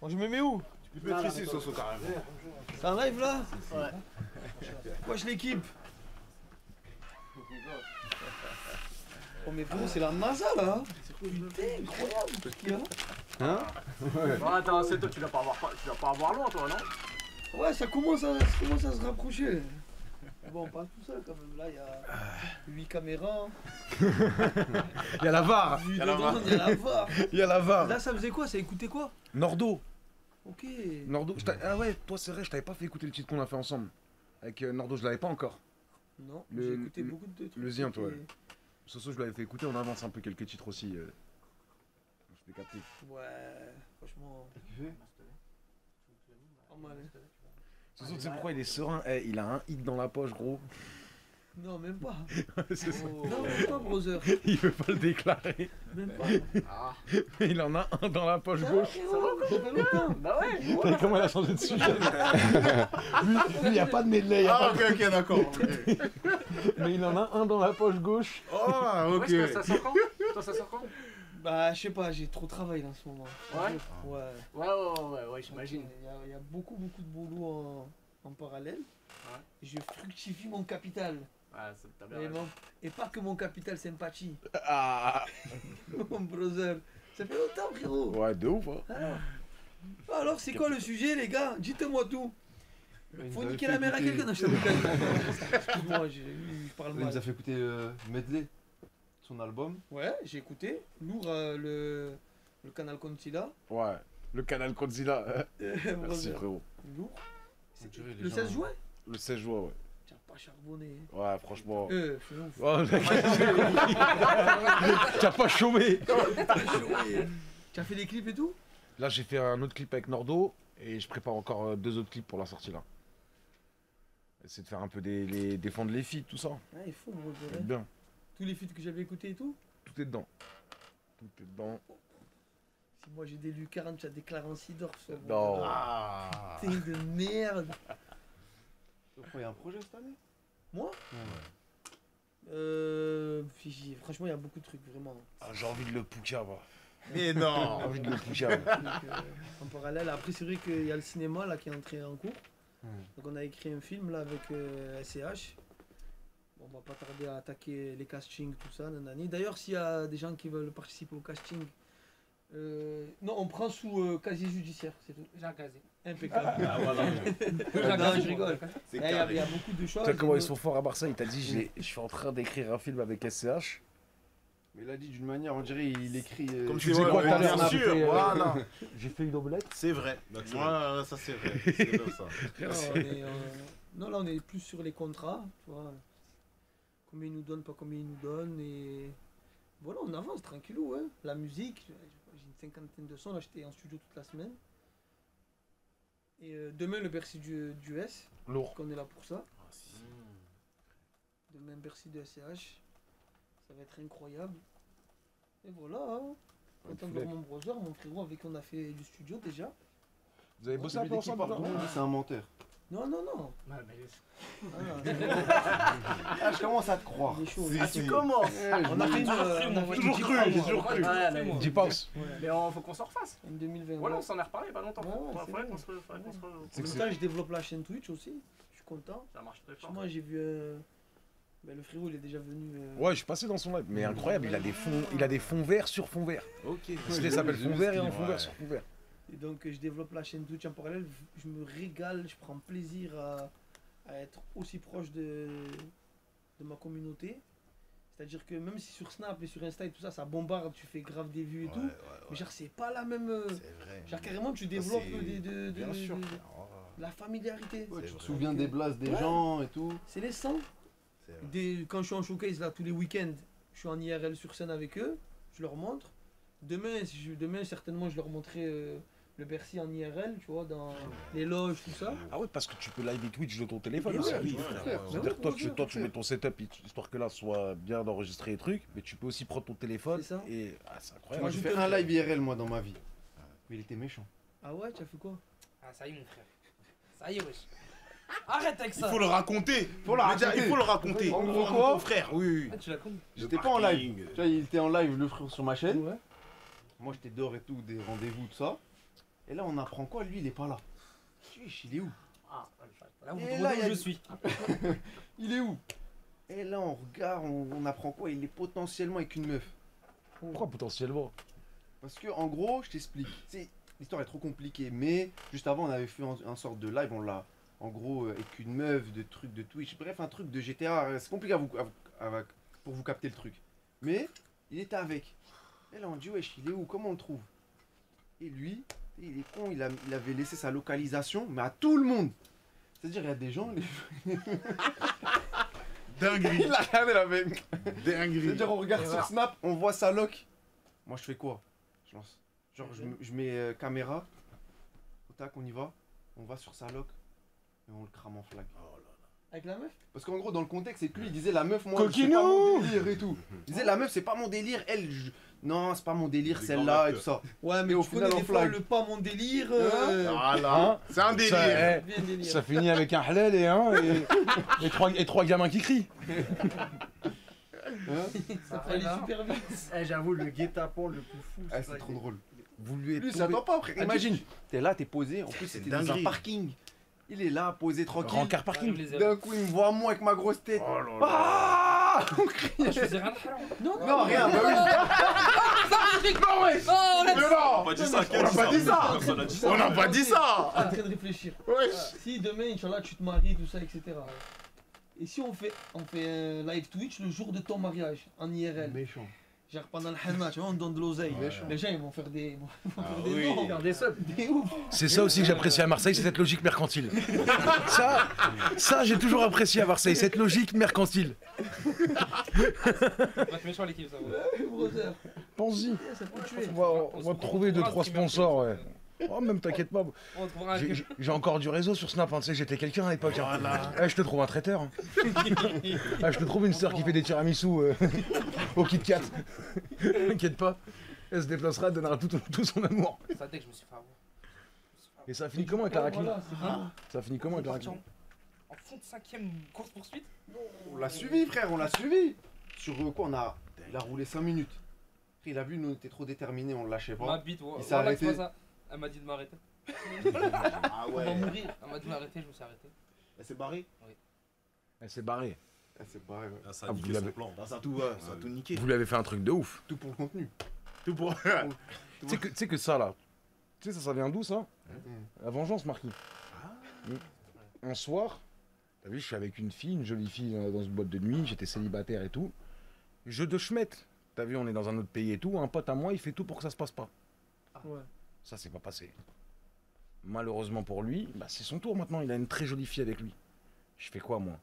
Bon, je me mets où? Tu peux être ici, Soso, carrément. C'est un live là? Ouais. Wesh l'équipe. Oh mais frérot, c'est la NASA là. Putain, incroyable tout ce qu'il y a. Hein? Ouais. Bon, attends, c'est toi, tu vas pas avoir loin, toi, non? Ouais, ça commence à se rapprocher. Bon, pas tout seul quand même. Là, il y a 8 caméras. Il y a la VAR. Il y a la VAR. Il y a la VAR. Là, ça faisait quoi? Ça écoutait quoi? Nordo. Ok. Nordo. Ah ouais, toi c'est vrai, je t'avais pas fait écouter le titre qu'on a fait ensemble. Avec Nordo, je l'avais pas encore. Non, j'ai écouté beaucoup de trucs. Le Zien, toi. Soso, je l'avais fait écouter, on avance un peu quelques titres aussi. Je l'ai capté. Ouais, franchement. T'as kiffé? Pas mal, hein. Soso, tu sais pourquoi il est serein? Il a un hit dans la poche, gros. Non, même pas. C'est ça. Non, même pas, brother. Il veut pas le déclarer. Même pas. Ah. Mais il en a un dans la poche gauche. Ça fait longtemps. Bah ouais. T'as comment elle a changé de sujet? Lui, il n'y a pas de medley. Ah, ok, d'accord. Mais il en a un dans la poche gauche. Oh, ok. Ouais, ça sort quand? Toi, ça sort quand? Bah, je sais pas, j'ai trop travaillé en ce moment. Ouais. Ouais. Ouais, j'imagine. Il y a beaucoup de boulot en parallèle. Ouais. Je fructifie mon capital. Ah, ça t'a bien raison. Et pas que mon capital sympathie. Ah. Mon brother. Ça fait longtemps, frérot. Ouais, de ouf, hein. Alors, c'est quoi le sujet, les gars? Dites-moi tout. Faut niquer la mère à quelqu'un. Non, je t'avoue que... Excuse-moi, je parle mal. Il nous a fait écouter Medley, son album. Ouais, j'ai écouté. Lourd, le canal Conti-là. Ouais, le canal Godzilla. Merci, frérot. Lourd. Le 16 juin? Le 16 juin, ouais. Tiens, pas charbonné. Ouais, franchement. C'est ouf. Oh, t'as pas chômé. Tu as fait des clips et tout? Là, j'ai fait un autre clip avec Nordo et je prépare encore 2 autres clips pour la sortie là. Essayer de faire un peu défendre les filles, tout ça. Ouais, il faut, bro. C'est bien. Tous les feats que j'avais écoutés et tout? Tout est dedans. Tout est dedans. Si moi j'ai des lucarnes, tu as des Clarence Seedorf. Non. Ah. T'es de merde. Il y a un projet cette année? Moi? Franchement, il y a beaucoup de trucs, vraiment. Ah, j'ai envie de le pouka, moi. Mais J'ai non. envie de le pouka. Donc, en parallèle, après, c'est vrai qu'il y a le cinéma là qui est entré en cours. Donc, on a écrit un film là avec SCH. Bon, on va pas tarder à attaquer les castings, tout ça, nanani. D'ailleurs, s'il y a des gens qui veulent participer au casting, non, on prend sous casier judiciaire, c'est tout. J'ai un casier. Impeccable. Ah, voilà. Non, je rigole. C'est Il y carré. a beaucoup de choses. Tu sais comment ils sont forts à Marseille? Il t'a dit, je suis en train d'écrire un film avec SCH. Mais il a dit d'une manière, on dirait il écrit. Comme Tu tu sais dis, quoi, ouais, tout à l'heure, bien on a sûr, fait, voilà. J'ai fait une omelette. C'est vrai. Voilà, ça c'est vrai. C'est bien ça. Non, là on est plus sur les contrats, tu vois. Combien ils nous donnent, pas combien ils nous donnent. Et voilà, on avance tranquillou. Hein. La musique, j'ai une cinquantaine de sons. Là, j'étais en studio toute la semaine. Et demain, le Bercy du S. Lourd. On est là pour ça. Demain, Bercy de SCH. Ça va être incroyable. Et voilà. Hein. Content de voir mon brother, mon frérot avec qui on a fait du studio déjà. Vous avez bossé un peu ensemble? Tout le monde dit c'est un menteur. Non. Ouais, mais... Ah, je commence à te croire. Il est chaud. Ah, tu commences. On a fait une Toujours cru, j'ai toujours cru. J'y pense. Mais faut qu'on s'en refasse. En 2020. Voilà, on s'en est reparlé il y a pas longtemps. Ouais, c'est Faudrait vrai. qu'on se... En même temps, je développe la chaîne Twitch aussi. Je suis content. Ça marche très fort. Moi, j'ai vu. Le frérot, il est déjà venu. Ouais, je suis passé dans son live. Mais incroyable, il a des fonds verts sur fond vert. Ok. Ça s'appelle fond vert et en fond vert sur fond vert. Et donc, je développe la chaîne Twitch en parallèle. Je me régale, je prends plaisir à être aussi proche de ma communauté. C'est-à-dire que même si sur Snap et sur Insta et tout ça, ça bombarde, tu fais grave des vues et tout. Mais genre, c'est pas la même. C'est vrai. Genre, carrément, tu développes Bien sûr. de la familiarité. Ouais, tu te vrai. souviens des blases des gens et tout. C'est les sangs. C'est vrai. Quand je suis en showcase là tous les week-ends, je suis en IRL sur scène avec eux, je leur montre. Demain certainement je leur montrerai le Bercy en IRL, tu vois, dans les loges, tout ça. Ah ouais, parce que tu peux live Twitch de ton téléphone Et aussi. ouais, oui, frère. C'est-à-dire Bah que toi, tu mets ton setup histoire que là soit bien d'enregistrer les trucs, mais tu peux aussi prendre ton téléphone C'est ça. et c'est Moi, incroyable. j'ai fait un live IRL moi dans ma vie. Mais il était méchant. Ah ouais, tu as fait quoi? Ah, ça y est, mon frère. Ça y est, wesh. Arrête avec Il ça. faut le raconter. Faut le raconter. Il faut le raconter. En gros, Faut raconter quoi au frère. Oui. Ah, tu l'as connu. J'étais pas en live. Tu vois, il était en live le frère sur ma chaîne. Ouais. Moi j'étais dehors et tout, des rendez-vous, tout ça. Et là, on apprend quoi? Lui, il est pas là. Wesh, il est où? Ah, là, vous Et demandez là, où il y a je du- suis. Il est où? Et là, on regarde, on apprend quoi? Il est potentiellement avec une meuf. Pourquoi potentiellement? Parce que, en gros, je t'explique. L'histoire est trop compliquée, mais juste avant, on avait fait un sorte de live, on l'a, en gros, avec une meuf, de trucs de Twitch, bref, un truc de GTA. C'est compliqué pour vous capter le truc. Mais, il était avec. Et là, on dit, wesh, il est où? Comment on le trouve? Et lui, il est con, il avait laissé sa localisation, mais à tout le monde. C'est-à-dire, il y a des gens, Dinguerie. il a regardé la même. Dinguerie. C'est-à-dire, on regarde Et sur voilà. Snap, on voit sa loc. Moi, je fais quoi? Je lance. Genre, je mets caméra. Tac, on y va. On va sur sa loc. Et on le crame en flag. Avec la meuf? Parce qu'en gros, dans le contexte, c'est que lui, il disait la meuf, moi, Coquinou c'est pas mon délire et tout. Il disait la meuf, c'est pas mon délire. Elle, non, c'est pas mon délire, Des celle-là grands et tout ça. Ouais, mais Et au tu connais final, des en fois flag. le pas mon délire. Voilà. C'est un délire. Ça, Bien délire. ça finit avec un halal et trois gamins qui crient. Hein Ça peut aller super vite. Eh, j'avoue, le guet-apens le plus fou. Ah, c'est trop drôle. Vous lui Lui, êtes ça attend pas, frère. Imagine, t'es là, t'es posé. En plus, C'est c'était dans un dinguerie. parking. Il est là, posé tranquille. Rencard parking. D'un coup, il me voit moi avec ma grosse tête. Oh là là. Ah On crie. Je faisais rien de haram. Non, rien, bah oui. Mais non. On n'a pas dit ça, On n'a pas dit ça. Personne n'a dit ça. On n'a pas dit ça. En train de réfléchir. Wesh. Si demain, Inch'Allah, tu te maries, tout ça, etc. Et si on fait un live Twitch le jour de ton mariage, en IRL, Méchant. genre pendant le henna, tu vois, on donne de l'oseille. Méchant. Les gens, ils vont faire des. Ah des oui. noms. Faire des subs. Des ouf. C'est ça aussi que j'apprécie à Marseille, c'est cette logique mercantile. Ça j'ai toujours apprécié à Marseille, cette logique mercantile. On va te mettre sur l'équipe, ça va. Brother. Pense-y. Ça peut tuer. On va trouver 2-3 sponsors, ouais. Oh, même t'inquiète pas. On trouvera un J'ai encore du réseau sur Snap, hein, tu sais, j'étais quelqu'un à l'époque. Hein. Eh, je te trouve un traiteur. Hein. Ah, je te trouve une sœur qui fait des tiramisu au Kit Kat. T'inquiète pas, elle se déplacera, elle donnera tout son amour. Ça dès que je me suis fait avoir. Et ça a fini comment avec la raclée? Voilà, c'est bon. Ça a fini comment avec la Parti raclée? en fond de cinquième course poursuite. On l'a suivi, frère, on l'a suivi. Sur quoi il a roulé 5 minutes. Après, il a vu, nous, on était trop déterminés, on le lâchait Ma pas. bite, Il s'est voilà, arrêté. c'est pas ça. Elle m'a dit de m'arrêter. Ah On va ouais. mourir. Elle m'a dit de m'arrêter, je me suis arrêté. Elle s'est barrée. Elle s'est barrée. Ah, c'est pareil, ouais. Là, ça Ah, a vous niqué l'avez- son plan. Là, ça a tout, ouais, ça a tout niqué. Vous lui avez fait un truc de ouf. Tout pour le contenu. Tout pour. Tu sais que ça là, tu sais ça vient d'où ça? La vengeance, Marquis. Un soir, t'as vu, je suis avec une fille, une jolie fille dans une boîte de nuit, j'étais célibataire et tout. Jeu de schmette. T'as vu, on est dans un autre pays et tout, un pote à moi, il fait tout pour que ça se passe pas. Ouais. Ça s'est pas passé. Malheureusement pour lui, bah, c'est son tour maintenant, il a une très jolie fille avec lui. Je fais quoi moi?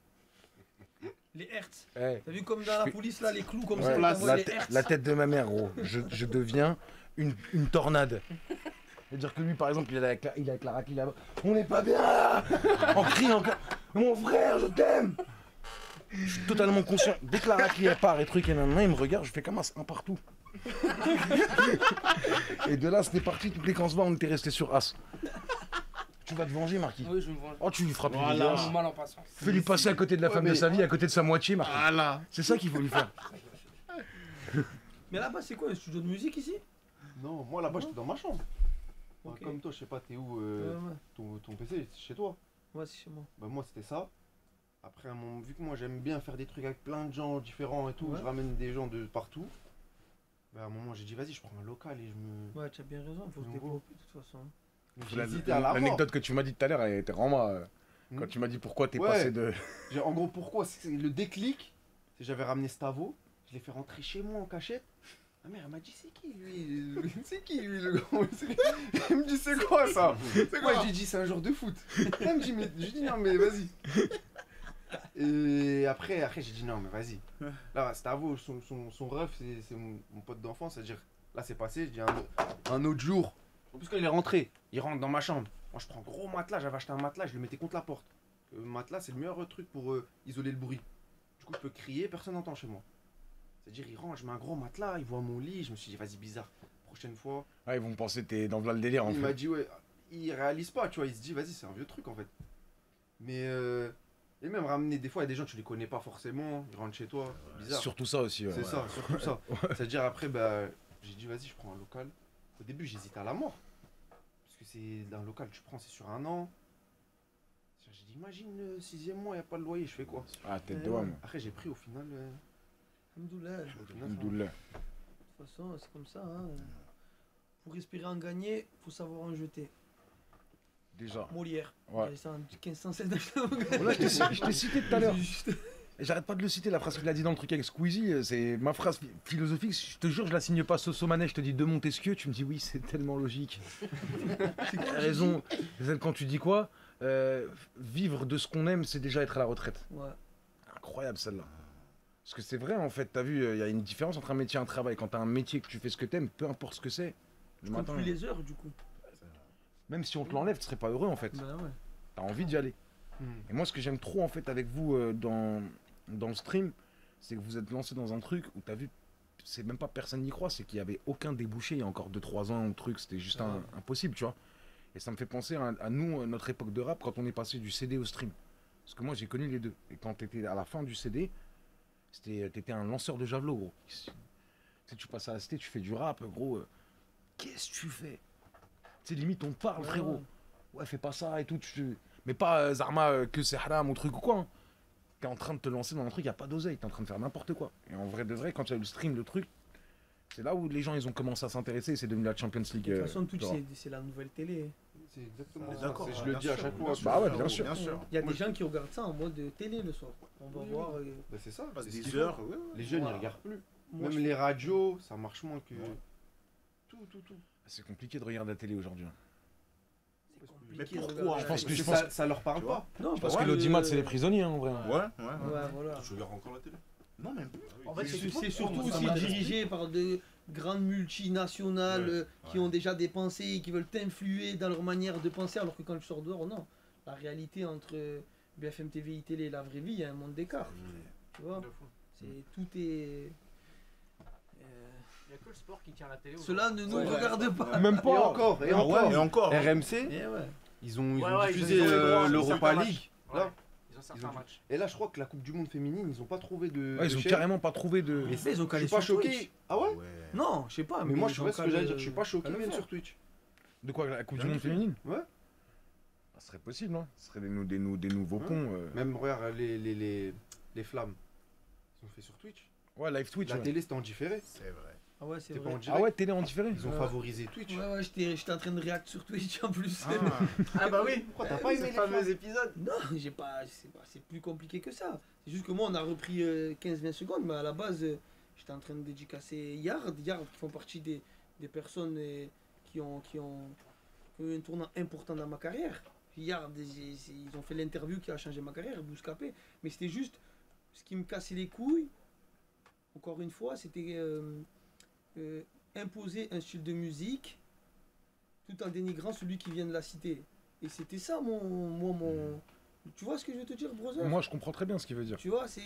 Les Hertz. Eh, T'as vu comme dans Je la fais- police là, les clous comme ouais, ça, on la, envoie les tê- Hertz. la tête de ma mère, gros. Je deviens une tornade. C'est-à-dire que lui, par exemple, il est avec la raclée là-bas. On n'est pas bien là. En criant, mon frère, je t'aime. Je suis totalement conscient. Dès que la raclée elle part et truc et nanana, il me regarde, je fais comme un partout. Et de là, c'était parti. Toutes les quand on se voit, on était restés sur As. Tu vas te venger, Marquis. Oui, je me venge. Oh, tu lui frappes Voilà. une J'ai dégueulasse. mal en patience. Fais-lui passer à côté de la femme de mais- sa vie, à côté de sa moitié, Marquis. Voilà. C'est ça qu'il faut lui faire. Mais là-bas, c'est quoi, un studio de musique ici? Non, moi là-bas, j'étais dans ma chambre. Enfin, Ok. comme toi, je sais pas, t'es où Ouais. ton PC, c'est chez toi. Ouais, c'est chez moi. Bah, moi, c'était ça. Après, vu que moi, j'aime bien faire des trucs avec plein de gens différents et tout, Ouais. je ramène des gens de partout. Bah, à un moment, j'ai dit, vas-y, je prends un local et je me. Ouais, tu as bien raison, il faut se En développer de toute façon. Donc, j'ai hésité à la mort. L'anecdote que tu m'as dit tout à l'heure, elle était vraiment. Quand Hmm. tu m'as dit pourquoi t'es Ouais. passé de. En gros, pourquoi? C'est le déclic, c'est que j'avais ramené Stavo, je l'ai fait rentrer chez moi en cachette. Ma mère elle m'a dit, c'est qui lui? C'est qui lui le grand? Elle me dit, c'est quoi ça? C'est quoi? J'ai dit, c'est un joueur de foot. Elle me dit, mais j'ai dit, non, mais vas-y. Et après j'ai dit, non, mais vas-y. Là, Stavo, son ref, c'est mon pote d'enfance, c'est-à-dire, là, c'est passé, je dis, un autre jour. En plus, quand il est rentré, il rentre dans ma chambre. Moi, je prends un gros matelas, j'avais acheté un matelas, je le mettais contre la porte. Le matelas, c'est le meilleur truc pour isoler le bruit. Du coup, je peux crier, personne n'entend chez moi. C'est-à-dire, il rentre, je mets un gros matelas, il voit mon lit, je me suis dit, vas-y, bizarre. Prochaine fois, Ah, ils vont penser que t'es dans le délire en il m'a fait. dit, ouais, il réalise pas, tu vois, il se dit, vas-y, c'est un vieux truc en fait. Mais, et même ramener, des fois, il y a des gens, tu les connais pas forcément, ils rentrent chez toi, bizarre. Surtout ça aussi. Ouais. C'est ça, surtout ça. C'est-à-dire, après, bah, j'ai dit, vas-y, je prends un local. Au début, j'hésitais à la mort. Parce que c'est un local, tu prends, c'est sur un an. J'ai dit, imagine le 6e mois, il n'y a pas de loyer, je fais quoi? Ah, tête de homme. Après, j'ai pris au final. Alhamdoulilah. De Alhamdoulilah. toute façon, c'est comme ça. Hein. Pour respirer en gagner, faut savoir en jeter. Déjà. Molière. Ouais. C'est en 1507. Voilà, je t'ai cité tout à l'heure. Et j'arrête pas de le citer, la phrase qu'il a dit dans le truc avec Squeezie, c'est ma phrase philosophique, je te jure, je la signe pas Sosomanet, je te dis de Montesquieu, tu me dis oui, c'est tellement logique. T'as raison. Quand tu dis quoi vivre de ce qu'on aime, c'est déjà être à la retraite. Ouais. Incroyable celle-là. Parce que c'est vrai en fait, t'as vu, il y a une différence entre un métier et un travail. Quand t'as un métier que tu fais ce que t'aimes, peu importe ce que c'est, Tu comptes plus les heures du coup. même si on te l'enlève, tu serais pas heureux en fait. Bah ouais. T'as envie d'y aller. Et moi, ce que j'aime trop en fait avec vous dans le stream, c'est que vous êtes lancé dans un truc où t'as vu, c'est même pas personne n'y croit, c'est qu'il y avait aucun débouché il y a encore 2-3 ans, le truc, c'était juste impossible, tu vois. Et ça me fait penser à nous, notre époque de rap, quand on est passé du CD au stream. Parce que moi, j'ai connu les deux. Et quand t'étais à la fin du CD, t'étais un lanceur de javelot, gros. Tu tu passes à la cité, tu fais du rap, gros. Qu'est-ce que tu fais? Tu sais, limite, on te parle, frérot. Ouais, fais pas ça et tout. Mais pas Zarma, que c'est haram ou truc ou quoi. Hein. T'es en train de te lancer dans un truc, y a pas d'oseille, t'es en train de faire n'importe quoi. Et en vrai de vrai, quand il y a eu le stream, le truc, c'est là où les gens ils ont commencé à s'intéresser, c'est devenu la Champions League. De toute façon, Twitch, c'est la nouvelle télé. C'est exactement Ah, ça. d'accord, Je ah, le bien dis à sûr, chaque bien fois. sûr. Bah ouais, bien sûr. Bien sûr. Il y a des gens qui regardent ça en mode télé le soir. On va voir. Bah, c'est ça. Passe c'est des ce qu'ils heures. font. Ouais, ouais. Les jeunes, ils Voilà. regardent plus. Moi, Même je- les radios, ça marche moins que. Ouais. Tout. C'est compliqué de regarder la télé aujourd'hui. c'est Mais compliqué de pourquoi regarder Je pense la que télé. je pense- Ça leur parle Tu pas. Non, Parce parce que l'audimat, c'est les prisonniers, hein, en vrai. Ouais, ouais. Ouais, voilà. Tu regardes encore la télé? Non, même plus. En fait, C'est surtout moi, ça aussi m'intéresse dirigé par de grandes multinationales qui ouais. ont déjà dépensé et qui veulent t'influer dans leur manière de penser, alors que quand tu sors dehors, non. La réalité entre BFM TV, iTélé et la vraie vie, il y a un monde d'écart. Tu vois, De fou. tout est. Il y a que le sport qui tient la télé. Cela ne nous Ouais. regarde pas. Même Et pas. encore, et Ah ouais, et encore. encore. RMC, Eh ouais. ils ont Ouais, ouais, diffusé ils ont les droits sur l'Europa certains League. matchs. Là. Ouais. Ils ont certains Ils ont- matchs. Et là, je crois que la Coupe du Monde féminine, ils ont pas trouvé de. Ouais, ils de ont chaîne. carrément pas trouvé de. Mais Mais ils ont je calé suis pas sur choqué. Twitch. Ah ouais? Non, je sais pas. Mais moi, ils je ont vois ce que calé- j'allais dire. Je suis pas choqué, calé même faire. sur Twitch. De quoi, la Coupe du Bien Monde sûr. féminine? Ouais. Ça serait possible, hein. Ce serait des nouveaux Ouais. ponts. Même, regarde, les flammes. Ils ont fait sur Twitch. Ouais, live Twitch. La ouais. télé, c'était en différé. C'est vrai. Ah ouais, c'est C'était pas vrai. en direct. Ah ouais, télé en différé. Ils ont Ouais. favorisé Twitch. Ouais, ouais, j'étais en train de react sur Twitch en plus. Ah bah oui. Pourquoi t'as pas aimé les flammes épisodes. Non, c'est plus compliqué que ça. C'est juste que moi, on a repris 15-20 secondes, mais à la base, j'étais en train de dédicacer Yard qui font partie des personnes qui ont eu un tournant important dans ma carrière. Yard, ils ont fait l'interview qui a changé ma carrière, Bouscapé. Mais c'était juste ce qui me cassait les couilles, encore une fois, c'était imposer un style de musique tout en dénigrant celui qui vient de la cité. Et c'était ça mon. Tu vois ce que je veux te dire, brother? Moi, je comprends très bien ce qu'il veut dire. Tu vois, c'est.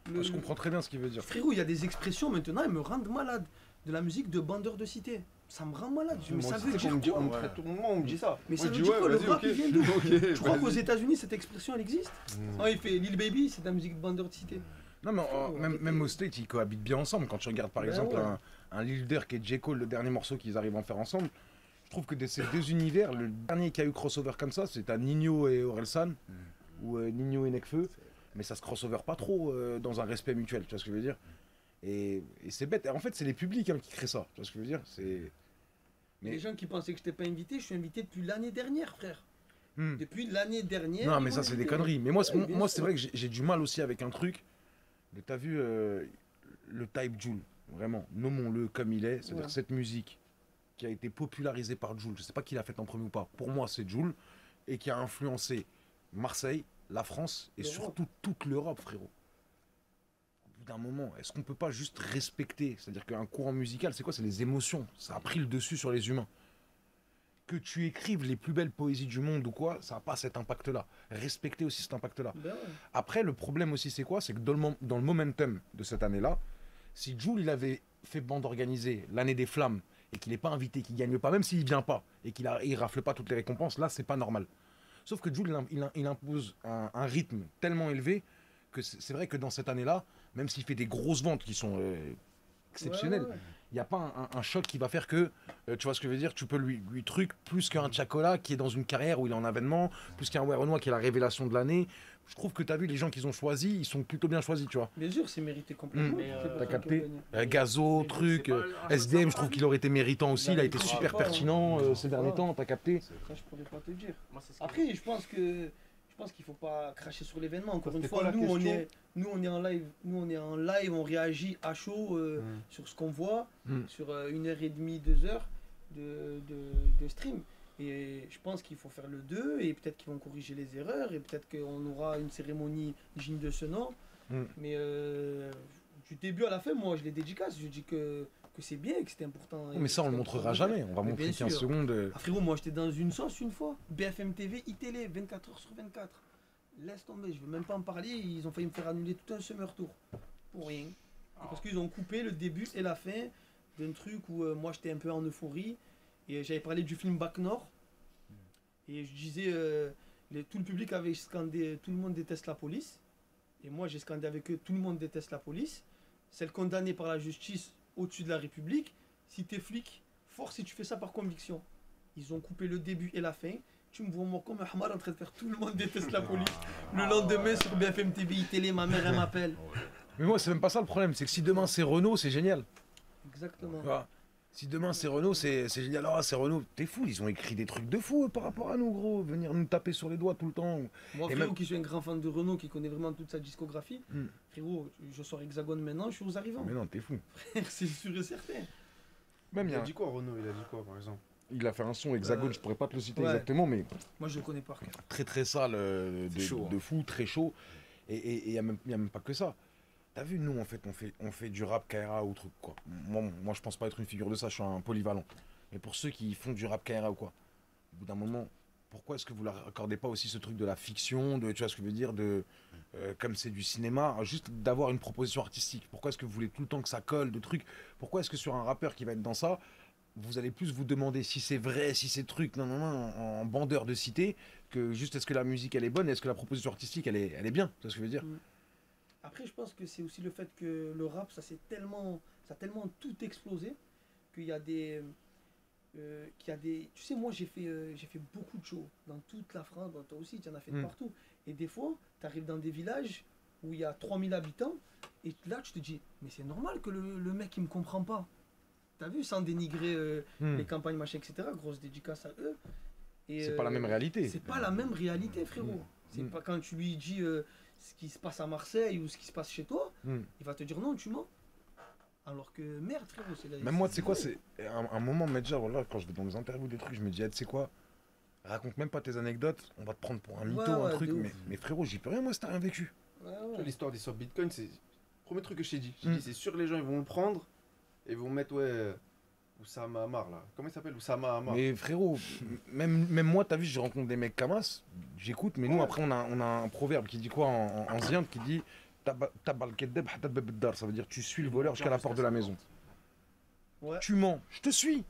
Je comprends très bien ce qu'il veut dire. Frérot, il y a des expressions maintenant, elles me rendent malade. De la musique de bandeur de cité. Ça me rend malade. Mais Moi ça aussi, veut c'est dire qu'on me dit- quoi? on me traite tout le monde, on me dit ça. Mais On ça me veut dit, dire ouais, quoi? Le vas-y, rap, ok. il vient d'où? Ok, Tu crois vas-y. qu'aux États-Unis cette expression elle existe? Oh, il fait Lil Baby, c'est de la musique de bandeur de cité. Non, mais Frérot, même, arrêtez. même au State, ils cohabitent bien ensemble. Quand tu regardes par Ben exemple ouais. un Lil Durk et J. Cole, le dernier morceau qu'ils arrivent à en faire ensemble, je trouve que de ces deux univers, le dernier qui a eu crossover comme ça, c'est à Nino et Orelsan, ou Nino et Nekfeu, mais ça se crossover pas trop dans un respect mutuel, tu vois ce que je veux dire? Et c'est bête. En fait, c'est les publics hein, qui créent ça, tu vois ce que je veux dire? Mais- Les gens qui pensaient que je t'ai pas invité, je suis invité depuis l'année dernière, frère. Hmm. Depuis l'année dernière. Non, ils mais m'ont ça, c'est des invité. conneries. Mais moi, Ouais, bien c'est sûr. vrai que j'ai du mal aussi avec un truc. Mais t'as vu le Type Joule, vraiment, nommons-le comme il est. C'est-à-dire Ouais. cette musique qui a été popularisée par Joule. Je sais pas qui l'a faite en premier ou pas. Pour moi, c'est Joule. Et qui a influencé Marseille, la France et L'Europe. surtout toute l'Europe, frérot. Au bout d'un moment, est-ce qu'on peut pas juste respecter? C'est-à-dire qu'un courant musical, c'est quoi? C'est les émotions. Ça a pris le dessus sur les humains. Que tu écrives les plus belles poésies du monde ou quoi, ça n'a pas cet impact-là. Respecter aussi cet impact-là. Ben ouais. Après, le problème aussi, c'est quoi? C'est que dans le momentum de cette année-là, si Jul il avait fait bande organisée l'année des flammes et qu'il n'est pas invité, qu'il gagne pas, même s'il vient pas et il rafle pas toutes les récompenses, là, c'est pas normal. Sauf que Jul il impose un rythme tellement élevé que c'est vrai que dans cette année-là, même s'il fait des grosses ventes qui sont exceptionnelles, Ouais, ouais, ouais. il n'y a pas un choc qui va faire que, tu vois ce que je veux dire, tu peux lui truc plus qu'un Chacola qui est dans une carrière où il est en avènement, plus qu'un Renoir qui est la révélation de l'année. Je trouve que tu as vu les gens qu'ils ont choisis, ils sont plutôt bien choisis, tu vois. Bien sûr, c'est mérité complètement. Mais, C'est pour T'as ça capté qu'ils ont gagné. Gazo, mais truc, c'est pas- SDM, je trouve qu'il aurait été méritant aussi, il a été Je sais super pas, pertinent ces derniers Ouais. temps, t'as capté. Ça, je pourrais pas te dire. Moi, c'est ce que- Après, je pense qu'il faut pas cracher sur l'événement. Encore une C'était fois, quoi la nous on question est en live, on réagit à chaud sur ce qu'on voit, sur 1h30, 2 heures de stream. Et je pense qu'il faut faire le 2 et peut-être qu'ils vont corriger les erreurs et peut-être qu'on aura une cérémonie digne de ce nom. Mais du début à la fin, moi je les dédicace. Je dis que c'est bien et que c'était important. Mais ça, on le montrera jamais, on va Mais montrer bien 15 sûr. secondes. Ah, frérot, moi j'étais dans une sauce une fois. BFM TV, iTélé, 24h/24. Laisse tomber, je veux même pas en parler. Ils ont failli me faire annuler tout un summer tour. Pour rien. Parce qu'ils ont coupé le début et la fin d'un truc où moi j'étais un peu en euphorie. Et j'avais parlé du film Bac Nord. Et je disais, tout le public avait scandé tout le monde déteste la police. Et moi j'ai scandé avec eux tout le monde déteste la police. Celle condamnée par la justice au-dessus de la République. Si t'es flic, force si tu fais ça par conviction. Ils ont coupé le début et la fin. Tu me vois moi comme un hamar en train de faire tout le monde déteste la police. Le lendemain sur BFM TV, télé, ma mère elle m'appelle. Mais moi, c'est même pas ça le problème, c'est que si demain c'est Renault, c'est génial. Exactement. Tu vois. Si demain c'est Renault, c'est génial. Ah, c'est Renault, t'es fou, ils ont écrit des trucs de fou par rapport à nous, gros. Venir nous taper sur les doigts tout le temps. Moi, Et frérot, même- qui suis un grand fan de Renault, qui connaît vraiment toute sa discographie, Hmm. frérot, je sors Hexagone maintenant, je suis aux arrivants. Mais non, t'es fou. C'est sûr et certain. Même Il il, y a a- dit quoi, Renaud? Il a dit quoi, par exemple? il a fait un son hexagone, je pourrais pas te le citer ouais. exactement, mais Moi, je le connais par cœur. très très sale, C'est chaud, de fou, très chaud. Et il n'y a même pas que ça. T'as vu, nous, en fait, on fait du rap KRA ou truc, quoi. Moi, je pense pas être une figure de ça, je suis un polyvalent. Mais pour ceux qui font du rap KRA ou quoi, au bout d'un moment, pourquoi est-ce que vous leur accordez pas aussi ce truc de la fiction, tu vois ce que je veux dire, comme c'est du cinéma, juste d'avoir une proposition artistique? Pourquoi est-ce que vous voulez tout le temps que ça colle, de trucs? Pourquoi est-ce que sur un rappeur qui va être dans ça, vous allez plus vous demander si c'est vrai, si c'est truc, non, en bandeur de cité, que juste est-ce que la musique elle est bonne, est-ce que la proposition artistique elle est bien, tu vois ce que je veux dire? Après, je pense que c'est aussi le fait que le rap, ça a tellement tout explosé qu'il y a des. Tu sais, moi, j'ai fait beaucoup de shows dans toute la France, toi aussi, tu en as fait de partout. Et des fois, tu arrives dans des villages où il y a 3000 habitants, et là, tu te dis, mais c'est normal que le mec, il me comprend pas. T'as vu, sans dénigrer les campagnes, machin, etc. Grosse dédicace à eux. Et, C'est pas la même réalité. C'est pas la même réalité, frérot. C'est pas quand tu lui dis ce qui se passe à Marseille ou ce qui se passe chez toi, il va te dire non, tu mens. Alors que merde, frérot, c'est la. Même moi, tu sais quoi, c'est un moment, déjà, voilà, quand je vais dans des interviews, des trucs, je me dis, tu sais quoi, raconte même pas tes anecdotes, on va te prendre pour un mytho, un truc, de ouf. mais frérot, j'y peux rien, moi, si t'as rien vécu. Ouais, Tu vois, ouais. l'histoire des swaps Bitcoin, c'est le premier truc que je t'ai dit. Je t'ai dit, c'est sûr, les gens, ils vont le prendre et ils vont mettre, Oussama Hamar, là. Comment il s'appelle? Oussama Hamar. Mais frérot, même moi, t'as vu, je rencontre des mecs Kamas, j'écoute, mais nous, après, on a un proverbe qui dit quoi en zien, qui dit Tabal Keddeb Hatta Bab Dar, ça veut dire tu suis le voleur jusqu'à la porte de la maison. Ouais. Tu mens, je te suis.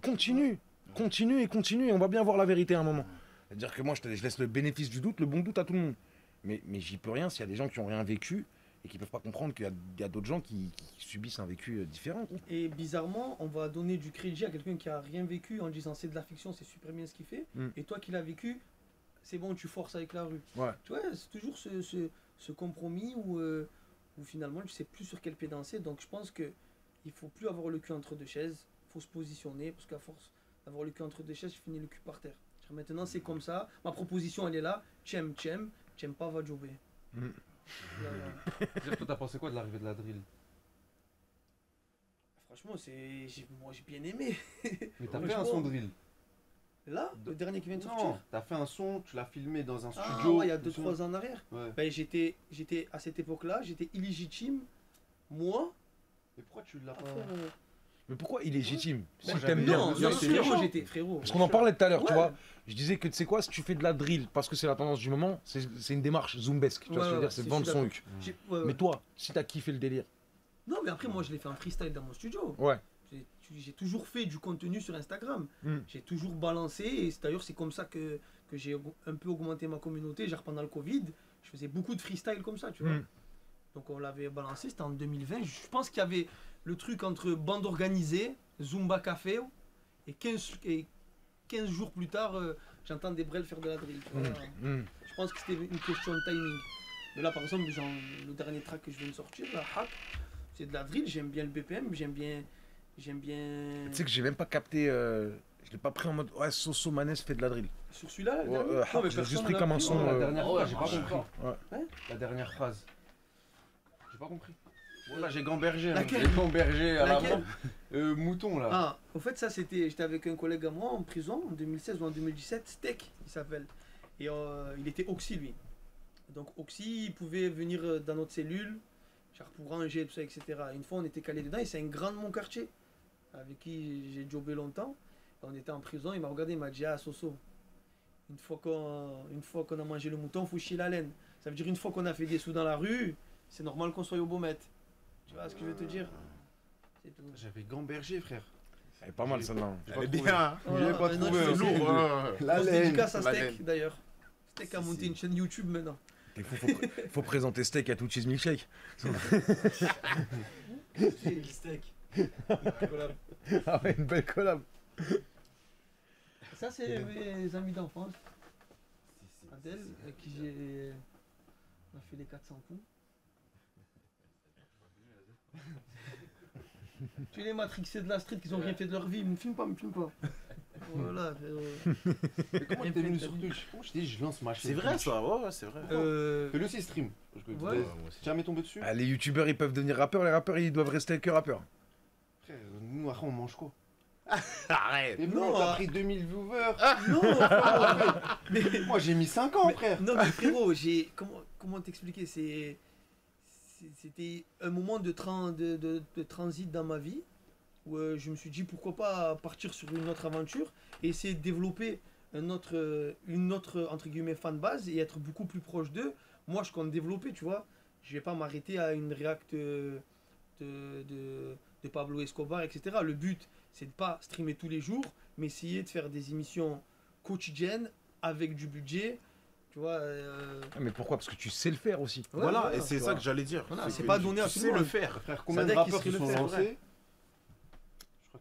Continue, continue, et on va bien voir la vérité à un moment. C'est-à-dire que moi, je laisse le bénéfice du doute, le bon doute à tout le monde. Mais j'y peux rien s'il y a des gens qui ont rien vécu et qui peuvent pas comprendre qu'il y a d'autres gens qui subissent un vécu différent, quoi. Et bizarrement, on va donner du crédit à quelqu'un qui a rien vécu en disant c'est de la fiction, c'est super bien ce qu'il fait. Et toi qui l'as vécu, c'est bon, tu forces avec la rue. Ouais. Tu vois, c'est toujours ce compromis où finalement tu sais plus sur quel pied danser. Donc je pense que il faut plus avoir le cul entre deux chaises, il faut se positionner parce qu'à force d'avoir le cul entre deux chaises, je finis le cul par terre. Maintenant c'est comme ça, ma proposition elle est là, t'aimes pas, va jobber. Toi, t'as pensé quoi de l'arrivée de la drill? Franchement, moi j'ai bien aimé. Mais t'as Ouais, fait je un vois. son drill. Là, le dernier qui vient de Non, sortir. t'as fait un son, tu l'as filmé dans un Ah, studio. ouais, il y a le son. 2-3 ans en arrière. Ouais. Ben, j'étais à cette époque-là, j'étais illégitime. Moi, Mais pourquoi tu l'as à pas. faire, Mais pourquoi il est légitime si Moi, t'aimes j'avais- bien? non, bien non, sûr. frérot, j'étais frérot. Parce qu'on en parlait tout à l'heure, tu Ouais. vois. Je disais que tu sais quoi, si tu fais de la drill parce que c'est la tendance du moment, c'est une démarche zoombesque. Tu vois ce que je veux Ouais, dire, c'est ouais, vendre je suis son d'accord. huc. Ouais, ouais. Mais toi, si t'as kiffé le délire, Non, mais après, moi, je l'ai fait en freestyle dans mon studio. ouais. J'ai toujours fait du contenu sur Instagram. Mm. J'ai toujours balancé. Et d'ailleurs, c'est comme ça que j'ai un peu augmenté ma communauté. Genre, pendant le Covid, je faisais beaucoup de freestyle comme ça, tu vois. Mm. Donc, on l'avait balancé. C'était en 2020. Je pense qu'il y avait le truc entre bande organisée, Zumba Café, et 15 jours plus tard, j'entends des Brels faire de la drill. Tu vois. Je pense que c'était une question de timing. Mais là, par exemple, genre, le dernier track que je viens de sortir, la Hack, c'est de la drill. J'aime bien le BPM, j'aime bien. Tu sais que j'ai même pas capté. Je l'ai pas pris en mode ouais, Soso Manes fait de la drill. Sur celui-là, Ouais, non, mais j'ai personne juste en pris a comme un pris, son. ouais. La dernière ouais, phrase, j'ai pas marche compris. Ouais. La dernière phrase. J'ai pas compris. Voilà, j'ai gambergé. Hein. Laquelle J'ai gambergé à Laquelle l'avant. Mouton là. Ah, au fait, ça c'était. J'étais avec un collègue à moi en prison en 2016 ou en 2017, Steak, il s'appelle. Et il était Oxy lui. Donc Oxy, il pouvait venir dans notre cellule, genre pour ranger, tout ça, etc. Une fois, on était calé dedans et c'est un grand de mon quartier, avec qui j'ai jobé longtemps. On était en prison, il m'a regardé, il m'a dit ah Soso, une fois qu'on a mangé le mouton, faut chier la laine. Ça veut dire une fois qu'on a fait des sous dans la rue, c'est normal qu'on soit au Beaumet. Tu vois ce que je veux te dire? C'est tout. J'avais gambergé, frère. Elle est pas mal celle-là. J'ai Elle pas est trouvé. bien. Hein. J'avais pas un trouvé. autre C'est lourd. Hein. La Grosse laine. dédicace à la Steak laine. d'ailleurs. Steak a Si, monté si. une chaîne YouTube maintenant. Il faut présenter Steak à tout Cheese Milkshake. Steak. Ah ouais, une belle collab. Ça, c'est mes amis d'enfance. Adèle, avec qui on a fait les 400 coups. Tu les matrixés de la street qui ont rien fait de leur vie, me filme pas. Voilà. Mais comment t'es venu sur Twitch? Comment je t'ai dit, je lance ma chaîne. C'est vrai ça, ouais, c'est vrai. Fais-le aussi stream. Ouais. moi aussi. Tu as jamais tombé dessus? Ah, les youtubeurs ils peuvent devenir rappeurs, les rappeurs ils doivent rester que rappeurs. Frère, nous après on mange quoi? Arrête. Et Non, non, t'as ah. pris 2000 viewers. Non, frérot, mais, Moi j'ai mis 5 ans, frère. non, mais frérot, comment t'expliquer, c'était un moment de transit dans ma vie où je me suis dit pourquoi pas partir sur une autre aventure et essayer de développer une autre entre guillemets fan base et être beaucoup plus proche d'eux. Moi je compte développer, tu vois. Je vais pas m'arrêter à une react de Pablo Escobar, etc. Le but c'est de pas streamer tous les jours, mais essayer de faire des émissions quotidiennes avec du budget. Tu vois, Ah, mais pourquoi? Parce que tu sais le faire aussi. ouais, Voilà, et c'est tu ça vois. que j'allais dire. Voilà, c'est que pas donné à tu tout sais le monde. le faire. Frère, combien de Sadek, il rappeurs serait se le sont faire, lancés? Je crois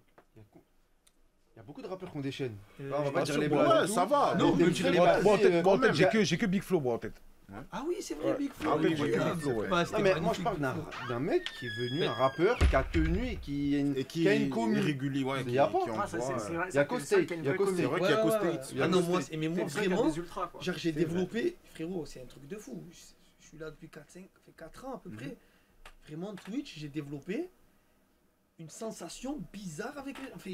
qu'il y a beaucoup de rappeurs qui ont des chaînes. Euh, Ah, on va je pas pense dire que- les Ouais, blagues. et tout. ça va. Non, Mais mais des tu vrais les Bon, blagues, en c'est, tête, bon, en tête, j'ai- j'ai que Big Flo en tête. Ah oui, c'est vrai, Ouais. Big Flo. Ah oui, oui, j'ai ouais. Big Flo, ouais. Bah, c'était Non, mais moi magnifique, je parle Big Flo. d'un mec qui est venu, Mais- un rappeur qui a tenu et qui a une, Et qui a une commu. régulier, ouais. Il y a pas. qui Ah, ça, envoie, c'est vrai. Il y a qu'au State, il y a qu'au C'est State. vrai qu'il y a qu'au States. Il y a Ah qu'au non, moi, States. mais moi C'est vrai qu'il y a vraiment, des ultras, quoi. genre j'ai C'est vrai. développé, frérot, c'est un truc de fou. Je suis là depuis 4-5, ça fait 4 ans à peu près. Vraiment, Twitch, j'ai développé une sensation bizarre avec les. Enfin,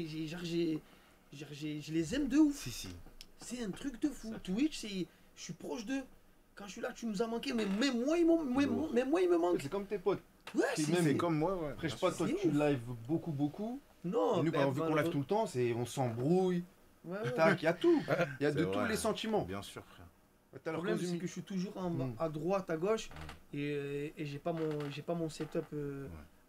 je les aime de ouf. Si, si. C'est un truc de fou. Twitch, je suis proche d'eux. Quand je suis là, tu nous as manqué, mais même moi, il me manque. C'est comme tes potes. Ouais, c'est c'est même- C'est comme moi, ouais. Après, je sais bien pas, toi C'est tu ouf. live beaucoup. Non, Et nous, ben, vu qu'on live tout le temps, on s'embrouille. Ouais, Tac, il y a tout. Il y a C'est de tous vrai. les sentiments. Bien sûr, frère. T'as Le leur problème, cause c'est humaine. que je suis toujours Mm. à droite, à gauche, et j'ai pas mon setup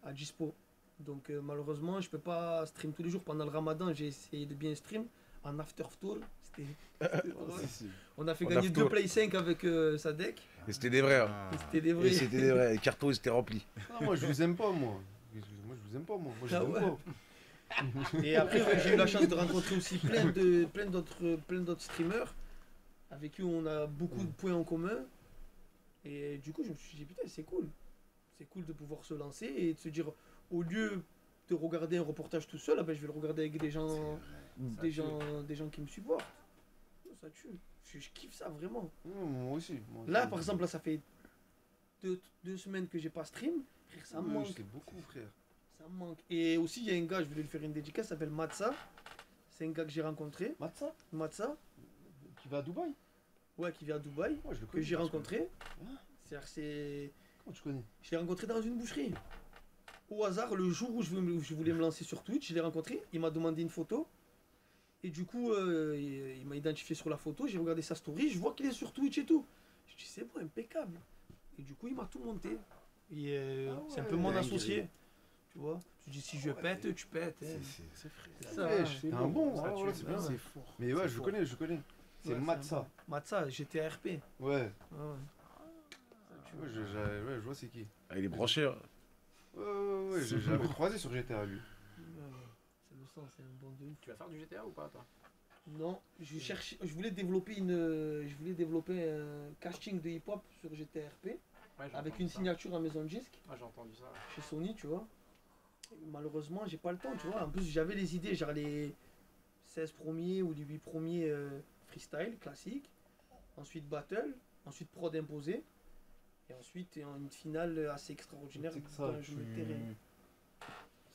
à dispo. Donc malheureusement, je peux pas stream tous les jours. Pendant le Ramadan, j'ai essayé de bien stream en after tour. C'était drôle. Si, si. On a fait En gagner after. 2 Play 5 avec Sadek. Et c'était des vrais. Hein. Ah. Et c'était des Et vrais. c'était des vrais. Les cartons ils étaient remplis. Ah, moi, je vous aime pas, moi. Moi, je vous aime pas, moi. Moi, je Ah vous ouais. aime pas. Et après, ouais, j'ai eu la chance de rencontrer aussi plein d'autres streamers avec qui on a beaucoup de points en commun. Et du coup, je me suis dit, putain, c'est cool. C'est cool de pouvoir se lancer et de se dire, au lieu de regarder un reportage tout seul, ah ben, je vais le regarder avec des gens qui me supportent. Ça tue. Je kiffe ça vraiment. Moi aussi. moi Là, aussi. par exemple, là, ça fait deux semaines que j'ai pas stream. Frère, ça me Oui, manque. C'est beaucoup, frère. Ça me manque. Et aussi, il y a un gars, je voulais lui faire une dédicace, il s'appelle Matza. C'est un gars que j'ai rencontré. Matza, Matza, qui va à Dubaï. ouais, qui vient à Dubaï, Moi, je le que connais. j'ai rencontré. Ah. C'est-à-dire, c'est. Comment tu connais? Je l'ai rencontré dans une boucherie. Au hasard, le jour où je voulais me lancer sur Twitch, je l'ai rencontré. Il m'a demandé une photo. Et du coup, il m'a identifié sur la photo. J'ai regardé sa story. Je vois qu'il est sur Twitch et tout. Je dis, c'est bon, impeccable. Et du coup, il m'a tout monté. Et, c'est un peu mon dinguerie. associé. Tu vois? Je dis, si je pète, tu pètes. hein. C'est frais. C'est ça. Ouais, hein. c'est un bon. Ça Ah, tue, ouais, c'est bien. ouais. C'est fort. Mais ouais, C'est je fort. connais. C'est Ouais, Matza. un bon. Matza, j'étais RP. Ouais. Ouais. Ouais, je vois c'est qui. Ah, il est branché. Hein. Ouais, je l'avais croisé sur GTA lui. C'est le sang, c'est un bon de ouf. Tu vas faire du GTA ou pas, toi? Non, je voulais développer un casting de hip-hop sur GTRP Ouais, j'ai avec entendu une ça. signature à maison de disque Ouais, j'ai entendu ça. chez Sony, tu vois. Malheureusement, j'ai pas le temps, tu vois. En plus, j'avais les idées, genre les 16 premiers ou les 8 premiers freestyle classique, ensuite battle, ensuite prod imposé, et ensuite une finale assez extraordinaire C'est que ça, dont je me tairai.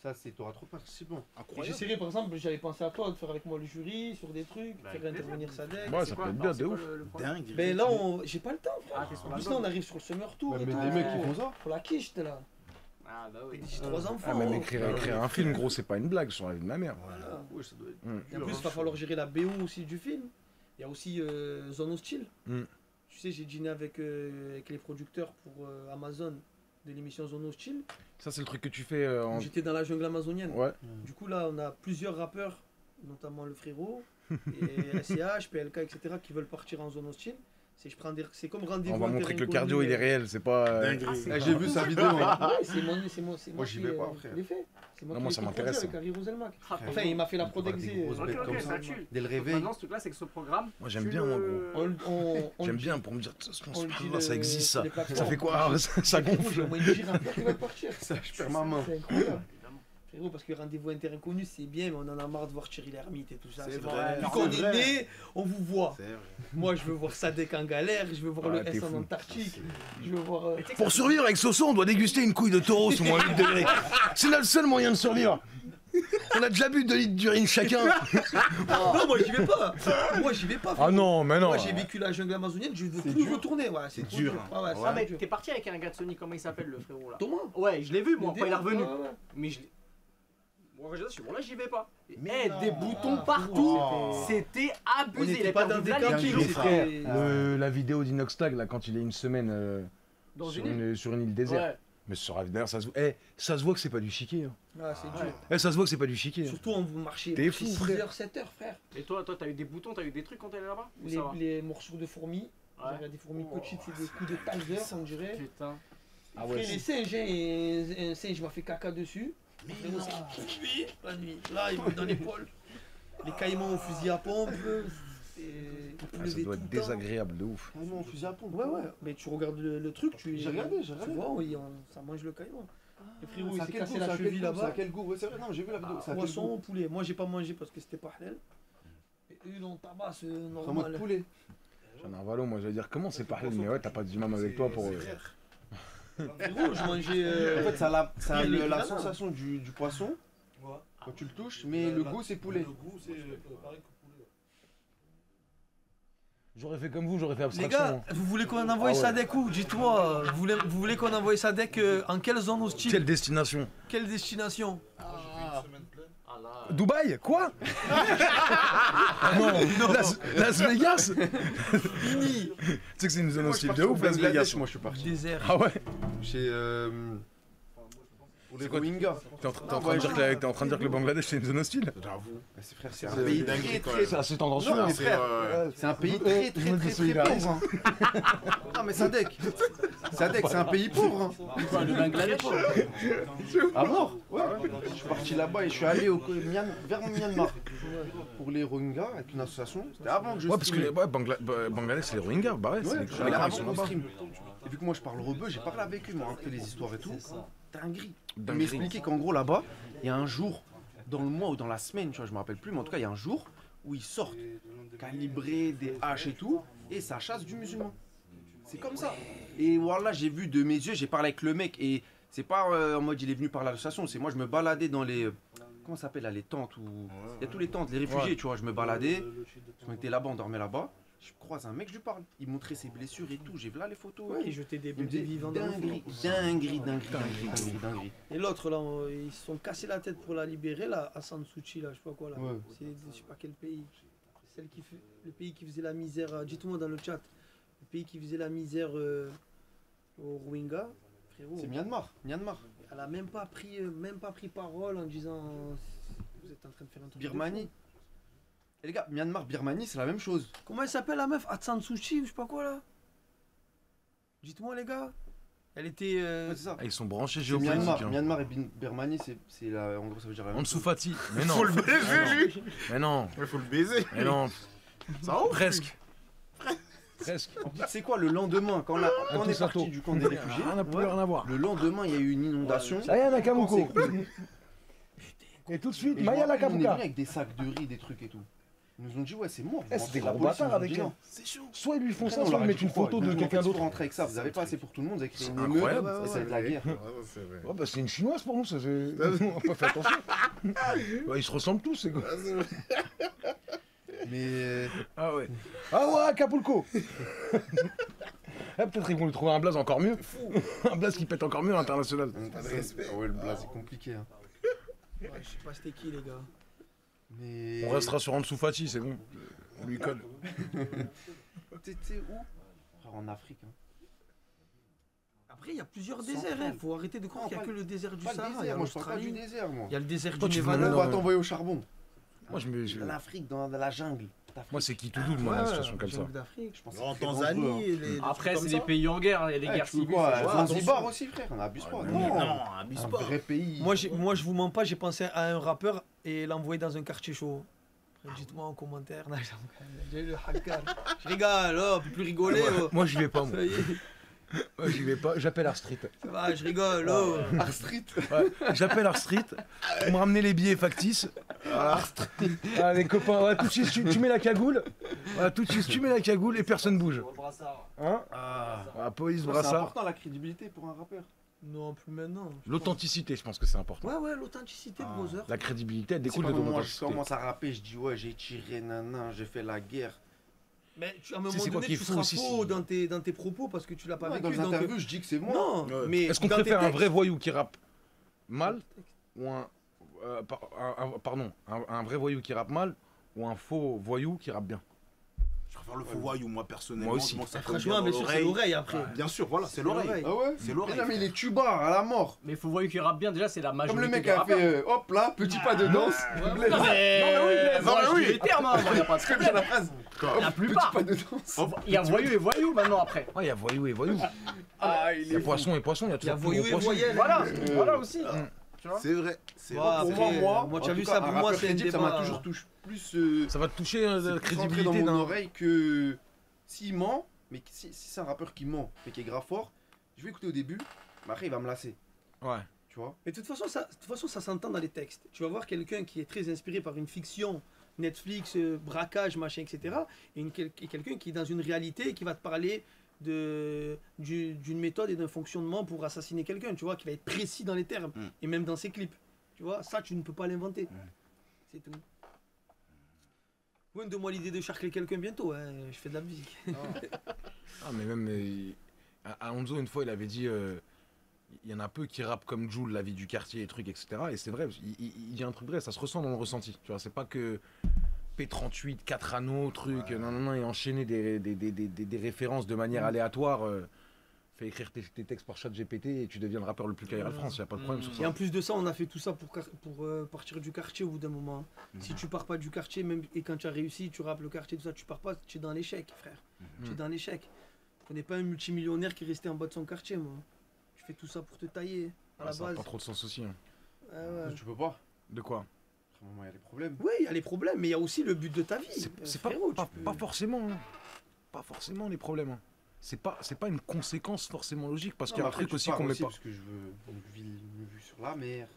Ça, c'est. T'auras trop de participants. Et j'essaierai, par exemple, j'avais pensé à toi de faire avec moi le jury sur des trucs, Bah, faire avec intervenir plaisir. Sadek. Ouais, C'est ça quoi- peut être non, bien, c'est de quoi ouf. le problème? Dingue. Ben là, j'ai pas le temps, frère. Ah, t'es sur En plus, là, l'album. on arrive sur le Summer Tour. Ouais, et mais tout. les mecs, ils font ça. Pour la quiche, t'es là. Ah, bah oui. J'ai 3 enfants. Ah, même oh. écrire un film, gros, c'est pas une blague sur la vie de ma mère. Voilà. Ouais, ça doit être. Mm. Et en plus, il va falloir gérer la BO aussi du film. Il y a aussi Zone Hostile. Mm. Tu sais, j'ai dîné avec les producteurs pour Amazon de l'émission Zone Hostile. Ça, c'est le truc que tu fais en. J'étais dans la jungle amazonienne. Ouais. Du coup, là, on a plusieurs rappeurs, notamment le frérot, et SCH, PLK, etc., qui veulent partir en Zone Hostile. C'est comme rendez-vous. On va en montrer terrain que le inconnu, cardio, il est réel, c'est pas. Dinguerie. Ah, j'ai vu sa vidéo. Hein. Ouais, c'est moi Moi, j'y vais pas, frère. qui l'ai fait. C'est Non, qui moi, l'ai ça coproduit m'intéresse, avec ça. Harry Roselmack. Ah, Enfin, il m'a fait la prod Tu vois des exé. grosses Ok, bêtes ok, comme ça ça. tue. Dès le Donc réveil. maintenant, ce truc-là, c'est que ce programme. Moi, j'aime tu bien, moi, gros. On J'aime le bien pour me dire, de toute façon, on le dit subhanallah, ça existe ça. les plateformes. Ça fait quoi? Ah, ça J'ai gonfle. au moins une girafe qui va partir. Ça, je perds ma main. C'est incroyable. Frérot, parce que rendez-vous interinconnu, c'est bien, mais on en a marre de voir Thierry Lhermitte et tout ça. C'est bon. vrai. Vu C'est qu'on vrai. est né, on vous voit. C'est vrai. Moi, je veux voir Sadek en galère, je veux voir Ah, le t'es S en fou. Antarctique, je veux voir. Pour survivre avec Soso, on doit déguster une couille de taureau sous moins 8 degrés. C'est notre seul moyen de survivre. On a déjà bu 2 litres d'urine chacun. Non, moi j'y vais pas. Moi j'y vais pas. Ah frérot. non, mais non. Moi j'ai vécu la jungle amazonienne, je veux C'est plus dur. retourner. Ouais, C'est trop dur, Ah ouais, hein. c'est Ah, mais dur. t'es parti avec un gars de Sony, comment il s'appelle le frérot là? Thomas. Ouais, je l'ai vu moi Le quand il est dé- revenu. ouais, ouais. Mais je l'ai. Moi, je suis bon, là j'y vais pas. Mais des non. boutons Ah, partout. Oh. C'était On abusé. Il n'était a pas perdu dans des plein de campings, kilos. les frères. c'était- La vidéo d'Inoxtag, là, quand il est une semaine Dans sur, une île. sur une île déserte. Ouais. Mais sur d'ailleurs, ça se voit que c'est pas du chiquet. Hein. Ah, c'est dur. Ça se voit que c'est pas du chiquet. Hein. Surtout on vous marchez T'es fou, 6 frère. heures, 7 heures, frère. Et toi, t'as eu des boutons, t'as eu des trucs quand t'es allé là-bas? Ou Les, ça va? les morsures de fourmis. Ouais. Genre, des fourmis petites, c'est des coups de taser, on dirait. Putain. Ah Après, les singes, hein, un singe m'a fait caca dessus. Frérot, c'est la nuit. Là, il me met dans l'épaule. Les caïmans au fusil à pompe. Il Ah, ça pleuvait doit tout être le temps. désagréable de ouf. Ah non, fusil à pompe. Ouais, ouais, mais tu regardes le truc, J'ai regardé, j'ai tu regardé. vois, oui, ça mange le caïman. Le frérot, il C'est à s'est quel cassé goût, la c'est à quel cheville goût, c'est à là-bas. quel goût? Ouais, c'est vrai, non, j'ai vu la vidéo. C'est à quel Poisson goût? au poulet. Moi, j'ai pas mangé parce que c'était pas halal. Et eux, ils l'ont tabasse C'est en mode normal. poulet. J'en ai un valo, moi, j'allais dire comment c'est pas mais ouais, t'as pas d'imam avec toi pour. Frérot, je mangeais. En fait, ça a il y a les la piranhas. sensation du poisson quand tu le touches, mais le goût, c'est poulet. Le goût, c'est pareil que poulet. J'aurais fait comme vous, j'aurais fait Les abstraction. gars, vous voulez qu'on envoie Ah ouais. Sadek où? Dites-moi, vous voulez qu'on envoie Sadek en quelle zone hostile? Quelle destination? Quelle destination? Une semaine pleine. Ah là. Dubaï? Quoi? Non, Las Vegas? Fini. Tu sais que c'est une zone Moi, je hostile pars de au ouf, Las Bangladesh, Vegas. moi, je suis parti. Désert. Ah ouais? Chez. Pour les C'est quoi, Rohingyas. T'es en train de dire que t'es en train de dire que le Bangladesh c'est une zone hostile? J'avoue. Ah, c'est frère, c'est un C'est pays dingue, très quand très. même. C'est assez tendancieux. Non, hein. mais C'est, frère, ouais. c'est un pays très très très très pauvre. hein. Non mais Sadek, c'est un pays pauvre. hein. Le Bangladesh. À mort. Ouais. Je suis parti là-bas et je suis allé vers Myanmar pour les Rohingyas avec une association. C'était avant que je Ouais, parce que streame. Bangladesh c'est les Rohingyas, bah ouais, c'est Ouais, les je suis allé Rohingyas, ils avant sont qu'on là-bas. stream. Et vu que moi je parle rebeu, j'ai parlé avec eux, ils m'ont raconté les histoires et tout. Dinguerie. Ils Dinguerie. m'expliquaient qu'en gros là-bas, il y a un jour, dans le mois ou dans la semaine, tu vois, je me rappelle plus, mais en tout cas il y a un jour où ils sortent calibrés, des haches et tout, et ça chasse du musulman. C'est comme ça. Et voilà, j'ai vu de mes yeux, j'ai parlé avec le mec, et c'est pas en mode il est venu par l'association, c'est moi je me baladais dans les. Comment ça s'appelle là, les tentes où. Il y a tous les tentes, les réfugiés, Ouais. tu vois, je me baladais. On était là-bas, on dormait là-bas. Je croise un mec, je lui parle. Il montrait ses blessures et tout. J'ai vu là les photos. Ouais, et ils tout. jetaient des Il me bébés dit vivants dans le dinguerie, fond. dinguerie. Et l'autre là, ils se sont cassés la tête pour la libérer là, à Sansuchi là, je sais pas quoi là. Ouais. C'est je sais pas quel pays. Le pays qui faisait la misère, dites-moi dans le chat, le pays qui faisait la misère aux Rohingyas, frérot. C'est Myanmar. Elle a même pas pris parole en disant vous êtes en train de faire un truc. de Birmanie. fou. Et les gars, Myanmar, Birmanie, c'est la même chose. Comment elle s'appelle la meuf? Aung San Suu Kyi, je sais pas quoi là. Dites-moi les gars. Elle était. Ouais, c'est ça. Ah, ils sont branchés C'est géopolitique. Myanmar, hein. Myanmar et Birmanie, c'est la. En gros, ça veut dire la même Ansu chose. Fati. Mais non. Faut le baiser, lui. Mais non. Il faut le baiser. Mais non. Ça ouf, Presque. Presque. C'est quoi le lendemain, quand on est parti du camp des réfugiés, Rien n'a plus rien à voir. le lendemain, il y a eu une inondation. Maya Nakamuko. On s'est- Et tout de suite, Et je Maya me rappelle, on est venu Nakamuka. avec des sacs de riz, des trucs et tout. Ils nous ont dit, ouais, c'est mort. Eh, vous c'est des rentrez, la gros police, bâtards ils nous ont avec dit eux. non. C'est chaud. Soit ils lui font Après, ça, on soit leur ils a mettent dit une pourquoi photo de Ils nous ont quelqu'un fait d'autre. rentrer avec ça, vous avez pas assez pour tout le monde, vous avez créé C'est une émeute, incroyable. et ça va être la guerre. C'est vrai. Ouais, bah c'est une chinoise pour nous, ça. On peut faire attention. Ouais, ils se ressemblent tous, ces gars. Mais Ah ouais. Ah ouais, Acapulco. Ah, peut-être ils vont lui trouver un blaze encore mieux. Un blaze qui pète encore mieux à l'international. Pas de respect. ouais, le blaze c'est compliqué. Hein. Ouais, je sais pas c'était qui, les gars. Mais On restera sur Ansu Fati, c'est bon. On lui colle. T'es où? Frère, en Afrique. Hein. Après, il y a plusieurs Central. déserts. Il faut arrêter de croire Non, qu'il n'y a pas- que le désert du Pas le Sahara. Il y désert, a moi je parle pas du l'Australie. désert, moi. Il y a le désert Toi, du tu Nevada. demandes, On va t'envoyer au charbon. Moi, je me. L'Afrique, dans la jungle. Moi, c'est qui tout double, moi, Ouais, dans une situation comme ça. jungle d'Afrique. Je pense En que c'est très Tanzanie, dangereux, hein. les Après, trucs c'est comme des ça. pays en guerre, il y a des Ouais, guerres tu veux civiles. quoi, c'est- Zanzibar attention. aussi, frère, on abuse pas. Non, abuse Un pas. vrai pays. Moi, je vous mens pas, j'ai pensé à un rappeur et l'envoyer dans un quartier chaud. Après, dites-moi en commentaire. Non, j'ai le hacker. Je rigole, oh, on peut plus rigoler. Oh. Moi, j'y vais pas, moi. Ça y est, Moi, j'y vais pas. J'appelle Art Street. ça va, je rigole. Oh. Art Street. Ouais, j'appelle Art Street pour me ramener les billets factices. Voilà. Ah, les copains, ouais, tout de suite, tu mets la cagoule. Voilà, tout de suite, tu mets la cagoule et personne bouge. Hein? Ah, police, C'est brassard. important la crédibilité pour un rappeur. Non, plus maintenant. L'authenticité, je pense que c'est important. Ouais, ouais, l'authenticité, Ah. brother. La crédibilité, elle C'est découle pas de quand ton moi je authenticité. commence à rapper, je dis ouais, j'ai tiré, nanan, j'ai fait la guerre. Mais à un moment C'est quoi donné, qui est tu fou seras aussi, faux si- dans tes propos parce que tu l'as pas Ouais, vécu. dans les donc, interviews, je dis que c'est moi. Non, Ouais. mais Est-ce qu'on dans tes préfère un textes- vrai voyou qui rappe mal ou un vrai voyou qui rappe mal ou un faux voyou qui rappe bien? Je préfère le faux voyou, moi, personnellement. Moi aussi. Je pense que ça fait Franchement, bien mais dans c'est l'oreille après. Bien sûr, voilà, c'est l'oreille. Ah ouais? C'est l'oreille. Mais non, mais il est tubar à la mort. Mais il faut voir qu'il rappe bien, déjà, c'est la majorité. Comme le mec des a rappeurs. fait hop là, petit pas de danse. Non, mais moi, je dis les termes, hein, moi, y a pas de C'est comme problème. la phrase. La Petit plupart. pas de danse. Il y a voyou et voyou maintenant après. Ouais, il y a voyou et voyou. Ah, il Il y a poisson et poisson, il y a Il y a toujours plus voyou gros et poisson. voyelle. Voilà, voilà aussi. Tu vois. C'est vrai. C'est Ouais, vrai. Pour après, moi, moi, en tu as tout vu cas, ça, un pour moi, rappeur c'est un crédible, ça m'a débat. toujours touché plus. Ça va te toucher C'est la plus rentré crédibilité dans mon d'un. oreille que s'il ment, mais si c'est un rappeur qui ment et qui est grave fort, je vais écouter au début, mais après il va me lasser, Ouais. tu vois. Mais de toute façon, ça s'entend dans les textes. Tu vas voir quelqu'un qui est très inspiré par une fiction, Netflix, braquage, machin, etc. Et quelqu'un qui est dans une réalité et qui va te parler d'une méthode et d'un fonctionnement pour assassiner quelqu'un, tu vois, qui va être précis dans les termes Mm. et même dans ses clips. Tu vois, ça, tu ne peux pas l'inventer. C'est tout. Ouais, donne-moi l'idée de charcler quelqu'un bientôt, hein. Je fais de la musique. Ah, mais même Alonso, une fois, il avait dit il y en a peu qui rappent comme Jul, la vie du quartier, et trucs, etc. Et c'est vrai, il dit un truc vrai, ça se ressent dans le ressenti. Tu vois, c'est pas que P38, 4 anneaux, truc, non, et enchaîner des références de manière aléatoire. Fais écrire tes textes par ChatGPT et tu deviens le rappeur le plus carrière de France, y a pas de problème sur Et en ça. plus de ça, on a fait tout ça pour partir du quartier au bout d'un moment. Si tu pars pas du quartier, même et quand tu as réussi, tu rappes le quartier, tout ça, tu pars pas, tu es dans l'échec, frère. Tu es dans l'échec. Je connais pas un multimillionnaire qui est resté en bas de son quartier, moi. Tu fais tout ça pour te tailler, à la Ça a base. pas trop de sens aussi. Hein. Ouais, ouais. Tu peux pas. De quoi? Vraiment, il y a des problèmes. Oui, il y a les problèmes, mais il y a aussi le but de ta vie. C'est pas, Frérot, pas, tu peux- pas forcément. Hein. Pas forcément les problèmes. Hein. C'est pas une conséquence forcément logique parce qu'il y a un truc aussi qu'on met pas. Parce que je veux une vue sur la mer,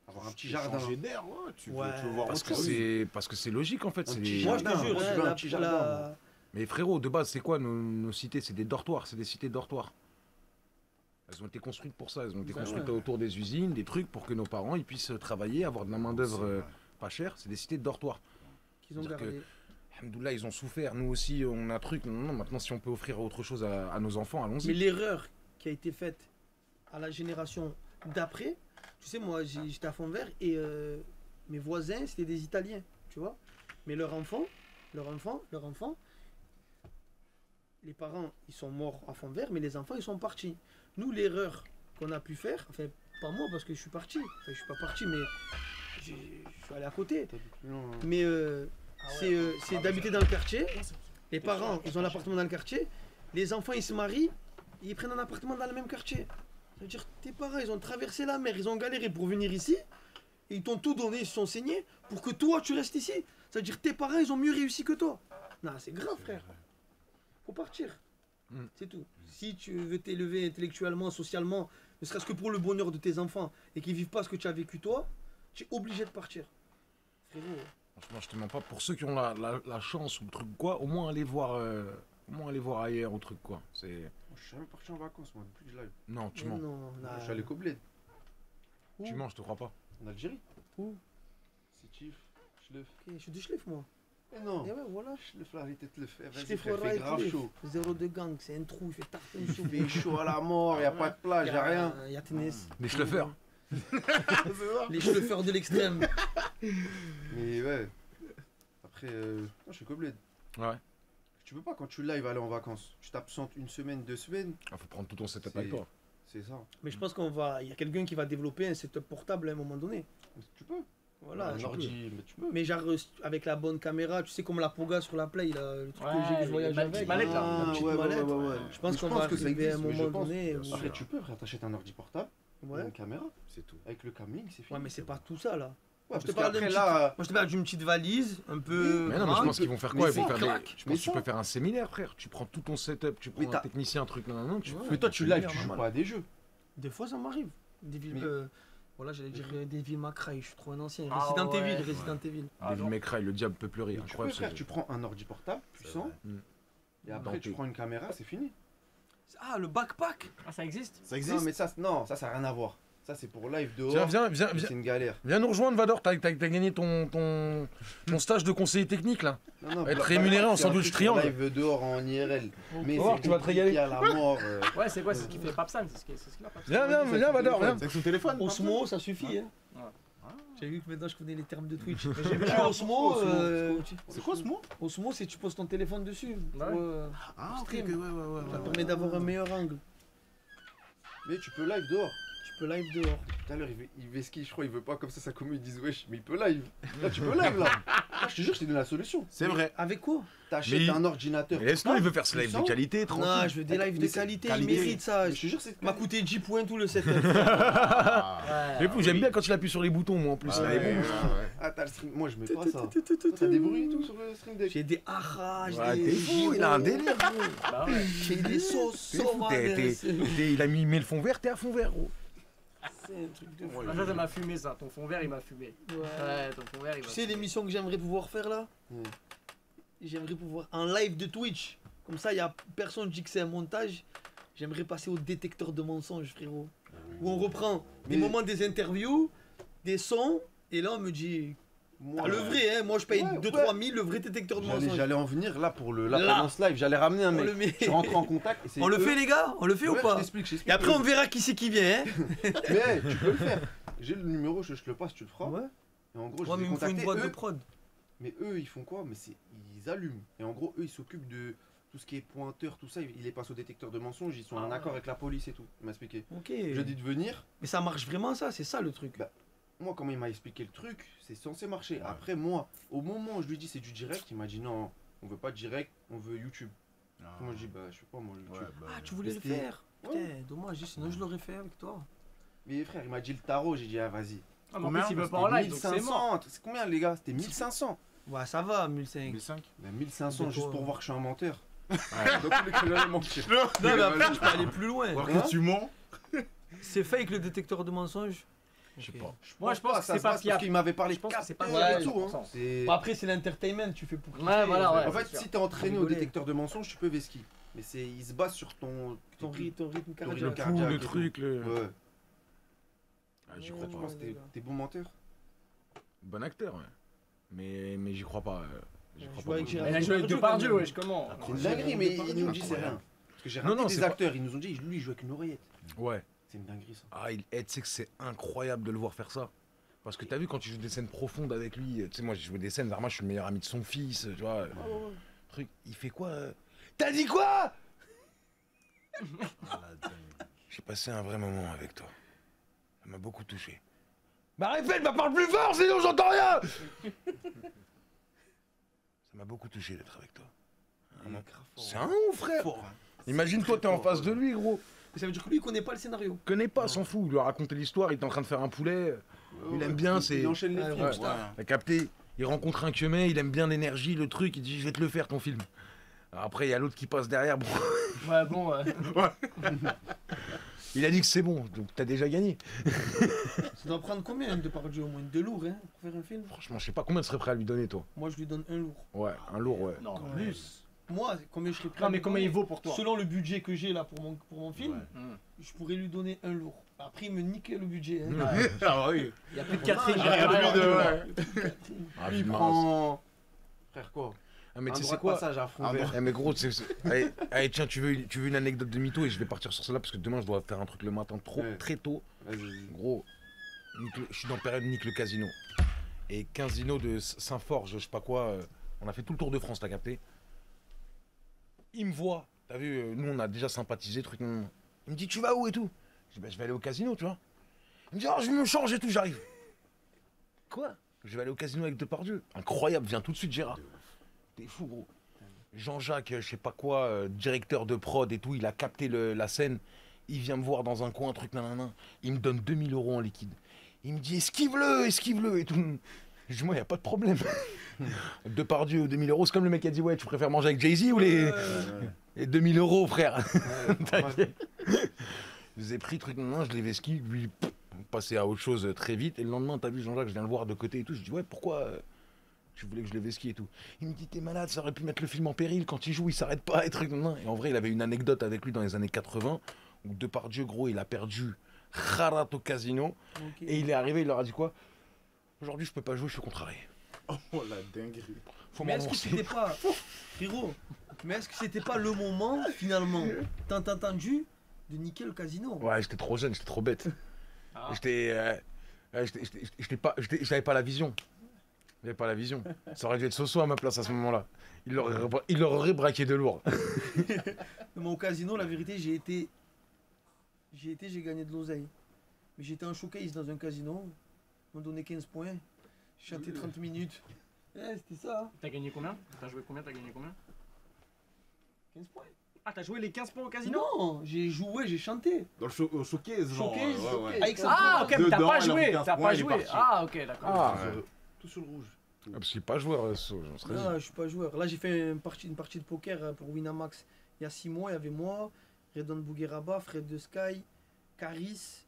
avoir un petit jardin. Changer d'air, ouais. Tu veux Ouais. voir Parce autre que chose. c'est logique en fait. Un c'est petit des- Moi, je te jardin, jure, moi, je hein, veux un petit jardin, moi. Mais frérot, de base, c'est quoi nos cités? C'est des dortoirs, c'est des cités dortoirs. Elles ont été construites pour ça, elles ont été Bah construites ouais. autour des usines, des trucs pour que nos parents ils puissent travailler, avoir de la main-d'œuvre pas chère. C'est des cités de dortoirs. qu'ils ont C'est-à-dire gardé. Alhamdoulilah, ils ont souffert. Nous aussi, on a un truc. Non, maintenant, si on peut offrir autre chose à nos enfants, Mais allons-y. l'erreur qui a été faite à la génération d'après, tu sais, moi j'étais à Fond-Vert et mes voisins c'était des Italiens, tu vois. Mais leur enfant, les parents ils sont morts à Fond-Vert, mais les enfants ils sont partis. Nous, l'erreur qu'on a pu faire, enfin, pas moi parce que je suis parti, enfin, je suis pas parti, mais je suis allé à côté. Non, Mais c'est d'habiter dans le quartier. Les parents, ils ont l'appartement dans le quartier. Les enfants, ils se marient. et ils prennent un appartement dans le même quartier. Ça veut dire tes parents, ils ont traversé la mer, ils ont galéré pour venir ici, et ils t'ont tout donné, ils se sont saignés pour que toi tu restes ici. Ça veut dire tes parents, ils ont mieux réussi que toi. Non, c'est grave, frère. Faut partir. C'est tout. Si tu veux t'élever intellectuellement, socialement, ne serait-ce que pour le bonheur de tes enfants, et qu'ils vivent pas ce que tu as vécu toi, tu es obligé de partir. Frérot. Franchement, je te mens pas. Pour ceux qui ont la chance ou le truc quoi, au moins aller voir ailleurs ou truc quoi. C'est. Je suis jamais parti en vacances, moi, depuis que je live. Non, tu Mais mens. non, Je suis allé qu'au bled, Tu mens, je te crois pas. en Algérie. Où? C'est Chief, Schleuf. Ok, je suis du Schleff, moi. Eh non, Et ouais, voilà. Schleuf, là, arrêtez de le faire. Vas-y, Schleff, frère, il fait grave chaud. Zéro de gang, c'est un trou, il fait tartin chaud. Il fait chaud à la mort, y a pas de plage, y a rien. Il y a tennis. Les schluffers. Les schluffeurs de l'extrême. Mais ouais. Après, non, je suis qu'au bled. Ouais. Tu peux pas quand tu live aller en vacances. Tu t'absentes une semaine, 2 semaines. Ah, faut prendre tout ton setup C'est- avec toi. C'est ça. Mais je pense il y a quelqu'un qui va développer un setup portable à un moment donné. Tu peux. Voilà. un tu ordi, mais tu peux. Mais genre avec la bonne caméra, tu sais comme la Poga sur la Play, là, le truc Ouais, que je voyage la avec. petite mallette, là. La petite ouais, mallette. ouais. Je pense Mais qu'on va que ça arriver à un existe, mais je moment pense- donné. Après, tu peux, frère, t'achètes un ordi portable, Ouais. une caméra, C'est tout. avec le camlink, c'est fini. Ouais, mais c'est pas tout ça là. Ouais, je te parce parle qu'après d'une là, Moi je te parle d'une petite valise, un peu. Mais non, mais je pense qu'ils vont faire mais quoi? Ils c'est vont faire crack. des. Je Mais pense que tu ça- peux faire un séminaire, frère. Tu prends tout ton setup, tu Mais prends un t'as- technicien, un truc, non, tu Ouais. mais toi, tu live, live, tu joues pas à des jeux. Des fois ça m'arrive. Des villes. Mais- Voilà, j'allais dire des villes Macrae, je suis trop un ancien. Ah Resident ouais. Evil, Resident Evil. Devil May Cry, le diable peut pleurer. Mais tu peux, Incroyable. frère, ce tu jeu. prends un ordi portable puissant, Mm. et après, tu Dans prends une caméra, c'est fini. Ah, le backpack. Ah, ça existe? Ça Non, existe? mais ça, ça a rien à voir. Ça, c'est pour live dehors. Viens, C'est une galère. viens nous rejoindre, Vador. T'as gagné ton stage de conseiller technique là. Non, Va être Black rémunéré Black, en c'est un sandwich truc triangle. Live dehors en IRL. Mais va voir, c'est tu vas te compliqué régaler. à la mort. Ouais, c'est quoi? C'est ce qu'il fait Papsan? C'est ce qu'il a Papsan. Viens, Vador, viens. C'est avec son téléphone. Osmo, ça suffit. Hein. Ouais. J'ai vu que maintenant je connais les termes de Twitch. Mais j'ai vu Osmo, Osmo. C'est quoi ce mot? Osmo, c'est tu poses ton téléphone dessus. Ouais. Pour, Ah, ok, stream. ouais. Ça permet d'avoir un meilleur angle. Mais tu peux live dehors. Tu peux live dehors. Tout à l'heure, il veut ski, je crois, il veut pas comme ça, sa commu, ils disent wesh, mais il peut live. Là, tu peux live là. Ah, je te jure, je t'ai donné la solution. C'est vrai. Avec quoi? T'achètes Mais- un ordinateur. Mais laisse-le, il veut faire ce live de Puissant. qualité, tranquille. Non, je veux des lives de Mais c'est qualité, il qualité. mérite ça. Mais je te jure, c'est. M'a coûté 10 points tout le setup. Mais plus, j'aime bien quand il appuie sur les boutons, moi en plus. là, Ouais, les bons. Ah, t'as le stream. Moi, je mets pas ça. Toi, t'as des bruits et tout sur le stream deck. J'ai des arraches, Ouais, des t'es fou, il a un délire, gros. Bah ouais. J'ai des sauces T'es fou, il a mis le fond vert, t'es à fond vert, gros. C'est un truc de fou. Ah, ça m'a fumé ça. Ton fond vert, il m'a fumé. Ouais. Ouais, ton fond vert, il Tu m'a sais fumé. l'émission que j'aimerais pouvoir faire là? J'aimerais pouvoir un live de Twitch. Comme ça, il y a personne qui dit que c'est un montage. J'aimerais passer au détecteur de mensonges, frérot. Où on reprend des Mais- moments des interviews, des sons, et là on me dit Moi, ah, le vrai, hein, moi je paye Ouais, 2-3 000, le vrai détecteur de mensonges. J'allais en venir là pour le Là. pendant ce live. J'allais ramener un On mec. le met. Je suis rentré en contact. Et c'est On le eux- fait les gars? On le fait Ouais, ou pas? Je t'explique. Et après on verra qui c'est qui vient. Hein. Mais tu peux le faire. J'ai le numéro, je te le passe, tu le feras. Ouais. Et en gros, je Ouais, les mais ai il me faut une contactés. boîte de Eux, prod. mais eux, ils font quoi? Mais c'est ils allument. Et en gros, eux, ils s'occupent de tout ce qui est pointeur, tout ça. Ils les passent au détecteur de mensonges. Ils sont en Ah. accord avec la police et tout. Il m'a expliqué. Ok. Je dis de venir. Mais ça marche vraiment ça, c'est ça le truc. Bah, Moi, comment il m'a expliqué le truc, c'est censé marcher. Ouais. Après, moi, au moment où je lui dis c'est du direct, il m'a dit non, on veut pas de direct, on veut YouTube. Moi, je dis bah, je sais pas, moi, YouTube. Ah, tu voulais le C'était- faire? Ouais. Putain, dommage, sinon je l'aurais fait avec toi. Mais frère, il m'a dit le tarot, j'ai dit ah, vas-y. Ah, mais en Combien? plus, il veut C'était pas en live, donc c'est mort. 1500. C'est combien, les gars? C'était 1500. Ouais, ça va, 1005. 1005. Ben, 1500 De juste quoi, pour ouais. voir que je suis un menteur. Donc, tous les que j'allais mentir. Non, mais après, je peux aller plus loin. Alors Hein? que tu mens. C'est fake le détecteur de mensonges? Je sais Ok. pas. Moi, je pense que ça c'est se pas passe fiable. parce qu'il m'avait parlé Je pense que c'est pas 4 fiable, et tout. 100%. Hein. C'est- Bon, après, c'est l'entertainment, tu fais pour kiffer. Ouais, voilà, ouais. En fait, c'est sûr. si t'es entraîné au Rigoler. détecteur de mensonges, tu peux veski. Mais c'est, il se base sur ton Ton rythme rythme cardiaque. Le cardiaque coup, le et tout. truc, le. Ouais. Ah, j'y crois Je pas. pense que t'es bon menteur. Bon acteur, ouais. Mais j'y crois pas. J'y Je crois vois pas. avec beaucoup. Gérard Mais il a joué avec Depardieu, Depardieu, quand même. wesh, comment? C'est une dinguerie, mais il nous dit c'est Incroyable. rien. Parce que j'ai Non, raté non, des c'est pas- acteurs, ils nous ont dit lui il joue avec une oreillette. Ouais. C'est une dinguerie ça. Ah, tu sais que c'est incroyable de le voir faire ça. Parce que t'as vu quand tu joues des scènes profondes avec lui, tu sais, moi j'ai joué des scènes, vraiment je suis le meilleur ami de son fils, tu vois. Truc, il fait quoi T'as dit quoi J'ai passé un vrai moment avec toi. Ça m'a beaucoup touché. Bah répète, bah parle plus fort, sinon j'entends rien Ça m'a beaucoup touché d'être avec toi. Vraiment. C'est un ouf, frère Imagine-toi, t'es en face de lui, gros. Ça veut dire que lui, il connaît pas le scénario. Connais pas, s'en fout. Il lui a raconté l'histoire, il est en train de faire un poulet. Il aime bien, c'est. Il enchaîne les Ouais, films. ouais. T'as capté. Il rencontre un Kemé, il aime bien l'énergie, le truc. Il dit, je vais te le faire, ton film. Après, il y a l'autre qui passe derrière. Bon. Ouais, bon, Il a dit que c'est bon, donc t'as déjà gagné. Ça doit prendre combien de Depardieu au moins 2 lourds hein, pour faire un film? Franchement, je sais pas combien tu serais prêt à lui donner, toi. Moi, je lui donne 1 lourd. Ouais, un lourd, ouais. non, Ouais. plus. Moi, combien je serais prêt Non, à mais lui combien donner il vaut pour toi? Selon le budget que j'ai là pour mon film, Hmm. je pourrais lui donner 1 lourd. Après, il me niquait le budget. Hein. Ah oui. Il y a plus de Catherine. Il y a plus de- Catherine. Ah, Lui, il mince. prend. Frère, quoi? Ah, mais Un tu sais droit c'est de quoi passage à front vert. Eh, mais gros, allez, allez, tiens, tu veux une anecdote de mytho et je vais partir sur celle-là parce que demain je dois faire un truc le matin Ouais. très tôt. Vas-y. Gros, je suis dans la période Nick le Casino. Et Casino de Saint-Forge, je sais pas quoi, on a fait tout le tour de France, t'as capté. Il me voit, t'as vu, nous on a déjà sympathisé, truc. Il me dit, tu vas où et tout? Je dis, bah, je vais aller au casino, tu vois. Il me dit, oh, je me change et tout, j'arrive. Quoi? Je vais aller au casino avec Depardieu. Incroyable, viens tout de suite, Gérard. T'es fou, gros. Jean-Jacques, je sais pas quoi, directeur de prod et tout, il a capté la scène. Il vient me voir dans un coin, un truc, nanana. Il me donne 2000 € en liquide. Il me dit, esquive-le et tout. Je dis, moi, y a pas de problème. Depardieu, 2000 €, c'est comme le mec qui a dit, ouais, tu préfères manger avec Jay-Z ou les 2000 €, frère. T'inquiète. Je les ai pris, truc, nanana, je les esquive, lui, passer à autre chose très vite. Et le lendemain, t'as vu, Jean-Jacques, je viens le voir de côté et tout. Je dis, ouais, pourquoi tu voulais que je le vesquille et tout. Il me dit, t'es malade, ça aurait pu mettre le film en péril. Quand il joue, il s'arrête pas et truc. Et en vrai, il avait une anecdote avec lui dans les années 80 où Depardieu, gros, il a perdu Kharat au casino. Ok. Et il est arrivé, il leur a dit quoi? Aujourd'hui, je peux pas jouer, je suis contrarié. Oh la dinguerie. Faut Mais est-ce que m'avancer. c'était pas. Frérot, mais est-ce que c'était pas le moment, finalement, tant entendu, de niquer le casino? Ouais, j'étais trop jeune, j'étais trop bête. Ah. J'avais pas la vision. J'avais pas la vision. Ça aurait dû être Soso à ma place à ce moment-là. Il leur aurait braqué de lourd. Mais au casino, la vérité, j'ai gagné de l'oseille. Mais j'étais en showcase dans un casino. On m'a donné 15 points. J'ai chanté 30 minutes. C'était ça. Hein. T'as gagné combien? T'as joué combien? T'as gagné combien? 15 points. Ah, t'as joué les 15 points au casino? Non, j'ai joué, j'ai chanté. Dans le au showcase, genre. Showcase, ouais, ouais. avec ça. Ah, ok, mais t'as Dedans, pas il a joué. pris 15 T'as points, pas il est joué. parti. Ah, ok, d'accord. Ah, Tout sur le rouge. parce qu'il est pas joueur, j'en serais dit. Non, je suis pas joueur. Là, j'ai fait une partie de poker pour Winamax. Il y a 6 mois, il y avait moi, Redon Bougueraba, Fred de Sky, Caris.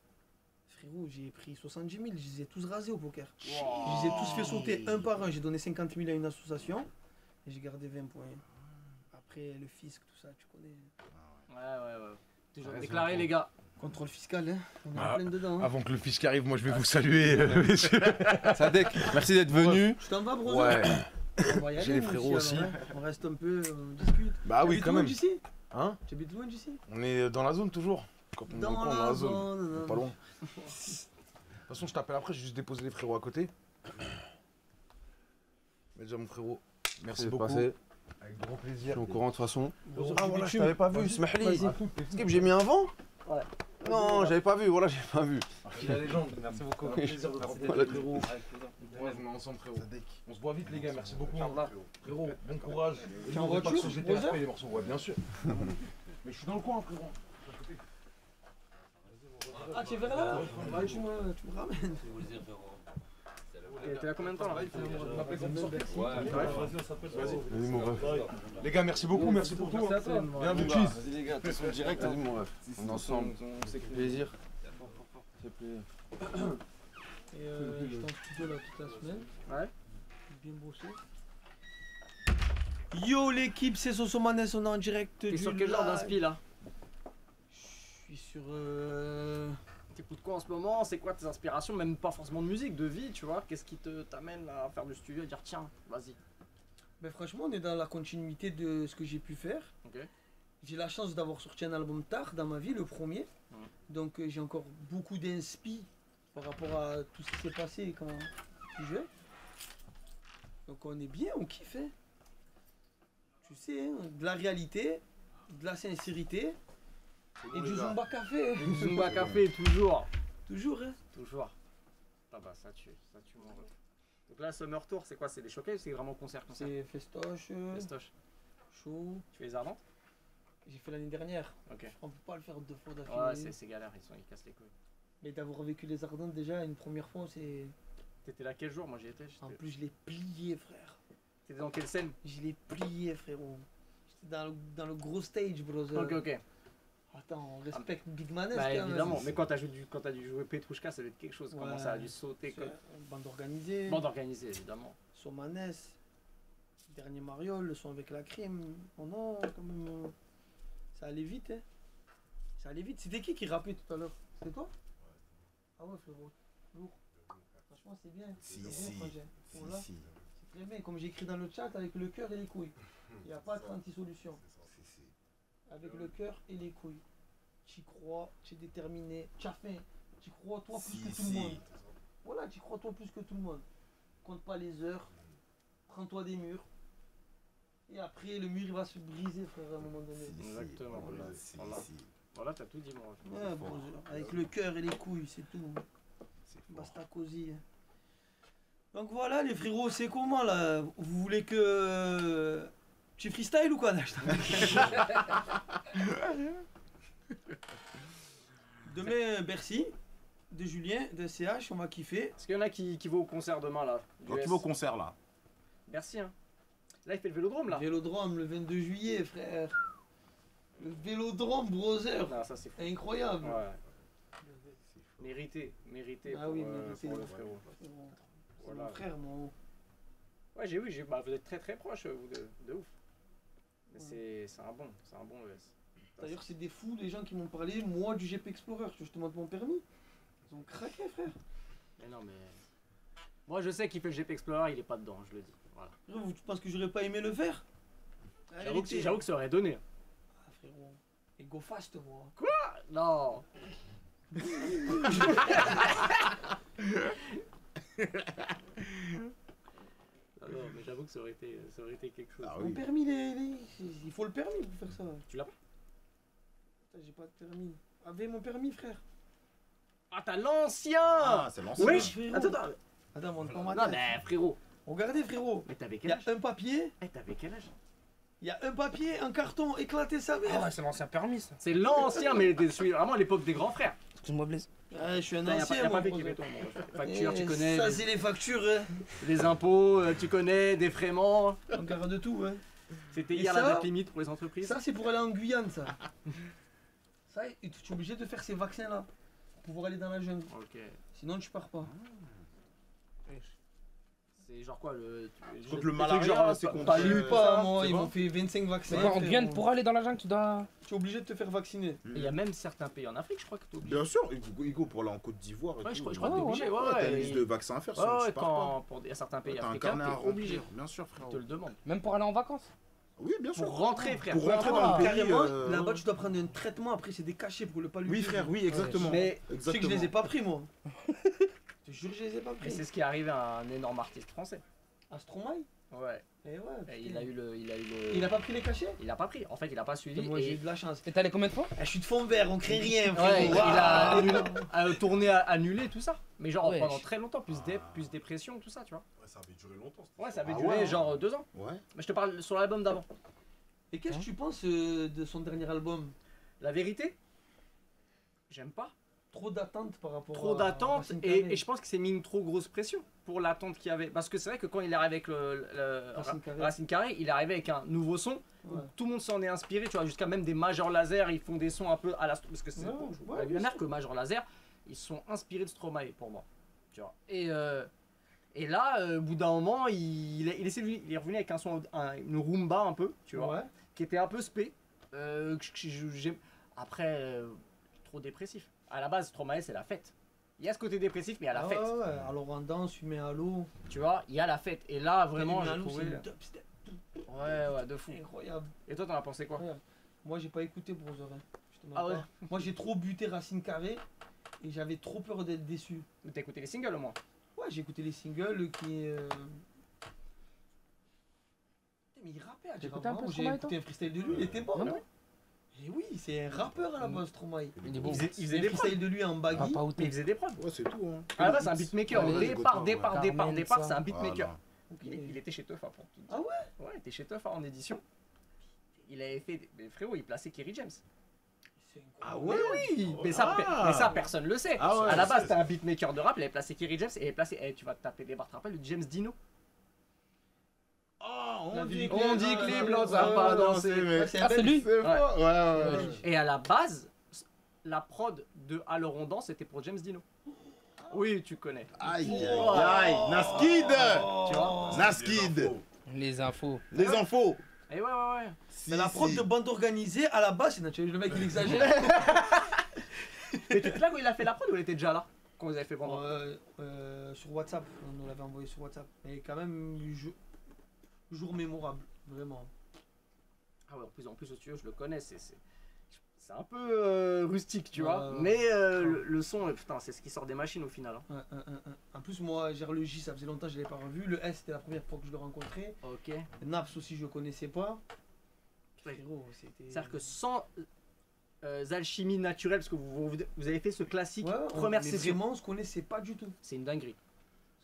Frérot, j'ai pris 70 000. Je les ai tous rasés au poker. Je les ai tous fait sauter un par un. J'ai donné 50 000 à une association et j'ai gardé 20 points. Après, le fisc, tout ça, tu connais. Ouais. Toujours Ouais, déclaré, c'est les gars. Contrôle fiscal, hein. On est Ah, en plein dedans. Hein. Avant que le fisc arrive, moi je vais vous saluer, messieurs. Sadek, merci d'être venu. Je t'en vas, Broso. Ouais. On va y aller, J'ai les nous, frérots alors, aussi. hein. On reste un peu, on discute. Bah oui, T'habites quand loin même. d'ici Hein? Tu habites loin d'ici? On est dans la zone toujours. Quand on est dans le coin, on est dans la zone. zone. Pas loin. De toute façon, je t'appelle après, j'ai juste déposé les frérots à côté. Mais déjà, mon frérot, merci C'est beaucoup. passé. Avec grand Je plaisir. suis au courant de toute façon. Broso, Ah voilà, je bitume. t'avais pas vu, Vas-y. Smahli. Vas-y. Skip, j'ai mis un vent? Ouais. Non, j'avais pas vu, voilà, j'ai pas vu. La légende. Merci beaucoup. Plaisir de te rencontrer, Voilà. frérot. Ouais, on est ensemble, frérot. On se voit vite, les gars. Merci beaucoup. Frérot, bon courage. T'es en N'oubliez pas que voiture, sur GTA, Rosa je paye les morceaux. Ouais, bien sûr. Mais je suis dans le coin, frérot. Ah, tu es vers là? Bah, tu me ramènes. T'es là combien de temps là? Vas-y, mon ref. Les gars, merci beaucoup. Merci pour tout. Bienvenue, cheese. Vas-y, les gars, attention direct, vas-y, mon ref. On est ensemble. C'est plaisir. C'est plaisir. Et j'étais en studio là toute la semaine. Ouais. Bien bossé. Yo l'équipe, c'est Sosomanes, on est en direct. T'es sur quel genre d'inspi là? Je suis sur. T'écoutes quoi en ce moment? C'est quoi tes inspirations? Même pas forcément de musique, de vie, tu vois? Qu'est-ce qui t'amène à faire du studio et dire tiens, vas-y? Ben franchement, on est dans la continuité de ce que j'ai pu faire. Ok. J'ai la chance d'avoir sorti un album tard dans ma vie, le premier. Donc j'ai encore beaucoup d'inspi par rapport à tout ce qui s'est passé quand je suis jeune. Donc on est bien, on kiffe. Hein. Tu sais, hein, de la réalité, de la sincérité et du Zumba Café. Zumba Café, toujours. Toujours, hein. Toujours. Ah bah ça tue mon ref. Donc là, Summer Tour, c'est quoi? C'est des showcases ou c'est vraiment concert? C'est festoche, Festoche. chaud. Tu fais les ardentes? J'ai fait l'année dernière. Ok. On peut pas le faire 2 fois Ouais, d'affilée. c'est galère, ils cassent les couilles. Mais d'avoir vécu les Ardentes déjà une première fois, c'est. T'étais là quel jour? Moi j'y étais. En plus, je l'ai plié, frère. T'étais dans quelle scène? Je l'ai plié, frérot. J'étais dans le gros stage, brother. Ok, ok. Attends, on respecte Big Manes Bah quand même. évidemment, mais quand t'as dû jouer Petrouchka, ça doit être quelque chose. Comment Ouais. ça a dû sauter C'est comme. une bande organisée. Bande organisée, évidemment. Somanes. Dernier Mariol, le son avec la crime. Oh non, quand même. Ça allait vite, hein. Ça allait vite. C'était qui rappait tout à l'heure? C'était toi? Ah ouais, frérot. Lourd. Franchement, c'est bien. Si, C'est si. bon, frangin. Si, Bon, là, si. c'est très bien. Comme j'ai écrit dans le chat, avec le cœur et les couilles. Il n'y a pas de anti-solution. Si, si. Avec le cœur et les couilles. Tu crois, tu es déterminé, tu as faim. Tu crois toi plus que tout le monde. Voilà, tu crois toi plus que tout le monde. Compte pas les heures. Prends-toi des murs. Et après, le mur il va se briser, frère, à un moment donné. Si, si. Exactement, Voilà, voilà. si, Voilà. si. Voilà, t'as tout dit, moi. Ouais, bon, avec le cœur et les couilles, c'est tout. C'est fort. Basta cosy. Donc voilà, les frérots, c'est comment là? Vous voulez que. Tu freestyle ou quoi? Non, je t'en- Demain, Bercy, de Julien, de CH, on va kiffer. Est-ce qu'il y en a qui vont au concert demain là? Donc, tu vas au concert là. Merci, hein. Là, il fait le vélodrome là. Vélodrome le 22 juillet, frère. Le Vélodrome, brother. Non, ça c'est fou. Incroyable. Ouais. Mérité, mérité Ah pour, oui, mérité. pour le frérot. C'est Voilà. mon frère, mon. Ouais, j'ai vu, bah, vous êtes très proches, vous, de ouf. Mais c'est un bon ES. D'ailleurs, c'est des fous, les gens qui m'ont parlé, moi, du GP Explorer. Je te montre mon permis. Ils ont craqué, frère. Mais non, mais. Moi, je sais qu'il fait le GP Explorer, il est pas dedans, je le dis. Voilà. Frérot, tu penses que j'aurais pas aimé le faire? Ah, J'avoue que ça aurait donné. Ah, frérot. Et go fast, moi. Non. Non, mais j'avoue que ça aurait été quelque chose. Ah Mon oui. permis, il faut le permis pour faire ça. Tu l'as pas? Putain, j'ai pas de permis. Avec mon permis, frère. Ah, t'as l'ancien. Ah, c'est l'ancien. Oui. frérot. Attends. Attends, monte pas ma Non, tête. mais frérot. Regardez, frérot. Mais t'avais Il quel y a âge? un papier. T'avais quel âge? Il y a un papier, un carton, éclaté sa mère. c'est l'ancien permis ça. C'est l'ancien, mais celui vraiment à l'époque des grands frères. Excuse-moi Blaise. Ah, je suis un Putain, y a ancien, pas moi. papier qui met ton nom. Facture, tu connais. Ça, c'est les factures, hein. Les impôts, tu connais, défraiements. On garde tout, hein. C'était Et hier ça la date limite pour les entreprises. Ça, c'est pour aller en Guyane, ça. Ça, tu es obligé de faire ces vaccins-là pour pouvoir aller dans la jungle. Ok. Sinon, tu pars pas. C'est genre quoi le. Donc le truc malaria, genre, c'est contre- Pas lui, pas moi. c'est Ils bon m'ont fait 25 vaccins. En frère. Guyane, pour aller dans la jungle, tu dois. Tu es obligé de te faire vacciner. Il y a même certains pays en Afrique, je crois que t'es obligé. Bien sûr, Hugo, pour aller en Côte d'Ivoire. et Ouais, tout, je crois que t'es obligé. Ouais, T'as une ouais. liste de vaccins à faire, Ouais, sinon ouais, tu pars pas. pour certains pays T'as un africains, carnet à t'es obligé. remplir, bien sûr, Ils frérot. te le demandent. Même pour aller en vacances. Oui, bien sûr. Pour rentrer, frère. Pour rentrer dans le pays. Carrément, là-bas, tu dois prendre un traitement. Après, c'est des cachets pour le pas lui Oui, dire. frère, oui, exactement. Mais Tu sais que je les ai pas pris, moi. Je te jure que je les ai pas et pris. c'est ce qui est arrivé à un énorme artiste français. À Stromae. Ouais. Et ouais. Et putain. il a eu le. Il a pas pris les cachets? Il a pas pris. En fait, il a pas suivi. Moi, j'ai eu Et de la chance. Et t'es allé combien de fois? Ah, je suis de fond vert, on crée rien. ouais, il frérot. a annulé, tourné, annulé tout ça. Mais genre Wesh. pendant très longtemps, plus dépression, tout ça, tu vois. Ouais, ça avait duré longtemps. Ouais, ça avait Ah duré ouais. genre 2 ans. Ouais. Mais je te parle sur l'album d'avant. Et qu'est-ce que tu penses de son dernier album? La vérité, j'aime pas. Trop d'attente par rapport Trop à d'attente Racine et Carrée. je pense qu'il s'est mis une trop grosse pression pour l'attente qu'il y avait. Parce que c'est vrai que quand il est arrivé avec le Racine Carré, il est arrivé avec un nouveau son. Ouais. Tout le monde s'en est inspiré, tu vois, jusqu'à même des Major Laser, ils font des sons un peu à la. Parce que c'est Ouais, la ouais, bien bien que Major Laser, ils sont inspirés de Stromae pour moi. Tu vois. Et là, au bout d'un moment, il est revenu avec un son, une rumba un peu, tu vois, Ouais. qui était un peu spé. Après, trop dépressif. À la base, Stromae, c'est la fête. Il y a ce côté dépressif, mais il y a la Ah fête. ouais, ouais. Alors en danse, fumée à l'eau. Tu vois, il y a la fête. Et là, vraiment, Fumée à j'ai l'eau, trouvé. c'est une dubstep. Ouais, de fou. Incroyable. Et toi, t'en as pensé quoi? Moi, j'ai pas écouté Brother. Hein. Je te mens Ah ouais. pas. Moi, j'ai trop buté Racine Carré et j'avais trop peur d'être déçu. Mais t'as écouté les singles au moins? Ouais, j'ai écouté les singles qui. Mais il rappait à J'ai écouté un peu J'ai Stromae, écouté un freestyle de lui, il était bon. Non, Non non. Et oui, c'est un rappeur à la base, Stromae. Il est beau. Il faisait Un des prods. freestyle de lui en Ah, baggy. pas Mais il outé. faisait des prods. Ouais, c'est tout. Hein. À la base, c'est un beatmaker. Ouais, ouais, Départ, ouais. Carmen, départ, ça. c'est un beatmaker. Voilà. Ok. Il était chez Teufa pour tout dire. Ah ouais? Ouais, il était chez Teufa en édition. il avait fait. Mais frérot, il plaçait Kerry James. Ah ouais. Oui, mais ça, personne le sait. Ah ouais, à la base, c'est- c'était un beatmaker de rap, il avait placé Kerry James et il avait placé. Tu vas te taper des barres, tu te rappelles, le James Dino. Oh, La vie- On dit que les blancs Ah, savent pas non, danser. mais- c'est Ah, c'est lui. C'est fort. Ouais, ouais, ouais. Et à la base, la prod de Alors on danse c'était pour James Dino. Oui, tu connais. Aïe, aïe, Oh. aïe. Naskid. Tu vois Naskid. Les infos. Les infos. Et ouais. Si, Mais la prod si. de bande organisée, à la base, c'est naturel. Le mec, il exagère. Mais tu te là quand il a fait la prod ou il était déjà là quand vous avez fait Bande Sur WhatsApp, on nous l'avait envoyé sur WhatsApp. Mais quand même, jour mémorable, vraiment. Ah ouais, en plus au studio, je le connais, c'est un peu rustique, tu vois. Ouais. Mais le son, putain, c'est ce qui sort des machines au final. Hein. En plus, moi, genre le J, ça faisait longtemps que je l'avais pas revu. Le S, c'était la première fois que je le rencontrais. Ok. Naps aussi, je le connaissais pas. Frérot, c'était. C'est-à-dire que sans alchimie naturelle, parce que vous avez fait ce classique Ouais, première mais session, vraiment, on se connaissait pas du tout. c'est une dinguerie.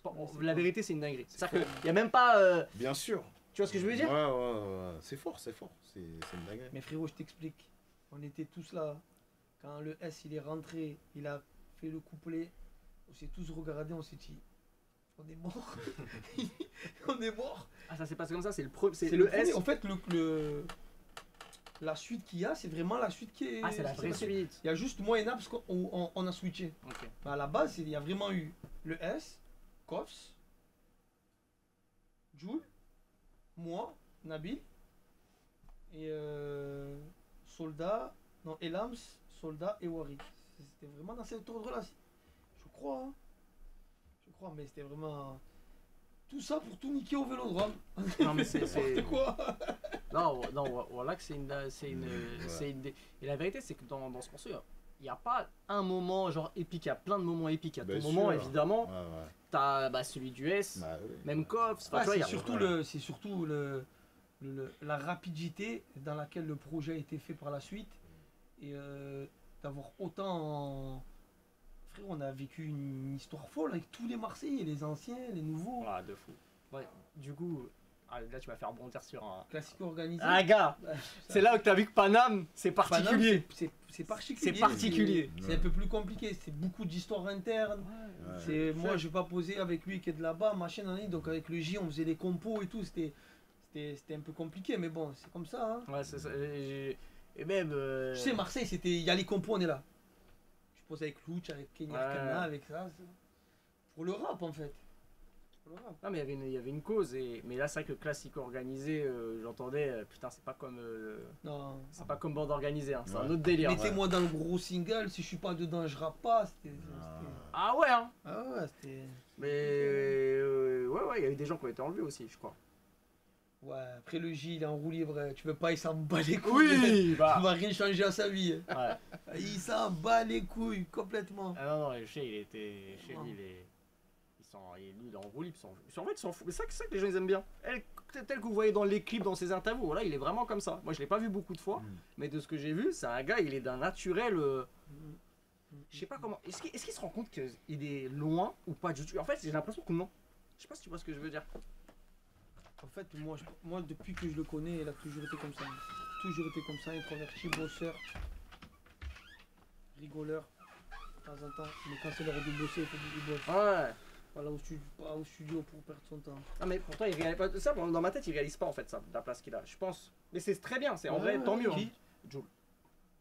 Ouais, c'est La fort. vérité, c'est une dinguerie. C'est C'est-à-dire fort. qu'il n'y a même pas. Bien sûr. Tu vois ce que je veux dire? Ouais. C'est fort, c'est fort. C'est une dinguerie. Mais frérot, je t'explique. On était tous là. Quand le S il est rentré, il a fait le couplet. On s'est tous regardés, on s'est dit, on est mort. On est mort. Ah, ça s'est passé comme ça, c'est le premier. C'est C'est le le S. S. En fait, la suite qu'il y a, c'est vraiment la suite qui est. Ah, c'est la vraie passée. suite. Il y a juste moi et Naps on a switché. Ok. Mais à la base, il y a vraiment eu le S, Koffs, Jules, moi, Nabil, et Soldat, non, Elams, Soldat et Wari. C'était vraiment dans cet ordre-là. Je crois, hein. Je crois, mais c'était vraiment. Tout ça pour tout niquer au vélodrome. Non, mais c'est. N'importe quoi. Non, voilà que c'est une. Et la vérité, c'est que dans ce morceau, il n'y a pas un moment genre épique, il y a plein de moments épiques. Il y a Bien ton moment, sûr. évidemment. Ouais. T'as celui du S, Bah, oui. même Koffs. Enfin, Ah, tu vois, il y a- c'est surtout la rapidité dans laquelle le projet a été fait par la suite et d'avoir autant. Frère, on a vécu une histoire folle avec tous les Marseillais, les anciens, les nouveaux. Voilà, de fou. Ouais, du coup, là, tu vas faire rebondir sur un. Classique organisé. Ah, gars, Bah, c'est là où tu as vu que Paname, c'est Paname, particulier. c'est particulier. C'est particulier. C'est un peu plus compliqué. C'est beaucoup d'histoires internes. Ouais. C'est moi, je vais pas poser avec lui qui est de là-bas, machin, donc avec le J, on faisait les compos et tout. C'était un peu compliqué, mais bon, c'est comme ça. Hein. Ouais, c'est ça. Et même. Tu sais, Marseille, il y a les compos, on est là. Je pose avec Louch, avec Kenya Ouais. Kana, avec ça. Pour le rap, en fait. Pour le rap. Non, mais il y avait une cause. Mais là, c'est vrai que classique organisé, j'entendais, putain, c'est pas comme. Non. C'est pas comme bande organisée, hein, c'est un Ouais. autre délire. Mettez-moi dans le gros single, si je suis pas dedans, je rappe pas. Ah ouais, hein. Ah ouais, c'était. Mais ouais, il y a eu des gens qui ont été enlevés aussi, je crois. Ouais, après le J, il est en roue libre, tu veux pas, il s'en bat les couilles. Oui, Il va rien changer à sa vie. Ouais. Il s'en bat les couilles complètement. Ah non, le Chez, il était. Chez lui, il est en roue libre. En fait, il s'en fout. Mais c'est ça que les gens ils aiment bien. Tel que vous voyez dans les clips, dans ses interviews, voilà, il est vraiment comme ça. Moi, je l'ai pas vu beaucoup de fois, mais de ce que j'ai vu, c'est un gars, il est d'un naturel. Je sais pas comment. Est-ce qu'il se rend compte qu'il est loin ou pas du tout? En fait, j'ai l'impression que non. Je sais pas si tu vois ce que je veux dire. En fait, moi, depuis que je le connais, il a toujours été comme ça. Toujours été comme ça, introverti, bosseur, rigoleur, de temps en temps. Mais quand c'est l'heure de bosser, il faut qu'il bosse. Ouais. Pas au studio pour perdre son temps. Ah mais pourtant il réalise pas ça, dans ma tête il réalise pas en fait ça, la place qu'il a, je pense. Mais c'est très bien, c'est en vrai tant mieux. Qui Hein. Joule.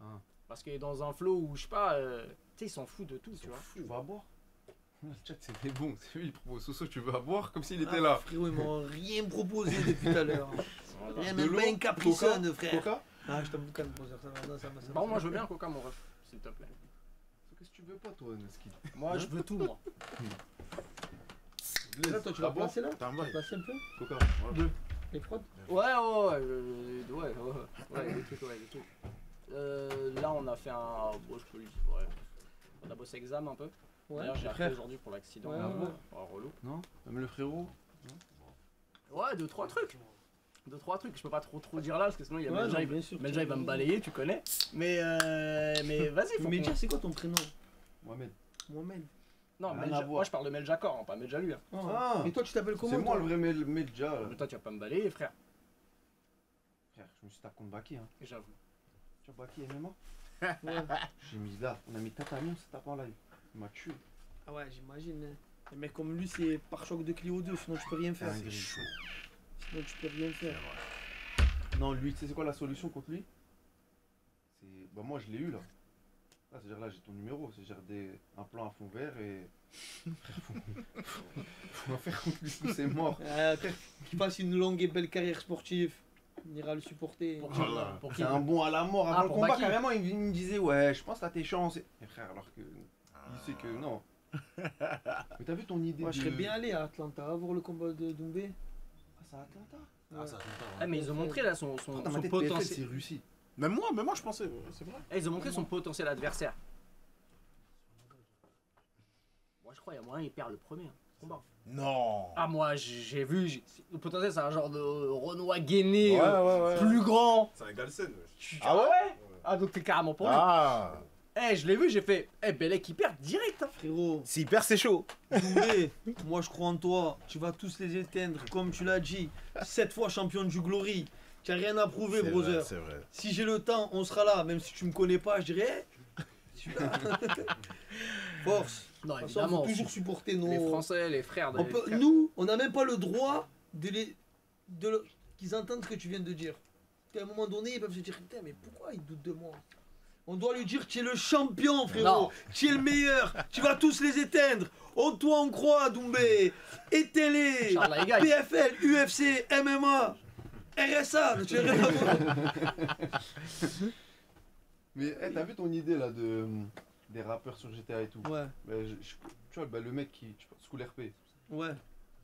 Ah. Parce qu'il est dans un flow où je sais pas, tu sais il s'en fout de tout, tu vois. Tu vas à boire? Le chat c'était bon, c'est lui il propose Soso, tu veux à boire comme s'il Ah, était là. Frérot, ils m'ont rien proposé depuis tout à l'heure. Voilà. Rien, De même l'eau, pas un capricone, frère. Coca? Ah, je t'avoue quand même, ça va, non, ça va. Bon moi je veux bien un coca mon ref, s'il te plaît. Qu'est-ce que tu veux pas toi, Naski? Moi je veux tout moi. Là, toi, tu vas placer là Tu T'as un vas bail. placer un peu Coca. les prods. Ouais, des trucs, des trucs. Là on a fait un. Bon je peux lui dire, ouais. On a bossé examen un peu. Ouais, D'ailleurs j'ai frère. arrêté aujourd'hui pour l'accident. Ouais, Ouais, ouais. relou. Non? Même le frérot? Ouais, 2-3 trucs. 2-3 trucs, je peux pas trop dire là parce que sinon il y a Ouais, Melja, non, bien sûr. Melja il va me balayer, tu connais. Mais vas-y, faut Medja, qu'on- c'est quoi ton prénom Mohamed. Mohamed. Non, Rien Melja, à voir. moi je parle de Melja Corps, hein, pas Melja lui. Hein. Ah. Et toi, tu t'appelles comment C'est moi toi le vrai Medja là. Mais toi tu vas pas me balayer, frère. Frère, je Je me suis tapé contre Baki. Hein. J'avoue. Tu vois, Baki MMA. Ouais. J'ai mis là, on a mis Tatanou, on s'est tapé en live. Il m'a tué. Ah ouais, j'imagine. Hein. Un mec comme lui, c'est par choc de Clio 2, sinon tu peux rien faire. C'est chaud. Sinon tu peux rien faire. Non, lui, tu sais c'est quoi la solution contre lui? C'est. Bah, moi, je l'ai eu là. Là, c'est-à-dire là, j'ai ton numéro. C'est-à-dire un plan à fond vert et. Faut en faire contre lui, c'est mort. Qu'il fasse une longue et belle carrière sportive. On ira le supporter. Pour Voilà. pour qui C'est un bon à la mort. Avant Ah, le pour combat, Baki. carrément, il me disait, ouais, je pense que t'as tes chances. Et frère, alors que. Il sait que non. Mais t'as vu ton idée Moi, de. je serais bien allé à Atlanta voir le combat de Doumbé. Ah, c'est à Atlanta. Ah, ça compte Ah, mais ils ont montré là son Dans ma tête, PFL, potentiel. c'est Russie. Même moi, je pensais, c'est vrai. Ils ont montré son potentiel adversaire. Moi je crois qu'il y a moyen il perd le premier combat. Non. Ah moi j'ai vu, le potentiel c'est un genre de Renoir gainé, ouais. plus grand. C'est un Galsen, Ah ouais? Ah donc t'es carrément pour lui. Ah. Eh je l'ai vu, j'ai fait, Bellec il perd direct. Hein. Frérot, S'il perd, c'est chaud. Doumbé, moi je crois en toi. Tu vas tous les éteindre, comme tu l'as dit. 7 fois champion du Glory. Tu n'as rien à prouver, C'est brother. vrai, c'est vrai. Si j'ai le temps, on sera là. Même si tu me connais pas, je dirais. Celui-là. Force. Non De toute façon, faut évidemment, toujours supporter nos. les Français, les frères de On peut- nous, on n'a même pas le droit qu'ils entendent ce que tu viens de dire. À un moment donné, ils peuvent se dire, putain, mais pourquoi ils doutent de moi? On doit lui dire, tu es le champion, frérot. Non. Tu es le meilleur. Tu vas tous les éteindre. En toi, on croit, Doumbé. Éteins-les. Charles Laïgaï. PFL, UFC, MMA, RSA. Tu es rien à voir. Mais t'as vu ton idée là des rappeurs sur GTA et tout? Ouais, Bah, tu vois, bah, le mec qui. School RP. ouais,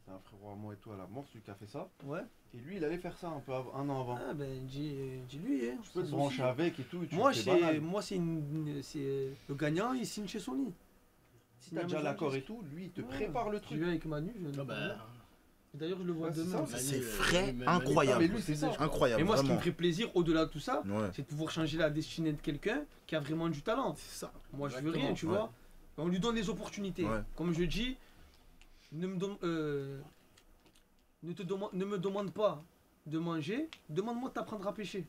C'est un frérot à moi et toi à la mort, celui qui a fait ça. ouais. Et lui, il allait faire ça un an avant. Ah ben, dis-lui. Hein. Tu peux te Ça brancher aussi. avec et tout. Et tu Moi, le fais banal. c'est le gagnant, il signe chez Sony. Si t'as déjà l'accord et tout, lui, il te Ouais. prépare le Je truc. vais avec Manu. Je Ah bah, D'ailleurs, je le vois Ouais, c'est demain. ça. C'est Manu, frais, Manu, Ah, incroyable. mais lui, c'est ça. Incroyable, Et moi, ce qui me vraiment. ferait plaisir, au-delà de tout ça, Ouais, c'est de pouvoir changer la destinée de quelqu'un qui a vraiment du talent. c'est ça. Moi, je veux Exactement, rien, tu ouais. vois. On lui donne les opportunités. Ouais. Comme je dis, ne me demande pas de manger, demande-moi de t'apprendre à pêcher.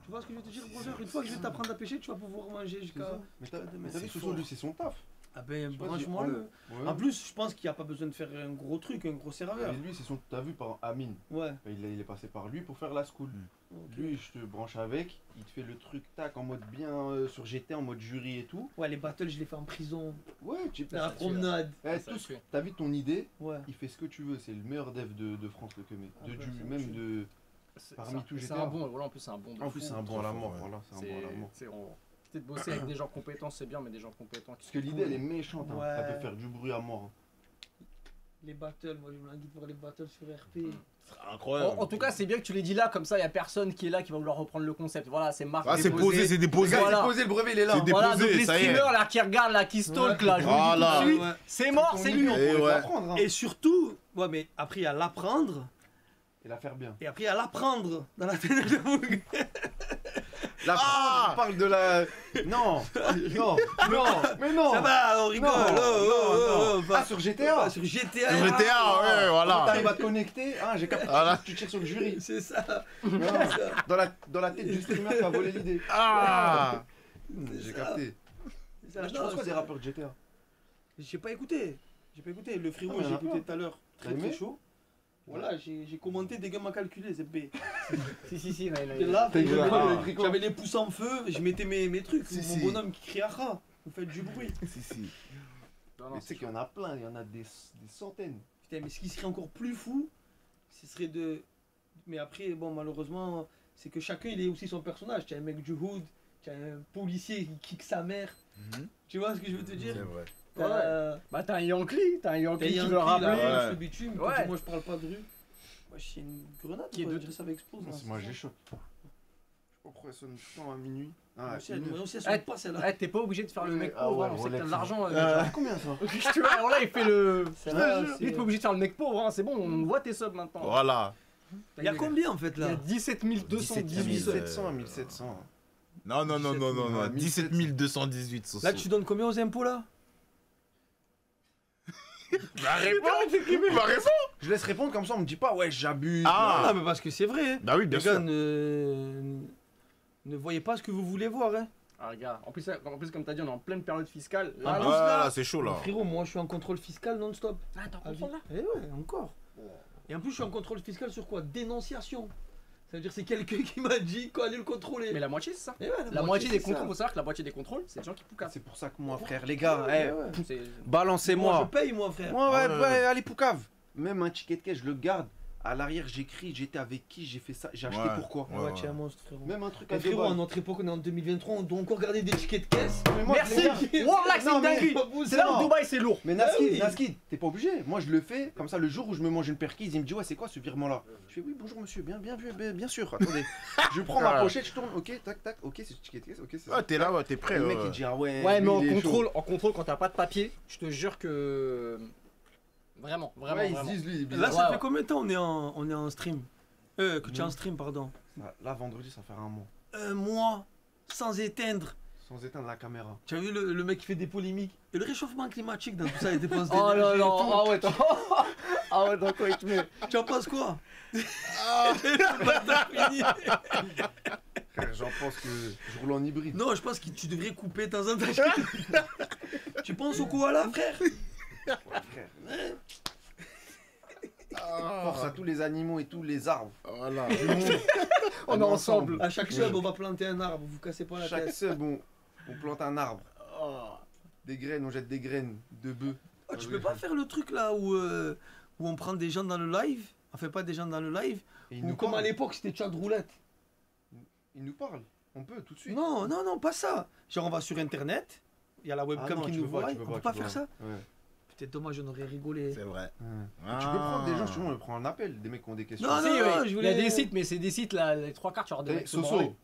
Tu vois ce que je veux te dire, brother? Une fois que je vais t'apprendre à pêcher, tu vas pouvoir manger C'est jusqu'à. ça. Mais t'as demain. vu, C'est Soso, fort. lui, c'est son taf. Ah ben, Je sais pas, branche-moi-le. Ouais. En plus, je pense qu'il n'y a pas besoin de faire un gros truc, un gros serveur. Mais lui, c'est son. T'as vu par Amine. Ouais. Bah, il est passé par lui pour faire la school. Ok. Lui, je te branche avec. Il te fait le truc tac en mode bien sur GT, en mode jury et tout. Ouais, les battles, je les fais en prison, Ouais, tu dans la ça tue, promenade. Eh, ça tout tue. T'as vu ton idée, Ouais. il fait ce que tu veux. C'est le meilleur dev de France, le Kemé. Ah bah, ça me Même tue. de. Parmi tous c'est GTA. un bon, voilà en plus c'est un bon. de En plus, fou. c'est un bon à la trop mort. fort, ouais. Voilà, c'est un bon à la mort. Peut-être bosser avec des gens compétents c'est bien, mais des gens compétents qui Parce que l'idée, elle est méchante. Hein. Ouais. Ça peut faire du bruit à mort. Hein. Les battles, moi, je me languis pour les battles sur RP. Incroyable. En tout cas, c'est bien que tu l'aies dit là, comme ça, il y a personne qui est là qui va vouloir reprendre le concept. Voilà, c'est marque Ah, c'est déposée. posé, c'est déposé. Voilà. C'est posé, le brevet, il est là. C'est Voilà, déposé, donc les ça y est. streamers là qui regardent, là, qui stalk là, je vous le dis Voilà. tout de suite, Ouais. c'est mort, c'est lui. On Et pourrait ouais. l'apprendre. Hein. Et surtout, ouais, mais après, il y a l'apprendre. Et la faire bien. Et après, il y a l'apprendre dans la tête de vous. On parle de la. Non, non, non, mais non. Ça va, on rigole. Non, oh, oh, non, oh, non. pas- Ah, sur GTA. pas sur GTA. Sur GTA, ouais, Quand voilà. t'arrives à te connecter, ah, j'ai capté. Voilà. Tu tires sur le jury. C'est ça. Non, dans la tête du streamer qui a volé l'idée. Ah. J'ai capté. C'est ça. Moi, tu Non, penses quoi c'est- des rappeurs de GTA? J'ai pas écouté. J'ai pas écouté. Le frérot, Ah, mais j'ai y en a écouté pas. tout à l'heure. Très T'as très aimé chaud. Voilà, j'ai commenté, des gars m'ont calculé, c'est B. Si, là, Et là, T'as écrit quoi? j'avais les pouces en feu, je mettais mes trucs. Si, Mon si. bonhomme qui crie Ara. Vous faites du bruit. Si, si. Mais tu sais qu'il y en a plein, il y en a des centaines. Putain, mais ce qui serait encore plus fou, ce serait de. Mais après, bon, malheureusement, c'est que chacun il est aussi son personnage. Tu as un mec du hood, tu as un policier qui kick sa mère. Mhm. Tu vois ce que je veux te dire? C'est vrai. T'as Bah, t'as un Yankee t'as qui Yankee veut là, rappeler. Ouais. sur le bitume, Ouais. qui dit, moi je parle pas de rue. Moi je suis une grenade, Qui est quoi, de- je dirais ça avec explose. hein, Moi c'est j'ai ça. chaud. Je sais pas pourquoi elle sonne tout le temps à minuit. Ah, Moi aussi, elle une heure. elle Ah, sonne pas celle-là. T'es pas obligé de faire le mec Ah pauvre, ouais, hein, on sait que t'as Rolex, de l'argent. Combien ça? Tu vois, alors là, il fait le. Celle-là, Il est pas obligé de faire le mec pauvre, hein, c'est bon, on voit tes subs maintenant. Voilà. Il y a combien en fait Il y a là? 17 218 17 subs. 1700, 1700. Non, non, non, non, non, non. 17 17 218 Soso. Là tu donnes combien aux impôts là? Bah réponds. Bah réponds. Je laisse répondre comme ça, on me dit pas, ouais, j'abuse. Ah. Ah, mais parce que c'est vrai. Bah oui, bien Les gars, sûr. ne voyez pas ce que vous voulez voir. Hein. Ah, regarde, en plus, comme t'as dit, on est en pleine période fiscale. Ah, Là, bon, là, Ah là, c'est chaud là. Frérot, moi je suis en contrôle fiscal non-stop. Ah, t'es en Ah, contrôle là Eh ouais, encore. Et en plus, je suis en contrôle fiscal sur quoi? Dénonciation. Ça veut dire c'est quelqu'un qui m'a dit qu'on allait le contrôler. Mais la moitié, c'est ça. Eh ouais, La moitié des c'est contrôles, ça. faut savoir que la moitié des contrôles, c'est des gens qui poucassent. C'est pour ça que moi, frère, les gars, Ouais, eh, ouais. C'est- Moi, balancez-moi. je paye, moi, frère. Moi, ouais, Ah ouais, ouais, allez, Poucave. Même un ticket de caisse, je le garde. À l'arrière, j'écris, j'étais avec qui, j'ai fait ça, j'ai acheté Ouais. pourquoi. Ouais, Ouais, tu es un ouais. monstre, frérot. Même un truc Mais à frérot, à débattre. notre époque, on est en 2023, on doit encore garder des tickets de caisse. Mais moi, Merci. les gars, Wallah, c'est Non, une mais- dinguerie. C'est C'est là Non. où Dubaï, c'est lourd. Mais Ah Naskid, oui. Naskid, t'es pas obligé. Moi, je le fais comme ça. Le jour où je me mange une perquise, il me dit ouais, c'est quoi ce virement-là? Je fais oui, bonjour monsieur, bien sûr. Attendez, je prends ma Ah. pochette, je tourne, ok, tac, tac, ok, c'est le ticket de caisse, ok, c'est ça. Ah, t'es là, ouais, t'es prêt. Le mec ouais. il dit ah ouais. Ouais, lui, mais il est chaud. en contrôle, quand t'as pas de papier, je te jure que. Vraiment, vraiment. Ouais, ils se vraiment. disent lui, il est Là, bizarre. ça Ouais, fait ouais. combien de temps on est en stream que tu es en stream, pardon. Là, vendredi, ça fait un mois. Un mois sans éteindre. Sans éteindre la caméra. Tu as vu le mec qui fait des polémiques? Et le réchauffement climatique dans tout ça, les dépenses Oh là d'énergie et là, tout. ah ouais, ah ouais, dans quoi il te met? Tu en penses quoi? Le bâtard fini. Frère, j'en pense que je roule en hybride. Non, je pense que tu devrais couper de temps en temps. Tu penses au koala, frère? Frère. Force à tous les animaux et tous les arbres. Voilà. du monde. On est ensemble. À chaque sub, on va planter un arbre, vous cassez pas la Chaque tête. sub, on plante un arbre. Des graines, on jette des graines de bœufs. Ah, tu peux pas faire le truc là où on prend des gens dans le live? Enfin, pas des gens dans le live. Et ils Ou nous comme à parlent. l'époque, c'était chat de roulette. Ils nous parlent. On peut tout de suite. Non, non, non, pas ça. Genre, on va sur internet, il y a la Ah webcam non, qui tu nous peux pas, voit. tu peux On peut tu pas peux faire ça? Ouais. Peut-être dommage, on aurait rigolé. C'est vrai. Ouais. Tu peux prendre des gens, sinon on prend un appel, des mecs qui ont des questions. Non, Si, non, ouais. je Il y voulais- a des sites, mais c'est des sites là, les trois quarts, tu auras des mecs Soso.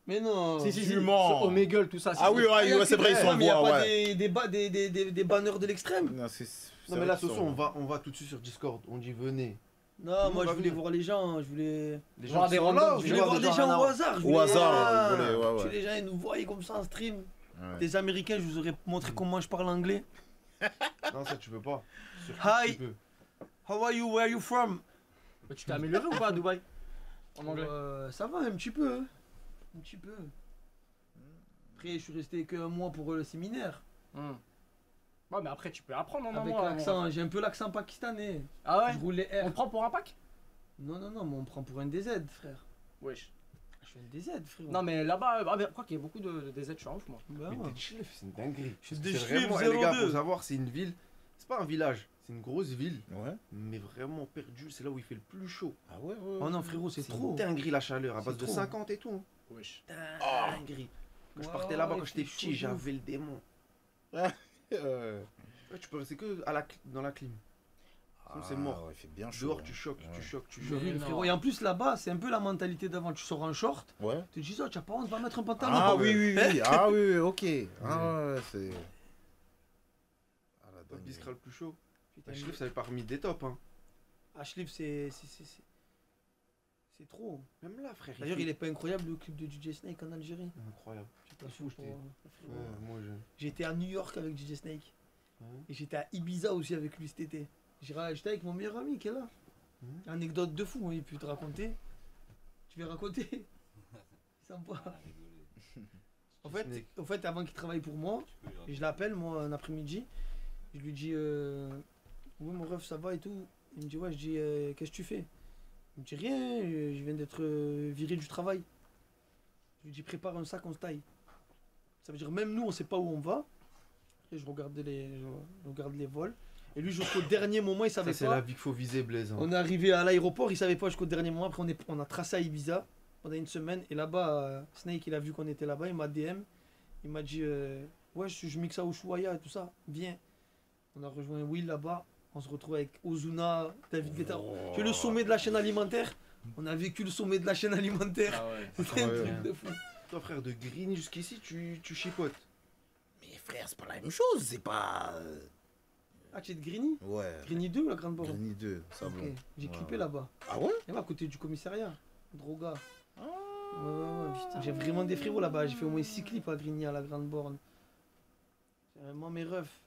Mais non. Si, si, si. Tu mens. Omegle, tout ça. Ah oui, ouais, c'est vrai, ils sont mais y a voix, pas ouais. des banners de l'extrême. Non, Non mais là, Soso, on va tout de suite sur Discord. On dit venez. Non, Nous, moi on je va voulais venir. voir les gens, je voulais. Les Voir qui des sont randoms, là, ou Je tu voulais vois voir des gens gens à au la- hasard. je Au voulais- hasard, Ah, vous voulez, ouais, Si ouais. les gens ils nous voyaient comme ça en stream. Ouais. Des Américains, je vous aurais montré comment je parle anglais. Non, ça tu peux pas. Sur Hi. Twitch, tu peux. How are you? Where are you from? Mais tu t'es amélioré ou pas à Dubaï? En anglais. Ça va un petit peu. Un petit peu. Après, je suis resté qu'un mois pour le séminaire. Ouais, mais après, tu peux apprendre en un Avec mois. l'accent, j'ai un peu l'accent pakistanais. Ah ouais? Je roulais On R. te prend pour un pack? Non, non, non, mais on me prend pour un DZ, frère. Wesh. Je suis un DZ, frérot. Non, mais là-bas, ah, mais quoi qu'il y ait beaucoup de DZ, je suis un ouf, moi. Bah, Mais ouais. t'es chill, c'est une dinguerie. Je suis Parce des que c'est Schliff vraiment- les gars, 02. faut savoir, c'est une ville. C'est pas un village, c'est une grosse ville. Ouais. Mais vraiment perdu, c'est là où il fait le plus chaud. Ah ouais, ouais. Oh non, frérot, c'est C'est trop. une dinguerie la chaleur, à C'est base de trop. 50 et tout. Wesh. Dinguerie. Quand je Ouais, partais là-bas, ouais, quand il j'étais fait petit, chaud de ouf. j'avais le démon. Euh, Ouais, tu peux rester que dans la clim. Sinon, c'est mort. Ouais, il fait bien chaud. Dehors, tu choques, Ouais. tu choques, tu Je choques. ris, le non. frérot. Et en plus, là-bas, c'est un peu la mentalité d'avant. Tu sors en short, Ouais. tu te dis, oh, tu as pas honte, va mettre un pantalon. Ah oui, oui, Hein? oui. Ah oui, oui, ok. Ah ouais, c'est. Ah la Toi, dingue. qui sera le plus chaud. Putain, La Schliff, ça fait parmi des tops. Hein. Ashlif, c'est trop. Même là, frère. D'ailleurs, fait- il est pas incroyable le clip de DJ Snake en Algérie. Incroyable. J'ai pas Il su faut pour, jeter. frérot. Ouais, moi, je. J'étais à New York avec DJ Snake. Ouais. Et j'étais à Ibiza aussi avec lui cet été. J'étais avec mon meilleur ami qui est là. Anecdote de fou, il peut te raconter. Tu veux raconter? Sympa. En fait, avant qu'il travaille pour moi, je l'appelle moi un après-midi. Je lui dis oui mon ref ça va et tout. Il me dit ouais, je dis qu'est-ce que tu fais? Il me dit rien, je viens d'être viré du travail. Je lui dis prépare un sac, on se taille. Ça veut dire même nous on sait pas où on va. Et je regarde les vols. Et lui jusqu'au dernier moment il savait Ça, c'est pas. la vie qu'il faut viser, Blaise. hein. On est arrivé à l'aéroport, il savait pas jusqu'au dernier moment. Après, on a tracé à Ibiza pendant une semaine. Et là-bas, Snake, il a vu qu'on était là-bas. Il m'a DM. Il m'a dit ouais, je mixe à Ushuaïa et tout ça. Viens. On a rejoint Will là-bas. On se retrouve avec Ozuna, David Guetta. Tu es le sommet de la chaîne alimentaire. On a vécu le sommet de la chaîne alimentaire. Ah ouais. C'était un Ouais. truc de fou. Toi, frère, de Green jusqu'ici, tu chipotes. Mais frère, c'est pas la même chose, c'est pas. Ah, tu es de Grigny Ouais. Grigny 2 ou la Grande Borne? Grigny 2, ça Ok, bon. j'ai Ouais, clippé ouais. là-bas. Ah ouais? Et à côté du commissariat. Droga. Ouais, putain. J'ai vraiment des frérots là-bas. J'ai fait au moins 6 clips à Grigny à la Grande Borne. C'est vraiment mes refs.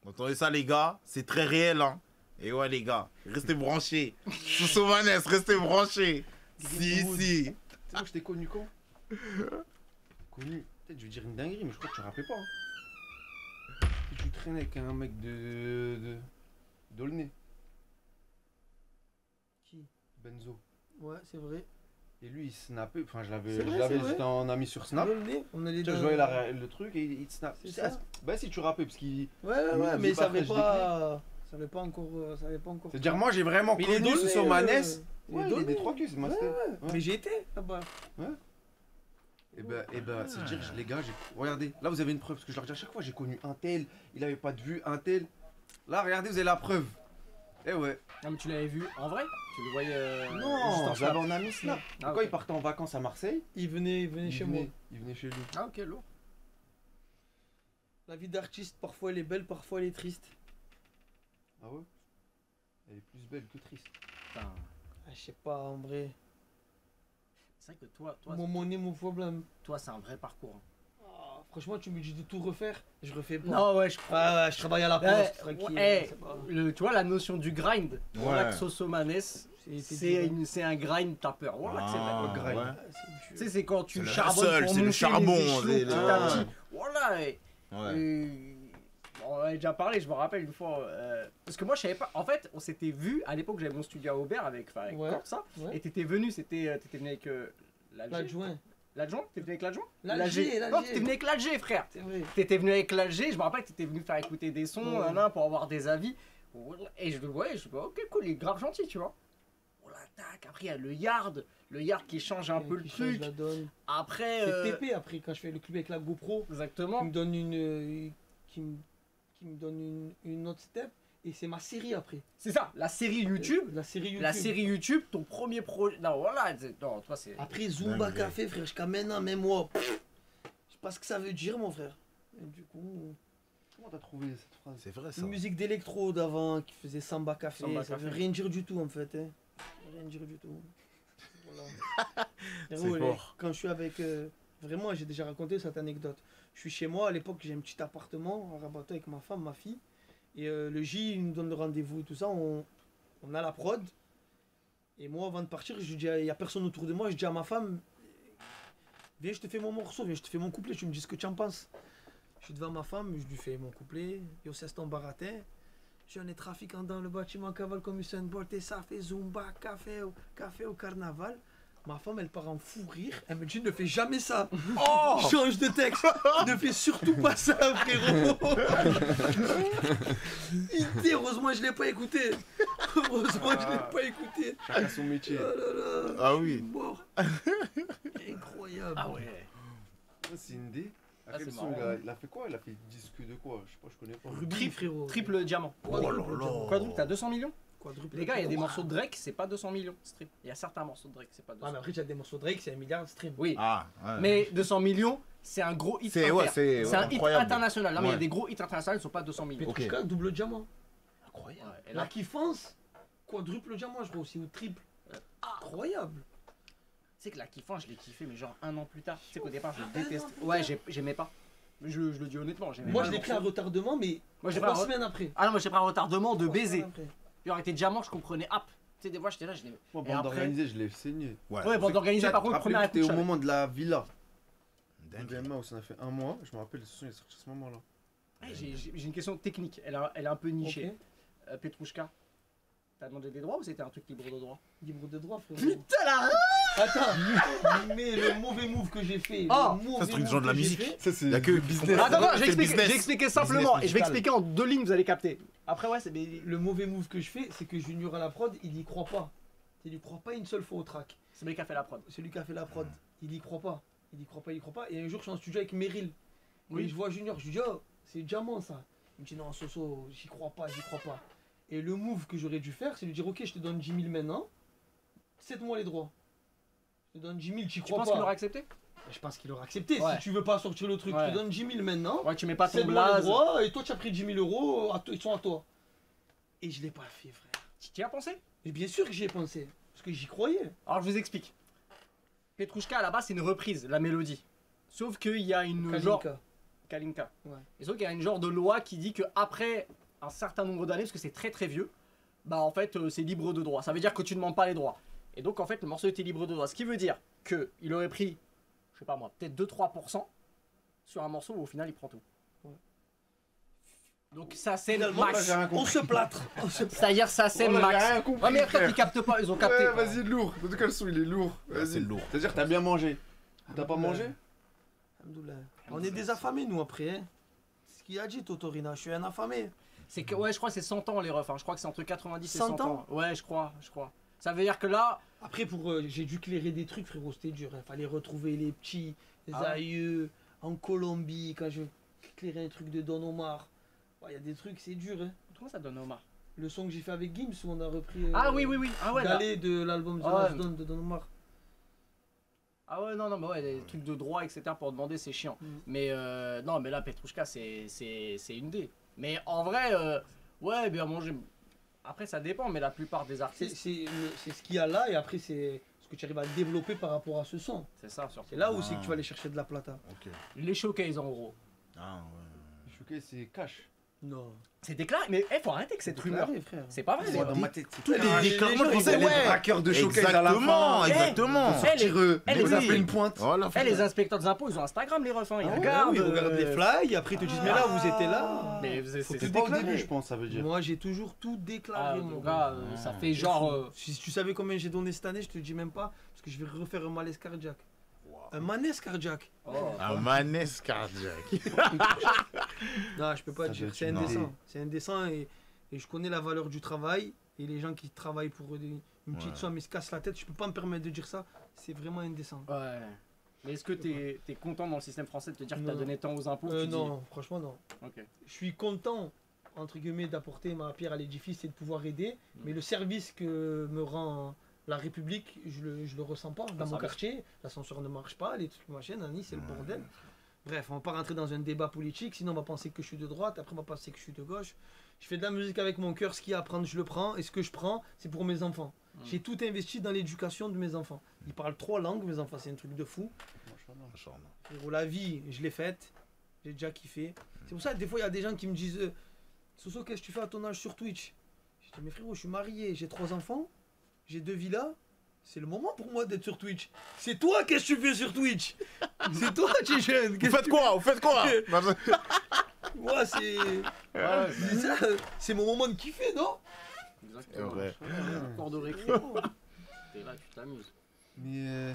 Vous entendez ça, les gars? C'est très réel, hein. Et ouais, les gars, restez branchés. Sosomanes, restez branchés. Si. Tu sais, moi, je t'ai connu quand? Connu. Peut-être je vais dire une dinguerie, mais je crois que tu rappais pas. Hein. Et tu traînais avec un mec d'Aulnay. Qui? Benzo. Ouais, c'est vrai. Et lui, il snappait. Enfin, C'est vrai, c'est vrai. j'étais en ami sur Snap. On allait Tu vois, je voyais le truc et il snap. C'est ça. Bah, si tu rappais, parce qu'il. Ouais, il mais dit ça pas avait après, pas. Ça avait pas encore. Ça avait pas encore. C'est-à-dire, moi, j'ai vraiment Mais il est connu donné, Sosomanes. il est Ouais, il est donné. des 3 culs, c'est moi. Ouais, c'était- ouais. ouais. Mais j'ai été là-bas. Et bah, c'est-à-dire, les gars, regardez, là, vous avez une preuve. Parce que je leur dis à chaque fois, j'ai connu un tel, il avait pas de vue, un tel. Là, regardez, vous avez la preuve. Eh ouais. Non, mais tu l'avais vu en vrai? Tu le voyais. Juste Non, en j'avais snap. en ami Snap. Ah, Quand ok. il partait en vacances à Marseille, Il venait chez moi. Il venait chez lui. Ah, ok, lourd. La vie d'artiste, parfois elle est belle, parfois elle est triste. Ah ouais? Elle est plus belle que triste. Putain. Ah, je sais pas, en vrai. C'est vrai que toi, Mon monnaie, mon problème. toi c'est un vrai parcours. Hein. Ah, franchement, tu me dis de tout refaire, je refais pas. Non, ouais, je crois. Ah ouais, je travaille à la poste, Ouais, tranquille. ouais, c'est pas- tu vois la notion du grind, voilà Ouais. que Sosomanes, c'est un grind tapeur. Voilà que c'est vrai. Ah, le grind. ouais. Ah, c'est dur. Tu sais, c'est quand tu C'est le charbonnes hustle, pour c'est le monter charbon, les échelons c'est petit à le- petit. Voilà. Et on en a déjà parlé, je me rappelle une fois. Parce que moi, je savais pas. En fait, on s'était vu à l'époque, j'avais mon studio à Aubert avec Ouais. Corsa. Ouais. Et t'étais venu, t'étais venu avec l'Alger. L'adjoint. L'adjoint? T'es venu avec l'adjoint? L'Alger, Non, t'étais venu avec l'Alger, frère. C'est vrai. T'étais venu avec l'Alger, je me rappelle que t'étais venu faire écouter des sons Ouais. pour avoir des avis. Et je le voyais, je me dis, ok, cool, il est grave gentil, tu vois. Voilà, tac, après il y a le yard qui change un peu le Qui change truc. la donne. Après. C'est TP après, quand je fais le clip avec la GoPro, qui Exactement. me donne qui me donne une autre step. Et c'est ma série après. C'est ça, la série YouTube. La série YouTube. La série YouTube, ton premier projet. Non, voilà, non, toi c'est. Après Zumba Dingue. Café, frère, jusqu'à maintenant, même moi. Je sais pas ce que ça veut dire, mon frère. Et du coup, Comment t'as trouvé cette phrase? C'est vrai, ça. une musique d'électro d'avant qui faisait Samba Café, Samba ça Café. veut rien dire du tout en fait. Hein. Rien dire du tout. Voilà. C'est Frérot, fort. quand je suis avec. Vraiment, j'ai déjà raconté cette anecdote. Je suis chez moi, à l'époque, j'ai un petit appartement à Rabato avec ma femme, ma fille. Et le J, il nous donne le rendez-vous et tout ça. On a la prod. Et moi, avant de partir, je dis, il n'y a personne autour de moi. Je dis à ma femme, viens, je te fais mon morceau, viens, je te fais mon couplet. Tu me dis ce que tu en penses. Je suis devant ma femme, je lui fais mon couplet. Yo, c'est ton baratin. Jeune et trafiquant dans le bâtiment, cavale comme Usain Bolt et ça fait Zumba, café au carnaval. Ma femme, elle part en fou rire. Elle me dit, ne fais jamais ça. Oh, change de texte. Ne fais surtout pas ça, frérot. Il dit, heureusement, je l'ai pas écouté. Heureusement, je l'ai pas écouté. Chacun son métier. Oh là là. Ah Je suis oui. mort. Incroyable. Ah ouais. C'est une idée. Ah, Quel c'est son, marrant. il a fait quoi? Il a fait disque de quoi? Je sais pas, je connais pas. Rubis, frérot. Triple diamant. Oh là là. Quadruple, t'as 200 millions? Quadruple. Les gars, il y a des morceaux de Drake, c'est pas 200 millions. Strip. Il y a certains morceaux de Drake, c'est pas 200 Ah, mais après, il y a des morceaux de Drake, c'est 1 milliard de streams. Oui. Ah, ouais. Mais 200 millions, c'est un gros hit. C'est- ouais, c'est C'est un hit incroyable. international. Là, mais il y a Ouais. des gros hits internationaux, ils sont pas 200 millions. Ok. Petrushka, double diamant. Incroyable. Ouais, et La là, kiffance, quadruple diamant, je crois aussi, ou triple. Incroyable. tu sais que la kiffance, je l'ai kiffé, mais genre un an plus tard. Tu sais qu'au départ, je le déteste. Ouais, j'aimais pas. Mais je le dis honnêtement, j'aimais Moi, pas je le l'ai pris à morceau. retardement, mais Moi, j'ai 3 pris un semaines après. Ah non, moi j'ai pris un retardement de 3 baiser. semaines après. Il aurait été diamant, je comprenais app. Tu sais, des fois, j'étais là, je l'ai. Moi, Et bande après- organisée, je l'ai saigné. Ouais, bande organisée, par contre, Après, première c'était écoute, au je moment de la villa. Dingue. VMA où ça en a fait un mois. Je me rappelle, le son il est sorti à ce moment-là. savais. J'ai une question technique, elle est un peu nichée. Ok. Petrouchka, t'as demandé des droits ou c'était un truc libre de droit? Libre de droit, frérot. Putain là. Attends, mais le mauvais move que j'ai fait. Oh, le mauvais ça, c'est truc move genre de la que j'ai musique. fait, Ça, c'est Y a que business. Attends, non, c'est je vais business. expliquer simplement et je vais musical. expliquer en 2 lignes, vous allez capter. Après, ouais, c'est. Le mauvais move que je fais, c'est que Junior à la prod, il y croit pas. Il y croit pas une seule fois au track. C'est lui qui a fait la prod. Celui qui a fait la prod, il y croit pas. Il y croit pas, il y croit pas. Et un jour, je suis en studio avec Meryl. Oui. Et je vois Junior, je lui dis, oh, c'est diamant ça. Il me dit, non, Soso, j'y crois pas, j'y crois pas. Et le move que j'aurais dû faire, c'est lui dire, ok, je te donne 10 000 maintenant. Cède-moi les droits. Je te donne 10 000, j'y Tu crois penses pas. qu'il aurait accepté? Je pense qu'il aurait accepté. Ouais. Si tu veux pas sortir le truc, Ouais. je te donne 10 000 maintenant. Ouais, tu mets pas ton Cède-moi les blaze. droits. Et toi, tu as pris 10 000 euros, ils sont à toi. Et je l'ai pas fait, frère. Tu y as pensé? Et bien sûr que j'y ai pensé. Parce que j'y croyais. Alors, je vous explique. Petrouchka, à la base, c'est une reprise, la mélodie. Sauf qu'il y a une genre. Kalinka. Kalinka. Ouais. Et sauf qu'il y a une genre de loi qui dit qu'après un certain nombre d'années, parce que c'est très très vieux, bah en fait c'est libre de droit. Ça veut dire que tu ne demandes pas les droits. Et donc en fait le morceau était libre de droit. Ce qui veut dire qu'il aurait pris, je sais pas moi, peut-être 2-3% sur un morceau où au final il prend tout. Ouais. Donc ça c'est le Finalement, Là, max. j'ai rien On compris. se plâtre. On se plâtre. C'est-à-dire ça c'est Oh le là, j'ai max. rien compris, Ouais mais après frère. ils captent pas, ils ont capté. Ouais, vas-y, lourd. En tout cas, le son, il est lourd. Ouais, c'est Vas-y. lourd. C'est-à-dire que t'as bien mangé. T'as pas mangé? Alhamdoulilah. On est des affamés, nous, après. Hein. Ce qu'il a dit, Totorina, je suis un affamé. C'est que ouais je crois que c'est 100 ans les refs. Je crois que c'est entre 90 et 100 100 ans. Ouais je crois. Ça veut dire que là, Après, j'ai dû clairer des trucs, frérot, c'était dur. Il fallait retrouver les petits, les Ah ouais. aïeux, en Colombie, quand je clairais un truc de Don Omar. Il y a des trucs, c'est dur. Hein. comment ça donne Omar? Le son que j'ai fait avec Gims, où on a repris Ah oui. Ah ouais là. Galet de l'album The Ah Last ouais. Don de Don Omar. Ah ouais, non, mais ouais, les trucs de droit, etc. pour demander, c'est chiant. Mm. Mais non, mais là, Petrouchka, c'est une dé. Mais en vrai, ouais, bien manger. Après, ça dépend, mais la plupart des C'est artistes, ce qu'il y a là, et après, c'est ce que tu arrives à développer par rapport à ce son. c'est ça, surtout. C'est là où c'est que tu vas aller chercher de la plata. Ok. Les showcases, en gros. Ah ouais. Choqué, c'est cash. Non. C'est déclaré, mais faut arrêter avec cette rumeur. Déclaré, frère. C'est pas vrai, Moi, les dans ma tête, c'est Tous les déclarements, gens, je ils pensais, allaient- ouais. braqueurs de showcase à la Exactement, fin. exactement. Eh, Sortir eux. eh, Ils les- appellent une pointe. Voilà, les inspecteurs des impôts, ils ont Instagram, les refs. Hein. Ils Ah ouais, regardent. oui, ils regardent les fly, après ils te disent, mais là, vous étiez là. Mais Faut c'est tout C'est pas au déclarer. début, je pense, ça veut dire. Moi, j'ai toujours tout Ah, déclaré, en mon tout gars. cas, ça fait genre. Si tu savais combien j'ai donné cette année, je te dis même pas, parce que je vais refaire un malaise cardiaque. Un malaise cardiaque. Oh. Un manès cardiaque. Non, je peux pas Ça dire, doit c'est être indécent. une C'est indécent et je connais la valeur du travail. Et les gens qui travaillent pour une petite Ouais. somme, ils se cassent la tête. Je peux pas me permettre de dire ça. C'est vraiment indécent. Ouais. Mais est-ce que t'es content dans le système français de te dire que t'as Non. donné tant aux impôts tu dis- Non, franchement, non. Ok. Je suis content, entre guillemets, d'apporter ma pierre à l'édifice et de pouvoir aider. Mais le service que me rend la République, je le ressens pas. Dans ça mon va. quartier, l'ascenseur ne marche pas, les trucs machin, à Nice, c'est le bordel. Bref, on va pas rentrer dans un débat politique, sinon on va penser que je suis de droite, après on va penser que je suis de gauche. Je fais de la musique avec mon cœur, ce qu'il y a à prendre, je le prends, et ce que je prends, c'est pour mes enfants. J'ai tout investi dans l'éducation de mes enfants. Ils parlent 3 langues, mes enfants, c'est un truc de fou. Frérot, la vie, je l'ai faite, j'ai déjà kiffé. C'est pour ça que des fois, il y a des gens qui me disent Soso, qu'est-ce que tu fais à ton âge sur Twitch? Je dis, mais frérot, je suis marié, j'ai 3 enfants, j'ai 2 villas. C'est le moment pour moi d'être sur Twitch. C'est toi, qu'est-ce que tu fais sur Twitch? C'est toi, tu es jeune. Vous qu'est-ce faites que quoi? Vous faites quoi? Moi, c'est. Ouais, c'est ça, c'est mon moment de kiffer, non? exactement. Ouais. Cours de récré. T'es là, tu t'amuses. Mais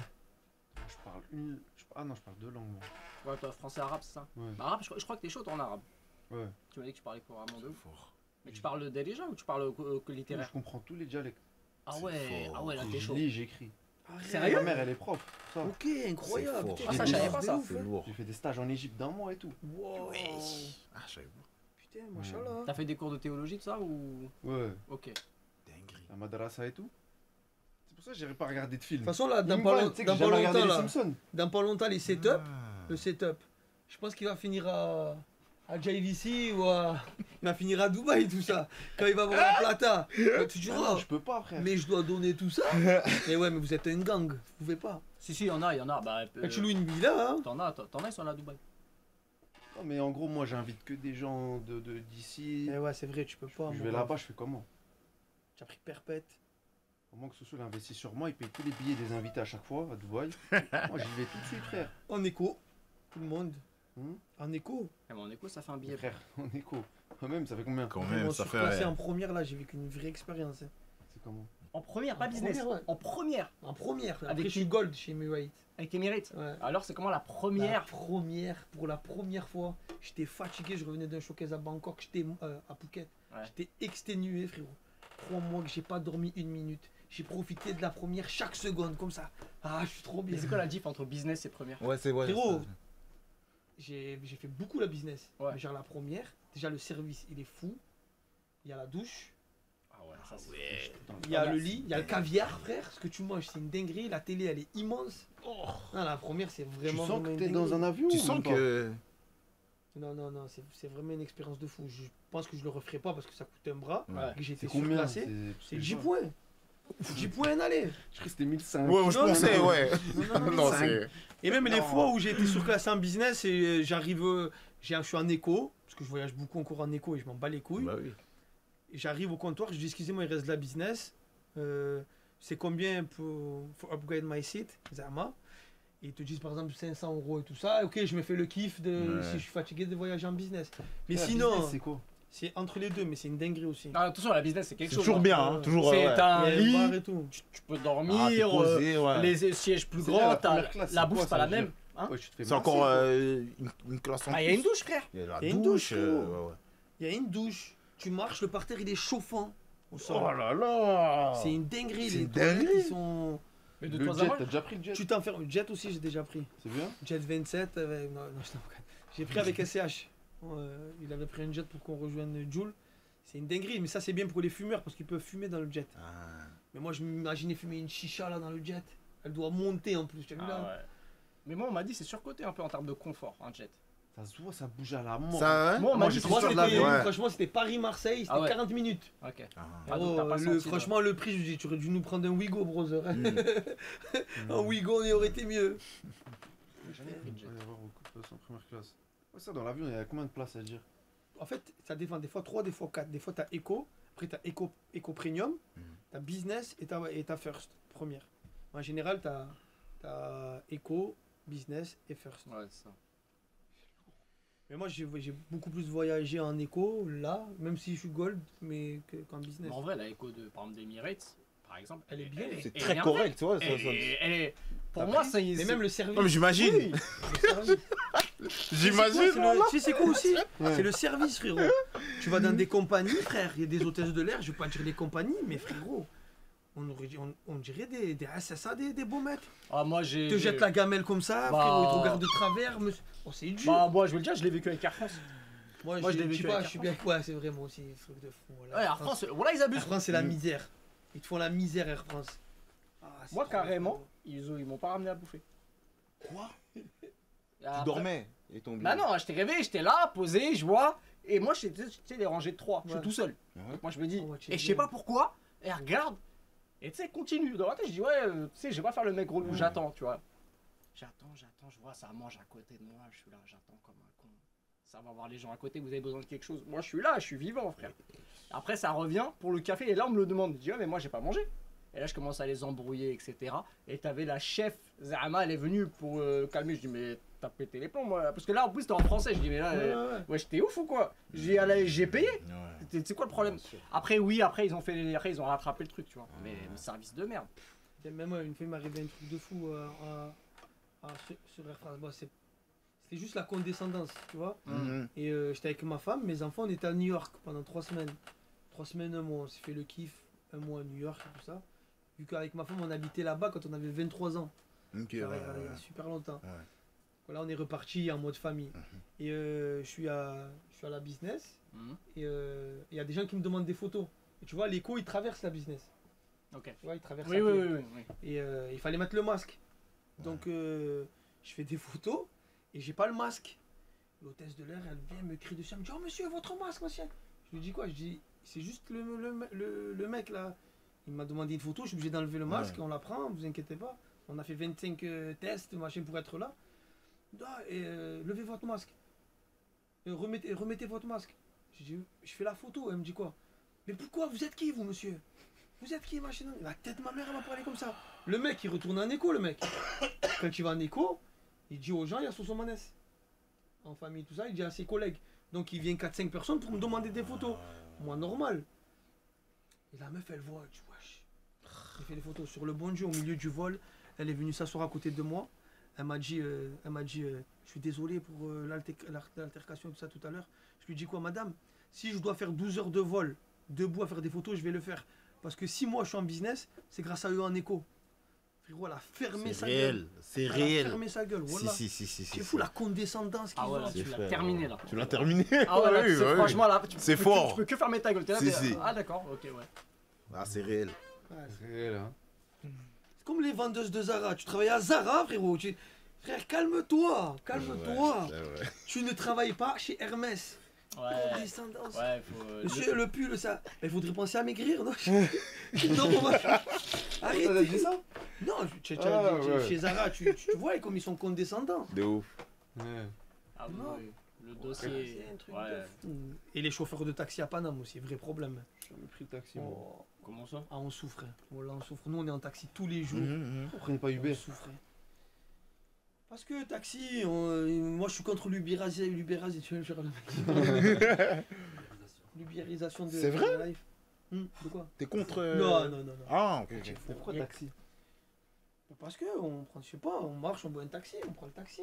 je parle une. Ah non, je parle 2 langues. Moi. Ouais, toi, français, arabe, c'est ça? Ouais. Bah, arabe, je crois que t'es chaud en arabe. Ouais. Tu m'as dit que tu parlais couramment de ouf. Mais tu parles déjà ou tu parles que littéraire? Je comprends tous les dialectes. Ah ouais, fort. ah ouais, là t'es Je chaud. lis, j'écris. Sérieux? Ma mère, elle est prof. Ça. Ok, incroyable. C'est fort. Putain, Ah, ça, c'est je savais de pas ça. ouf, C'est hein. lourd. J'ai fait des stages en Égypte d'un mois et tout. Wow. Ah, je savais pas. Putain, machallah. T'as fait des cours de théologie, de ça ou. Ouais. Ok. Dinguerie. La madrasa et tout. C'est pour ça que j'irai pas regarder de film. De toute façon, là, Il dans me pas, vanne, long- tu sais que dans j'ai pas jamais regardé longtemps, les là, Simpsons. dans pas longtemps, les setups, Ah. le setup, je pense qu'il va finir à JVC ou il va finir à Dubaï, tout ça. Quand il va voir la plata, tu Ah non, diras, je peux pas, frère. mais je dois donner tout ça. Mais ouais, mais vous êtes un gang, vous pouvez pas. Si, il y en a. Bah, Quand tu loues une villa, hein. t'en as, ils sont là à Dubaï. Non, mais en gros, moi, j'invite que des gens d'ici. Eh ouais, c'est vrai, tu peux pas. Je mon vais gars. là-bas, je fais comment? Tu as pris perpète. Au moins que Soso l'investit sur moi, il paye tous les billets des invités à chaque fois à Dubaï. Moi, j'y vais tout de suite, frère. En écho, tout le monde. Hmm En écho. Eh, mais en écho, ça fait un billet. Frère, en écho. Quand même, ça fait combien? Quand Moi, même, je ça suis fait classé rien. en première, là, j'ai vécu une vraie expérience. Hein. C'est comment? En première, pas En business. première, ouais. En première. En première. Après, Avec je suis qui? gold chez Emirates. Avec tes mérites. Ouais. Alors, c'est comment la La première? première, pour la première fois, j'étais fatigué, je revenais d'un showcase à Bangkok, j'étais à Phuket. Ouais. J'étais exténué, frérot. Crois-moi que j'ai pas dormi une minute. J'ai profité de la première chaque seconde, comme ça. Ah, je suis trop Mais bien. c'est quoi la diff entre business et première? Ouais, c'est vrai. Frérot, j'ai fait beaucoup la business. Ouais. Mais genre la première, déjà le service, il est fou. Il y a la douche, Ah ouais, ça c'est. il y a le lit, il y a le caviar, frère. Ce que tu manges, c'est une dinguerie. La télé, elle est immense. Non, la première, c'est Tu vraiment. sens vraiment que une t'es dans dinguerie. un avion Tu ou sens pas? que. Non, c'est vraiment une expérience de fou. Je pense que je le referai pas parce que ça coûte un bras. Ouais. Que j'étais C'est combien? surclassé. C'est 10 points. points. 10 points en aller. Je crois que c'était 1500. Ouais, je Non, pensais, non. ouais. Non, Non, cinq. c'est. Et même les Non. fois où j'ai été surclassé en business et j'arrive, Je suis en éco, parce que je voyage beaucoup encore en éco et je m'en bats les couilles. Bah oui. Et j'arrive au comptoir, je dis excusez-moi, il reste de la business. C'est combien pour upgrade my seat, Zama? Et ils te disent par exemple 500 € et tout ça. Ok, je me fais le kiff si je suis fatigué de voyager en business. Mais La sinon, business, c'est quoi? c'est entre les deux, mais c'est une dinguerie aussi. Ah, attention, la business, c'est quelque C'est chose. toujours hein. bien, hein, toujours. C'est ouais. t'as un Il y a un bar lit, et tout. tu peux dormir, Ah, t'es posé, ouais. les sièges plus C'est bien, la grands, première classe, la c'est bouffe quoi, pas ça la veut même. dire Hein Ouais, tu te fais C'est masser, encore quoi. une classe en Ah, il y a une plus. douche, frère. Il y a la Il y a une douche. douche, ouais. Il y a une douche, tu marches, le parterre il est chauffant au sol. Oh là là. C'est une dinguerie, C'est les une toilettes dinguerie. ils sont... Mais de Le temps jet, en temps, t'as déjà pris le jet? Tu t'enfermes. Jet aussi j'ai déjà pris. C'est bien? Jet 27, non, je t'en prie. J'ai pris avec SCH. Il avait pris un jet pour qu'on rejoigne Joule. C'est une dinguerie, mais ça c'est bien pour les fumeurs parce qu'ils peuvent fumer dans le jet. Ah. Mais moi je m'imaginais fumer une chicha là dans le jet. Elle doit monter en plus, tu as vu Ah là? ouais. Mais moi, on m'a dit c'est surcoté un peu en termes de confort, un jet. Ça se voit, ça bouge à la mort. Ça, hein? Moi, on m'a dit Moi, c'est c'était- surcoté. Ouais. franchement c'était Paris-Marseille, c'était Ah ouais. 40 minutes. Ok. Ah. Ah, donc t'as pas senti, Franchement le prix, je dis tu aurais dû nous prendre un Wigo brother. Mm. Un Wigo on y aurait été mieux. J'ai jamais pris de jet. Il va y avoir beaucoup de places en première classe. Ouais, ça, dans l'avion, il y a combien de places à dire? En fait, ça dépend. Des fois 3, des fois 4. Des fois, tu as Eco. Après, tu as Eco Premium. Tu as Business et tu as First, première. En général, tu as Eco, Business et First. Ouais, c'est ça. Mais moi, j'ai beaucoup plus voyagé en Eco, là, même si je suis Gold, mais qu'en Business. Mais en vrai, la écho de, par exemple, d'Emirates, par exemple, Elle est bien. C'est elle très est correct, tu vois. Elle est... Pour T'as moi, pris ça y est. Mais c'est- même le service. Non, mais j'imagine. Oui. le service. J'imagine. Tu sais, c'est quoi aussi Ouais. C'est le service, frérot. Tu vas dans des compagnies, frère. Il y a des hôtesses de l'air, je vais pas dire les compagnies, mais frérot, on dirait des SSA, des beaux mecs. Ah, moi, j'ai. Ils te jettent la gamelle comme ça, Bah. frérot, ils te regardent de travers. Monsieur. Oh, c'est dur. Bah, moi, je vais le dire, je l'ai vécu avec Air France. moi, je l'ai je vécu sais pas, avec je suis bien. Ouais, c'est vraiment aussi un truc de fou. Voilà. Ouais, Air France, voilà, ils Air abusent. France, c'est la misère. Ils te font la misère, Air France. Ah, c'est Moi, trop carrément, ils m'ont pas ramené à bouffer. Quoi? Et Tu après- dormais et ton Bah non, j'étais réveillé, j'étais là, posé, je vois. Et moi, j'étais, tu sais, les rangées de 3, je Ouais. suis tout seul. Ouais. Moi, je me dis, On va checker. et je sais pas pourquoi, et elle regarde, et tu sais, continue. Dans la tête, je dis, ouais, tu sais, je vais pas faire le mec relou, j'attends, tu vois. J'attends, je vois, ça mange à côté de moi, je suis là, j'attends comme un con. Ça va voir les gens à côté, vous avez besoin de quelque chose. Moi, je suis là, je suis vivant, frère. Après, ça revient pour le café, et là, on me le demande. Je dis, ouais, mais moi, j'ai pas mangé. Et là, je commence à les embrouiller, etc. Et t'avais la chef, Zahama, elle est venue pour calmer. Je dis, mais t'as pété les plombs, moi. Parce que là, en plus, c'était en français. Je dis, mais là, ouais, j'étais ouf ou quoi? J'ai payé. C'est quoi le problème? Après, oui, après, ils ont rattrapé le truc, tu vois. Mais service de merde. Même moi, une fois, il m'est arrivé un truc de fou sur Air France. Bon, c'était juste la condescendance, tu vois. Mhm. Et j'étais avec ma femme, mes enfants, on était à New York pendant 3 semaines. 3 semaines, un mois, on s'est fait le kiff, un mois à New York et tout ça. Vu qu'avec ma femme, on habitait là-bas quand on avait 23 ans. Ok, Ça ouais, va, il y a ouais. super longtemps. Ouais. Voilà, on est reparti en mode famille. Et je suis à la business. Mhm. Et il y a des gens qui me demandent des photos. Et tu vois, l'écho, il traverse la business. Ok. Tu vois, il traverse Oui, la oui, pied. oui, oui. Et il fallait mettre le masque. Donc je fais des photos et j'ai pas le masque. L'hôtesse de l'air, elle vient me crie dessus. Elle me dit, oh monsieur, votre masque, monsieur. Je lui dis quoi? Je dis, c'est juste le mec là. Il m'a demandé une photo, je suis obligé d'enlever le masque, on la prend, vous inquiétez pas. On a fait 25 tests, machin, pour être là. Ah, et, levez votre masque. Et remettez votre masque. Je fais la photo, elle me dit quoi? Mais pourquoi? Vous êtes qui, vous, monsieur? Vous êtes qui, machin? La tête de ma mère, elle m'a parlé comme ça. Le mec, il retourne en écho, le mec. Quand il va en écho, il dit aux gens, il y a Sosomanès. En famille, tout ça, il dit à ses collègues. Donc il vient 4-5 personnes pour me demander des photos. Moi, normal. Et la meuf, elle voit, elle dit, wesh. J'ai fait des photos sur le bon Dieu, au milieu du vol. Elle est venue s'asseoir à côté de moi. Elle m'a dit, je suis désolé pour l'altercation et tout ça tout à l'heure. Je lui dis quoi, madame? Si je dois faire 12 heures de vol, debout à faire des photos, je vais le faire. Parce que si moi je suis en business, c'est grâce à eux en écho. Frérot, elle a fermé C'est sa réel, gueule. c'est Elle a réel. fermé sa gueule, voilà. Si. C'est fou la condescendance qu'ils Ah ouais, ont. là, tu C'est l'as fait, terminé là. Tu l'as terminé? Ah ouais, là, Oui, tu sais, bah oui. franchement là, C'est peux fort. Tu peux que fermer ta gueule. T'es là, Si, t'es- si. Ah d'accord, ok, ouais. Ah, c'est réel. Ouais, C'est réel, hein. c'est comme les vendeuses de Zara. Tu travailles à Zara, frérot. Frère, calme-toi. Calme-toi. Ouais. Tu ne travailles pas chez Hermès. Ouais. Condescendance. Ouais, faut. Monsieur, le pull, ça. Il faudrait penser à maigrir, non? Non, on va. Arrête. T'as dit ça? Non, Ah, ouais. chez Zara, tu vois comme ils sont condescendants. De ouf. Ouais. Ah, Non. oui. Le dossier. C'est un truc Ouais. de fou. Et les chauffeurs de taxi à Paname aussi, vrai problème. J'ai jamais pris le taxi, moi. Oh. Comment ça? Ah, on souffrait. Voilà, on souffre. Nous, on est en taxi tous les jours. Vous prenez pas On Uber? souffrait. Parce que taxi, moi je suis contre l'ubérisation de C'est vrai la life. De quoi? T'es contre. Non, non, non, non. Ah, ok, ok. Mais pourquoi taxi? Parce que on prend, je sais pas, on marche, on boit un taxi, on prend le taxi.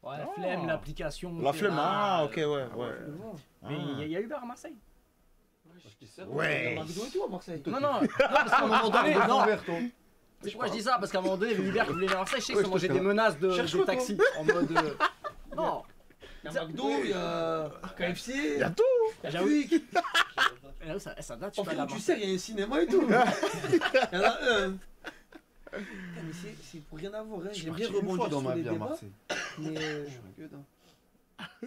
Ouais, Ah. flemme, l'application. La c'est flemme, là, ah, ok, ouais, Tu ouais. le vois. Mais il y a Uber à Marseille. Il y a Ouais. McDo et tout à Marseille. Non, non, non, parce qu'à un moment donné, non. toi. C'est pourquoi je dis ça, parce qu'à un moment donné, il y avait Uber qui voulait venir à Marseille, je sais Ouais, qu'ils ont je te mangé fais des menaces de Cherche des quoi, taxis. En mode. Non, Il y a McDo, il y a KFC, Il y a tout. j'avoue. Quick. Et là, ça date, tu En peux fait, aller à tu Marseille. sais, il y a un cinéma et tout. Il y en a un. Putain, mais c'est pour rien avoir, hein. Je suis J'aime bien parti une fois rebondir dans sur ma les vie à débats, Marseille. mais Je suis un gueudin.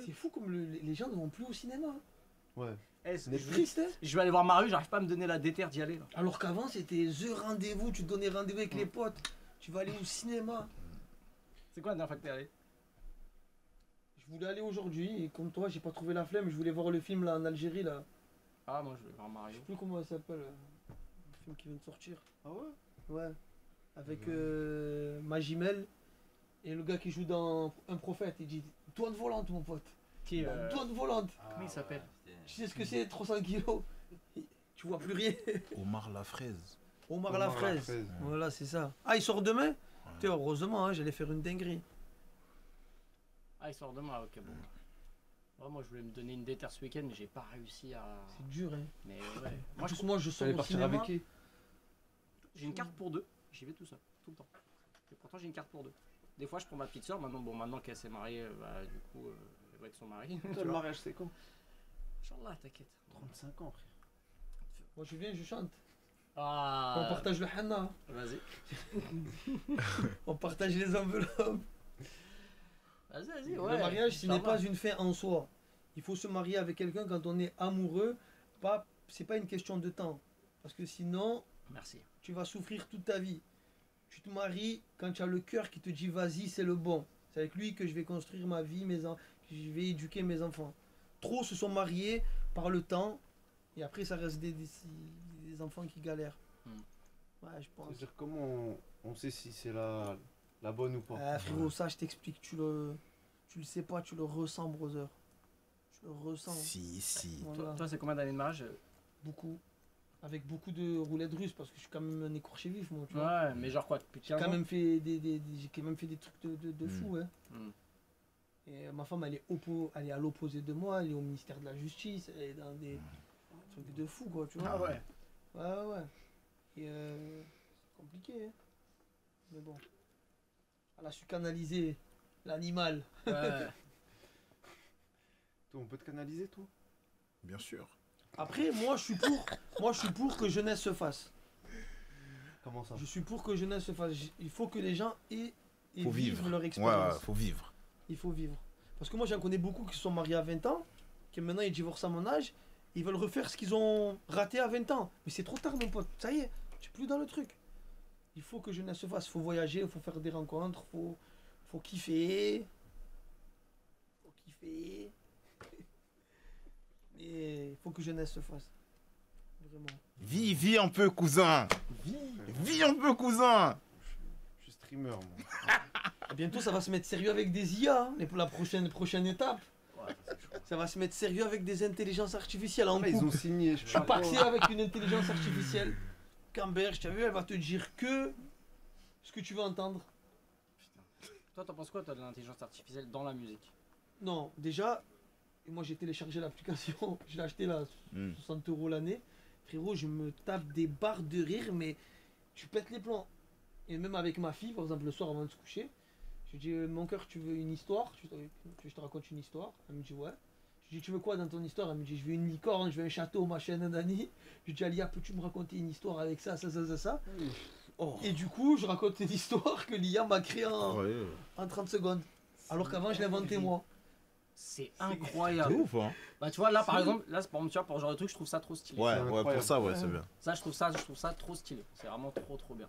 c'est fou comme les gens ne vont plus au cinéma. Ouais. Eh, C'est triste, hein. je vais aller voir Maru, j'arrive pas à me donner la déterre d'y aller. Là. Alors qu'avant, c'était the rendez-vous, tu te donnais rendez-vous avec les potes. Tu vas aller au cinéma. C'est quoi la dernière fois que t'es allé? Je voulais aller aujourd'hui, et comme toi, j'ai pas trouvé la flemme. Je voulais voir le film là en Algérie, là. Ah, moi je vais voir Je Mario. sais plus comment ça s'appelle. Le film qui vient de sortir. Ah ouais? Ouais. Avec Magimel et le gars qui joue dans Un Prophète. Il dit douane volante, mon pote. Qui Douane volante. Comment il s'appelle? Tu sais ce que c'est, 300 kilos. Tu vois plus rien. Omar la fraise. Omar Omar la la fraise. fraise. Voilà, c'est ça. Ah, il sort demain? Putain, heureusement, hein, j'allais faire une dinguerie. Ah, il sort demain, ok, bon. Ouais, moi je voulais me donner une déterre ce week-end, mais j'ai pas réussi à. C'est dur, hein. Mais ouais. Moi, Moi je moi je sors T'allais au partir cinéma. avec qui? J'ai une carte pour deux, j'y vais tout seul, tout le temps. Et pourtant j'ai une carte pour deux. Des fois je prends ma petite soeur, maintenant qu'elle s'est mariée, bah, du coup elle va avec son mari. Toi, le mariage, c'est quand? Inch'Allah, t'inquiète. 35 ans, frère. Moi, je viens, je chante. Ah. On partage le henna. Vas-y. On partage les enveloppes. Vas-y, Le ouais. mariage, ce n'est Inch'Allah. pas une fin en soi. Il faut se marier avec quelqu'un quand on est amoureux. C'est pas une question de temps. Parce que sinon, Merci. tu vas souffrir toute ta vie. Tu te maries quand tu as le cœur qui te dit vas-y, c'est le bon. C'est avec lui que je vais construire ma vie, que je vais éduquer mes enfants. Trop se sont mariés par le temps et après ça reste des enfants qui galèrent. Ouais, je pense. C'est-à-dire, comment on sait si c'est la bonne ou pas? Ah, frérot, ça je t'explique, tu le sais pas, tu le ressens, brother. Tu le ressens. Si. Voilà. Toi, c'est combien d'années de mariage? Beaucoup. Avec beaucoup de roulettes russes parce que je suis quand même un écorché vif, moi. Tu vois. Ouais, mais genre quoi, depuis J'ai 15 quand ans? même fait j'ai quand même fait des trucs de fou, hein. Mm. Et ma femme, elle est à l'opposé de moi, elle est au ministère de la Justice, elle est dans des trucs de fou, quoi, tu vois. Ah ouais. Ouais. Et c'est compliqué, hein. Mais bon. Elle a su canaliser l'animal. Ouais. Toi, on peut te canaliser, toi? Bien sûr. Après, moi, je suis pour que jeunesse se fasse. Comment ça? Je suis pour que jeunesse se fasse. Il faut que les gens aient Faut vivent vivre. leur Ouais, expérience. faut vivre. Il faut vivre. Parce que moi, j'en connais beaucoup qui se sont mariés à 20 ans, qui maintenant ils divorcent à mon âge, ils veulent refaire ce qu'ils ont raté à 20 ans. Mais c'est trop tard, mon pote. Ça y est, tu es plus dans le truc. Il faut que jeunesse se fasse. Il faut voyager, il faut faire des rencontres, faut kiffer. Faut kiffer. Et il faut que jeunesse se fasse. Vraiment. Vis un peu, cousin. Vis un peu, cousin. Je suis streamer, moi. Et bientôt, ça va se mettre sérieux avec des IA, hein, pour la prochaine étape. Ça va se mettre sérieux avec des intelligences artificielles en Là, ils ont couple. signé. Je suis parti avec une intelligence artificielle. Camberge, tu as vu, elle va te dire que ce que tu veux entendre. Toi, t'en penses quoi, toi, de l'intelligence artificielle dans la musique? Non, déjà, et moi j'ai téléchargé l'application, je l'ai acheté là, 60 € l'année. Frérot, je me tape des barres de rire, mais tu pètes les plombs. Et même avec ma fille, par exemple, le soir avant de se coucher, je lui dis mon cœur, tu veux une histoire? Je te raconte une histoire. Elle me dit ouais. Je lui dis tu veux quoi dans ton histoire? Elle me dit je veux une licorne, je veux un château, machin, nanani. Je lui dis Alia, peux-tu me raconter une histoire avec ça? Oh. Et du coup, je raconte une histoire que l'IA m'a créée Ouais. en 30 secondes. Alors qu'avant, je l'ai inventé moi. C'est C'est incroyable. ouf, hein. Bah, tu vois, là par exemple, là, pour ce genre de truc, je trouve ça trop stylé. Ouais, C'est pour incroyable. ça, ouais, c'est bien. Ça, je trouve ça trop stylé. C'est vraiment trop bien.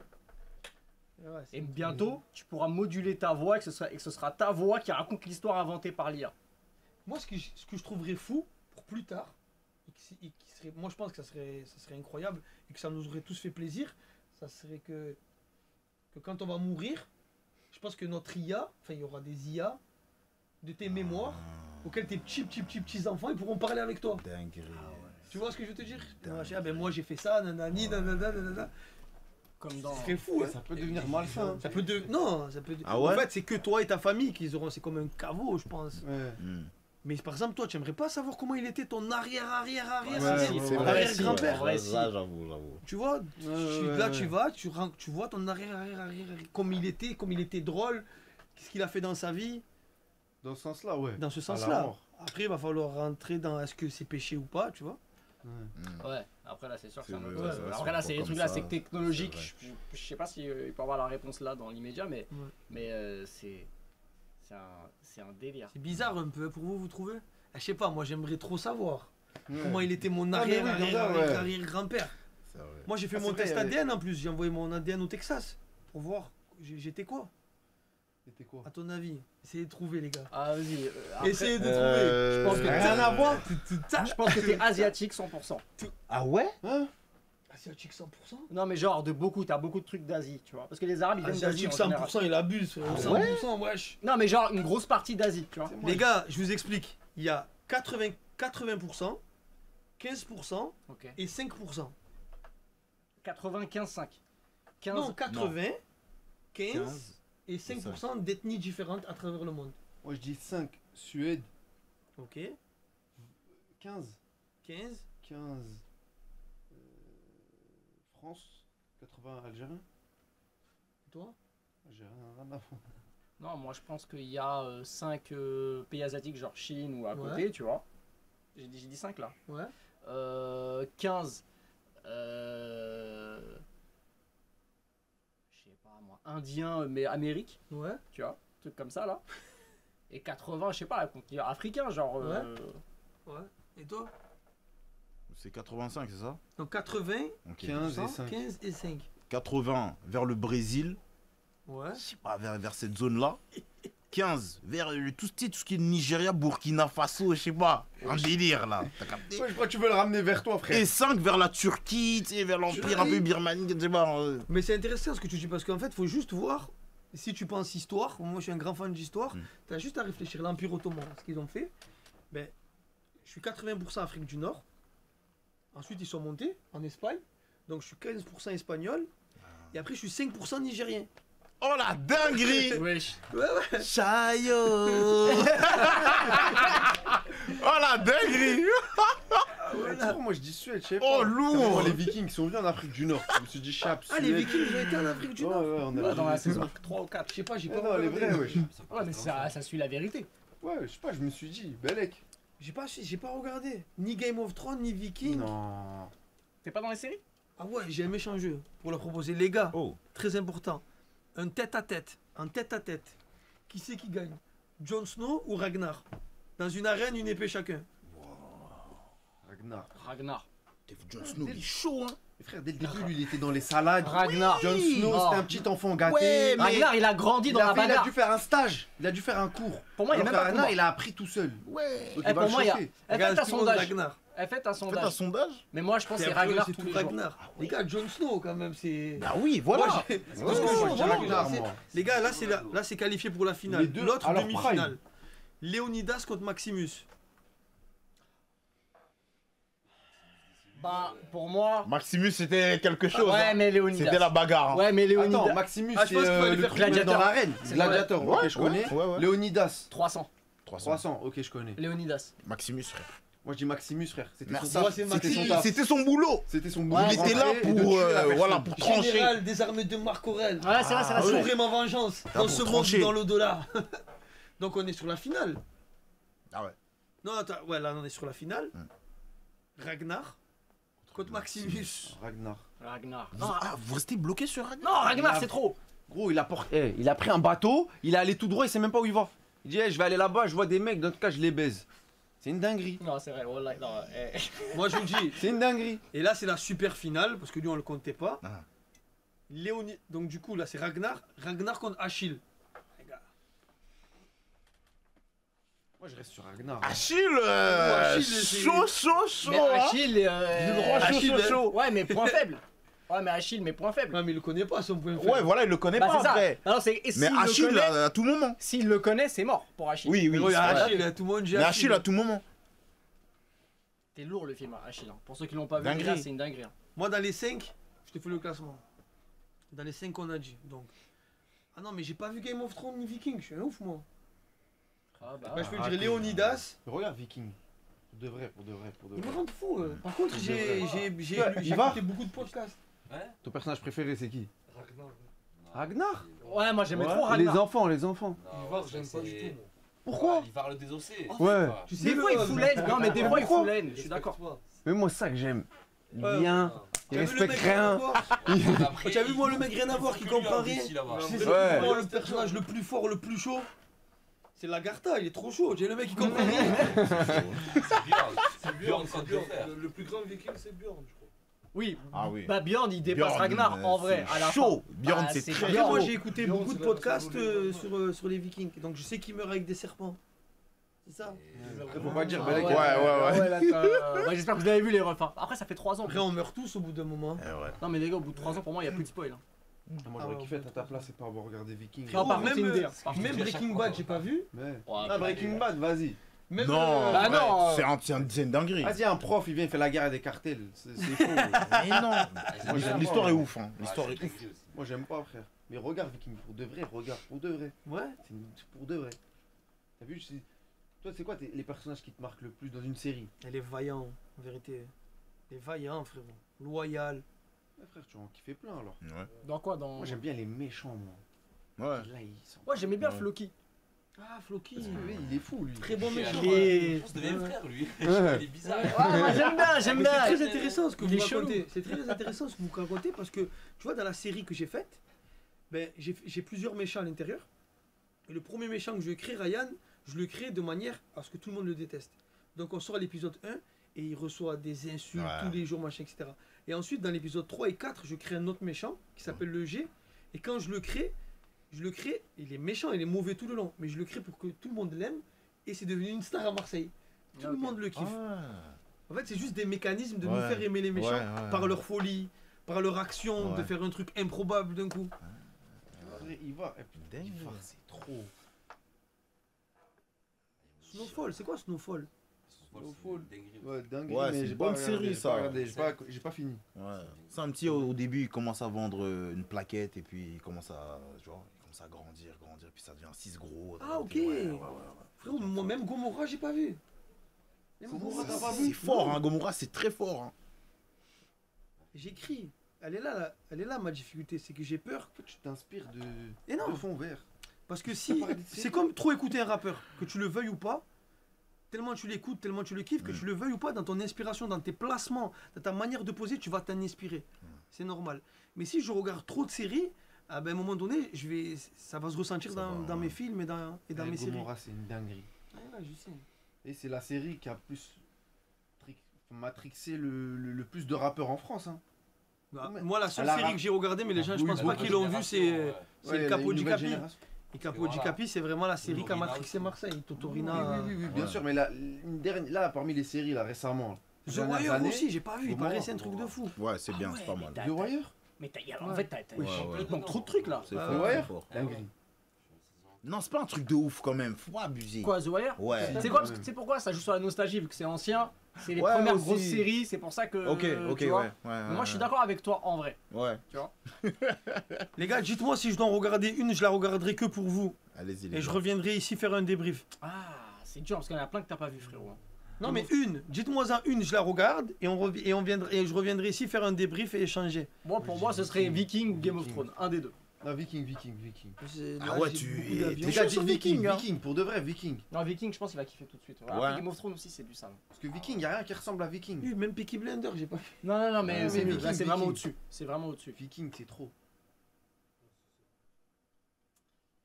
Ouais, c'est- Et bientôt, tu pourras moduler ta voix et que ce sera ta voix qui raconte l'histoire inventée par l'IA. Moi, ce que je trouverais fou pour plus tard, et qui serait, moi je pense que ça serait incroyable et que ça nous aurait tous fait plaisir, ça serait que quand on va mourir, je pense que notre IA, enfin il y aura des IA de tes mémoires auxquelles tes petits enfants ils pourront parler avec toi. Dinguerie. Tu vois ce que je veux te dire? Ah, ben moi j'ai fait ça, nanani, nanana. Comme dans. Ce serait fou, hein. Ça peut devenir malsain. Ça peut de... Non, ça peut... Ah ouais? En fait, c'est que toi et ta famille qu'ils auront... C'est comme un caveau, je pense. Ouais. Mais par exemple, toi, tu aimerais pas savoir comment il était ton arrière, Ouais, c'est c'est vrai, arrière-grand-père. en vrai, si. Ça, j'avoue. Tu vois, ouais, là, ouais. tu vas, tu vois ton arrière, comme il était drôle, qu'est-ce qu'il a fait dans sa vie, Dans ce sens-là, ouais. dans ce À la sens-là. mort. Après, il va falloir rentrer dans est-ce que c'est péché ou pas, tu vois. Ouais, après là c'est sûr que c'est un autre. Ouais, Ouais, ça va, après là c'est c'est des pas trucs comme là, ça, c'est technologique. c'est Je sais pas si il peut avoir la réponse là dans l'immédiat, mais c'est un délire. C'est bizarre un peu pour vous, vous trouvez? Je sais pas, moi j'aimerais trop savoir Ouais. comment il était mon Ah, mais oui, arrière-grand-père. C'est vrai. Moi j'ai fait Ah, mon c'est vrai, test il y avait- ADN en plus, j'ai envoyé mon ADN au Texas pour voir j'étais quoi, C'était quoi? à ton avis? Essayez de trouver les gars. Ah vas-y. Après, Essayez de trouver. je pense que Rien à voir. je pense que t'es asiatique 100%. Ah ouais? Hein? Asiatique 100%? Non mais genre t'as beaucoup de trucs d'Asie, tu vois. Parce que les Arabes ils viennent d'Asie. Asiatique en général. 100%, il abuse. 100%, wesh. Non mais genre une grosse partie d'Asie, tu vois. Les gars, je vous explique. Il y a 80%, 15% Ok. et 5%. 95,5. 15. Non, 80, 15 15. et 5% d'ethnies différentes à travers le monde. Moi je dis 5, Suède, Ok, 15, 15. 15, France, 80, Algérien. Et toi? Algérien, rien à voir. Non, moi je pense qu'il y a 5 pays asiatiques, genre Chine ou à Ouais. côté, tu vois. J'ai dit 5 là. Ouais. 15. Je sais pas moi. Indien, mais Amérique, Ouais. tu vois. Truc comme ça là. Et 80, je sais pas, continent africain, genre. Ouais. Et toi? C'est 85, c'est ça? Donc 80, Ok. 15 et 5. 15 et 5. 80 vers le Brésil, Ouais. je sais pas, vers cette zone-là. 15 vers tout ce qui est Nigeria, Burkina Faso, je sais pas. Un délire là. T'as capté? Ouais, je crois que tu veux le ramener vers toi, frère. Et 5 vers la Turquie, tu sais, vers l'Empire un peu birmanique, je sais pas. Mais c'est intéressant ce que tu dis parce qu'en fait, il faut juste voir. Si tu penses histoire, moi je suis un grand fan d'histoire, tu as juste à réfléchir. L'Empire Ottoman, ce qu'ils ont fait, ben, je suis 80% Afrique du Nord. Ensuite, ils sont montés en Espagne. Donc je suis 15% espagnol. Et après, je suis 5% nigérien. Oh la dinguerie! Wesh. Ouais. Chayo! Oh la dinguerie! Ouais, tu vois, moi je dis Suède, je sais pas. Oh, lourd. Carrément, les Vikings sont venus en Afrique du Nord. Je me suis dit Chap, Ah, les Vikings, ils ont été en Afrique du Ouais, Nord. ouais, on a Ouais, dans la saison 3 ou 4. Je sais pas, j'ai Ouais, pas non, elle est regardé. vraie, wesh. Ouais, mais ça suit la vérité. Ouais, je sais pas, je me suis dit, Belek. J'ai pas regardé. Ni Game of Thrones, ni Vikings. Non. T'es pas dans les séries? Ah ouais, j'ai un méchant jeu pour leur proposer. Les gars, Oh, très important. Un tête-à-tête. Un tête-à-tête. Qui c'est qui gagne? Jon Snow ou Ragnar? Dans une arène, une épée chacun. Ragnar. Jon Snow, il est chaud, hein? Mais frère, dès le début, lui, il était dans les salades. Ragnar. Jon Snow, Oh. c'était un petit enfant gâté. Ouais, mais- Ragnar, il a grandi dans la il a bagarre. dû faire un stage. Il a dû faire un cours. Pour moi, il y a Alors même pas que Ragnar, combat. il a appris tout seul. Ouais. Donc, Eh, il va pour le moi, il y a- chauffer. Faites Regarde, un tout le monde sondage. Ragnar. Faites un Faites un sondage. sondage? Mais moi, je pense que c'est Et après, Ragnar c'est tous tout les jours. Ragnar. Les gars, Jon Snow quand même, c'est. Ah oui, voilà. Moi, j'ai- Ouais, parce que ouais, je- ouais, J'ai voilà, Ragnar, c'est- moi. Les gars, là c'est qualifié pour la finale. Les deux L'autre à leur demi-finale. Léonidas contre Maximus. Bah, pour moi. Maximus, c'était quelque chose. Ouais, hein. mais Léonidas. C'était la bagarre. hein. Ouais, mais Attends, Léonidas. Maximus, Ah, je c'est pense qu'il fallait le faire truc gladiateur. dans l'arène. C'est Gladiateur, Ouais, ok, je connais. ouais, ouais. Léonidas, 300. 300, ok, je connais. Léonidas. Maximus, frère. Moi, je dis Maximus, frère. C'était Merci. son taf. c'est C'était son Maximus. taf. C'était son boulot. C'était son Ouais, boulot. Il était là rentrer et de pour, tuer la voilà, personne. pour trancher. Général des armées de Marc Aurèle. Ouais, c'est vrai, c'est Ah, vrai. J'aurai ma vengeance dans pour ce monde trancher. ou dans l'au-delà. Donc on est sur la finale. Ah ouais. Non, attends, ouais, là on est sur la finale. Ragnar contre Maximus. Ragnar. Ragnar. Vous restez bloqué sur Ragnar? Non, Ragnar, c'est trop. Gros, il a pris un bateau, il est allé tout droit, il sait même pas où il va. Il dit, hey, je vais aller là-bas, je vois des mecs, dans tout cas, je les baise. C'est une dinguerie. Non, c'est vrai. Wallah, non, Moi je vous le dis. C'est une dinguerie. Et là c'est la super finale parce que lui on le comptait pas. Ah. Donc du coup là c'est Ragnar contre Achille. Les gars. Moi, je reste sur Ragnar. Achille, Achille, chaud, Mais hein. Achille, droit, chaud, chaud. Ouais, mais point faible. Ouais, mais Achille, mais point faible. Non, mais il le connaît pas, son point faible. Ouais, voilà, il le connaît Bah, pas c'est ça. après. Alors, et Mais s'il le Achille, connaît, à tout moment. s'il le connaît, c'est mort pour Achille. Oui, Mais oui. ouais, c'est vrai. Achille, tout le monde, j'ai Mais Achille, à tout moment. C'est lourd le film, Achille. Hein. Pour ceux qui l'ont pas vu, Dinguerie. déjà, c'est une dinguerie. Hein. Moi, dans les 5, je te fais le classement. Dans les 5 qu'on a dit. Donc. Ah non, mais j'ai pas vu Game of Thrones ni Viking, je suis un ouf, moi. Ah bah. Bah, je peux Ah, dire Léonidas. Regarde Viking. Pour de vrai, pour de vrai, pour de Il me vrai. rend fou. Par contre, j'ai Il va écouté beaucoup de podcasts. Ton personnage préféré, c'est qui? Ragnar. Ragnar. Ouais, moi j'aimais Ouais. trop Ragnar. Les enfants, les enfants. Ivar, j'aime pas du tout, moi. Pourquoi? Ivar le désossé. Ouais. Tu sais, Des fois il fout l'aine. Non, mais des fois il fout l'aine. Je suis d'accord. Mais moi, c'est ça que j'aime. Il Ouais. vient, il T'as vu le respecte mec rien à rien. voir Après, Tu as vu, moi, le mec rien à voir qui comprend rien. ici, là-bas. Tu sais, Ouais. c'est moi le personnage le plus fort, le plus chaud. C'est Lagartha, il est trop chaud. J'ai le mec qui comprend rien. C'est Bjorn. C'est Bjorn, c'est c'est Bjorn. Bjorn. Le plus grand viking, c'est Bjorn, je crois. Oui. Ah oui. Bah Bjorn il dépasse Bjorn, Ragnar en vrai. c'est À la chaud. fin. Bjorn, Ah, c'est c'est très Après, Bjorn. moi, j'ai écouté Bjorn, beaucoup de c'est la podcasts personne sur les Vikings. Donc, je sais qu'ils meurent avec des serpents. C'est ça. Faut pas dire, Ah, bah, ouais, les gars. là, ouais, j'espère que vous avez vu les refs. Hein. Après ça fait 3 ans. Après, on meurt tous au bout d'un moment. Eh ouais. Non mais les gars, au bout de 3 ans pour moi il y a plus de spoil. Hein. Moi, j'aurais kiffé être à ta place et pas avoir regardé Viking. Non, par contre, c'est une même, idée. Hein. Par contre, même Breaking Bad, j'ai pas vu. Ouais. Ouais, Ah, Breaking Bad, vas-y. Même Non, Bah ouais, non, c'est une dinguerie. Vas-y, un prof, il vient, il fait la guerre à des cartels. C'est faux. Mais non. j'aime L'histoire pas. est ouf. Hein. L'histoire est ouf. Moi, j'aime pas, frère. Mais regarde Viking, pour de vrai, regarde, pour de vrai. Ouais. C'est pour de vrai. T'as vu, toi, c'est quoi les personnages qui te marquent le plus dans une série? Elle est vaillant, en vérité. Elle est vaillant, frérot. Loyal. Ouais, frère, tu en kiffais plein alors. Ouais. Dans quoi dans... Moi, j'aime bien les méchants, moi. Ouais. Là, ils sont. Ouais, j'aimais bien Ouais. Floki. Ah, Floki. Parce que lui, il est fou, lui. Très bon méchant. Et... On se devient frère, lui. Ouais. Il est bizarre. Ouais, moi, j'aime bien, j'aime Mais bien. c'est très intéressant ce que Il vous est chelou. racontez. C'est très intéressant ce que vous racontez parce que, tu vois, dans la série que j'ai faite, ben, j'ai plusieurs méchants à l'intérieur. Et le premier méchant que je crée, Ryan, je le crée de manière à ce que tout le monde le déteste. Donc on sort à l'épisode 1 et il reçoit des insultes Ouais. tous les jours, machin, etc. Et ensuite, dans l'épisode 3 et 4, je crée un autre méchant qui s'appelle le G. Et quand je le crée, il est méchant, il est mauvais tout le long. Mais je le crée pour que tout le monde l'aime. Et c'est devenu une star à Marseille. Tout le Ok. monde le kiffe. Ah. En fait, c'est juste des mécanismes de nous Ouais. faire aimer les méchants Ouais, ouais, par ouais. leur folie, par leur action, de Ouais. faire un truc improbable d'un coup. Ivar, Dingue. Ivar, c'est trop. Snowfall, c'est quoi Snowfall? Snowfall. Ouais, dingue. Ouais, mais c'est j'ai une pas bonne regardé, série, j'ai ça. pas regardé, j'ai pas fini. Ouais. C'est un petit au début, il commence à vendre une plaquette et puis il commence à, genre, il commence à grandir, puis ça devient 6 gros. Ah, ok. Ouais, ouais, ouais. Frérot, moi même Gomorrah, j'ai pas vu. Même Gomorrah, t'as pas C'est vu? fort, hein, Gomorrah, c'est très fort. Hein. J'écris. Elle est là ma difficulté, c'est que j'ai peur. En fait, tu t'inspires Et non, de fond vert. parce que si. C'est comme trop écouter un rappeur, que tu le veuilles ou pas. Tellement tu l'écoutes, tellement tu le kiffes, que tu le veuilles ou pas, dans ton inspiration, dans tes placements, dans ta manière de poser, tu vas t'en inspirer. C'est normal. Mais si je regarde trop de séries, à un moment donné, ça va se ressentir Ça dans va, mes ouais. films et dans mes séries. Gomorrah, c'est une dinguerie. Ah, ouais, je sais. Et c'est la série qui a plus matrixé le plus de rappeurs en France. Hein. Bah, Ouais. moi, la seule À la série rap- que j'ai regardée, mais les gens, je Oui, pense pas beaucoup qu'ils l'ont vue, c'est Ouais, le la Capo di nouvelle Capi. génération. Et Capo di Capi, c'est vraiment la série qui a matrixé Marseille. Totorina. Oui, bien Ouais. sûr, mais une dernière, là, parmi les séries, là, récemment, The dernières Wire années, aussi, j'ai pas vu. Il Gomorrah. paraît c'est un truc de fou. Ouais, c'est bien, Ah c'est pas ouais, mal. mais The Wire Mais en fait, Ouais, ouais. il te manque trop de trucs là. C'est Ah, fort, ouais. c'est fort. Dinguerie. Non, c'est pas un truc de ouf quand même, faut pas abuser. Quoi, The Wire? Ouais. C'est quoi? Parce que tu sais pourquoi ça joue sur la nostalgie vu que c'est ancien. C'est les Ouais, premières aussi. grosses séries, c'est pour ça que. Ok, ok, tu ouais. vois. Ouais, Mais moi je suis d'accord avec toi en vrai. Ouais, Les gars, dites-moi si je dois en regarder une, je la regarderai que pour vous. allez-y. les Et je gars. reviendrai ici faire un débrief. Ah, c'est dur parce qu'il y en a plein que t'as pas vu, frérot. Non, mais une. Dites-moi en une, je la regarde et je reviendrai ici faire un débrief et échanger. Moi, pour moi, ce serait Viking ou Game of Thrones, un des deux. Non, Viking. Ah ouais, tu- Les chaud gars, sur dites Viking, Viking, hein. Viking, pour de vrai, Viking. Non, Viking, je pense qu'il va kiffer tout de suite. Ouais. Après, Game of Thrones aussi, c'est du sale. Parce que Viking, y a rien qui ressemble à Viking. Oui, même Peaky Blender, j'ai pas vu. Non, mais Ah, c'est mais mieux. Viking, Là, c'est vraiment Viking. au-dessus. C'est vraiment au-dessus. Viking, c'est trop.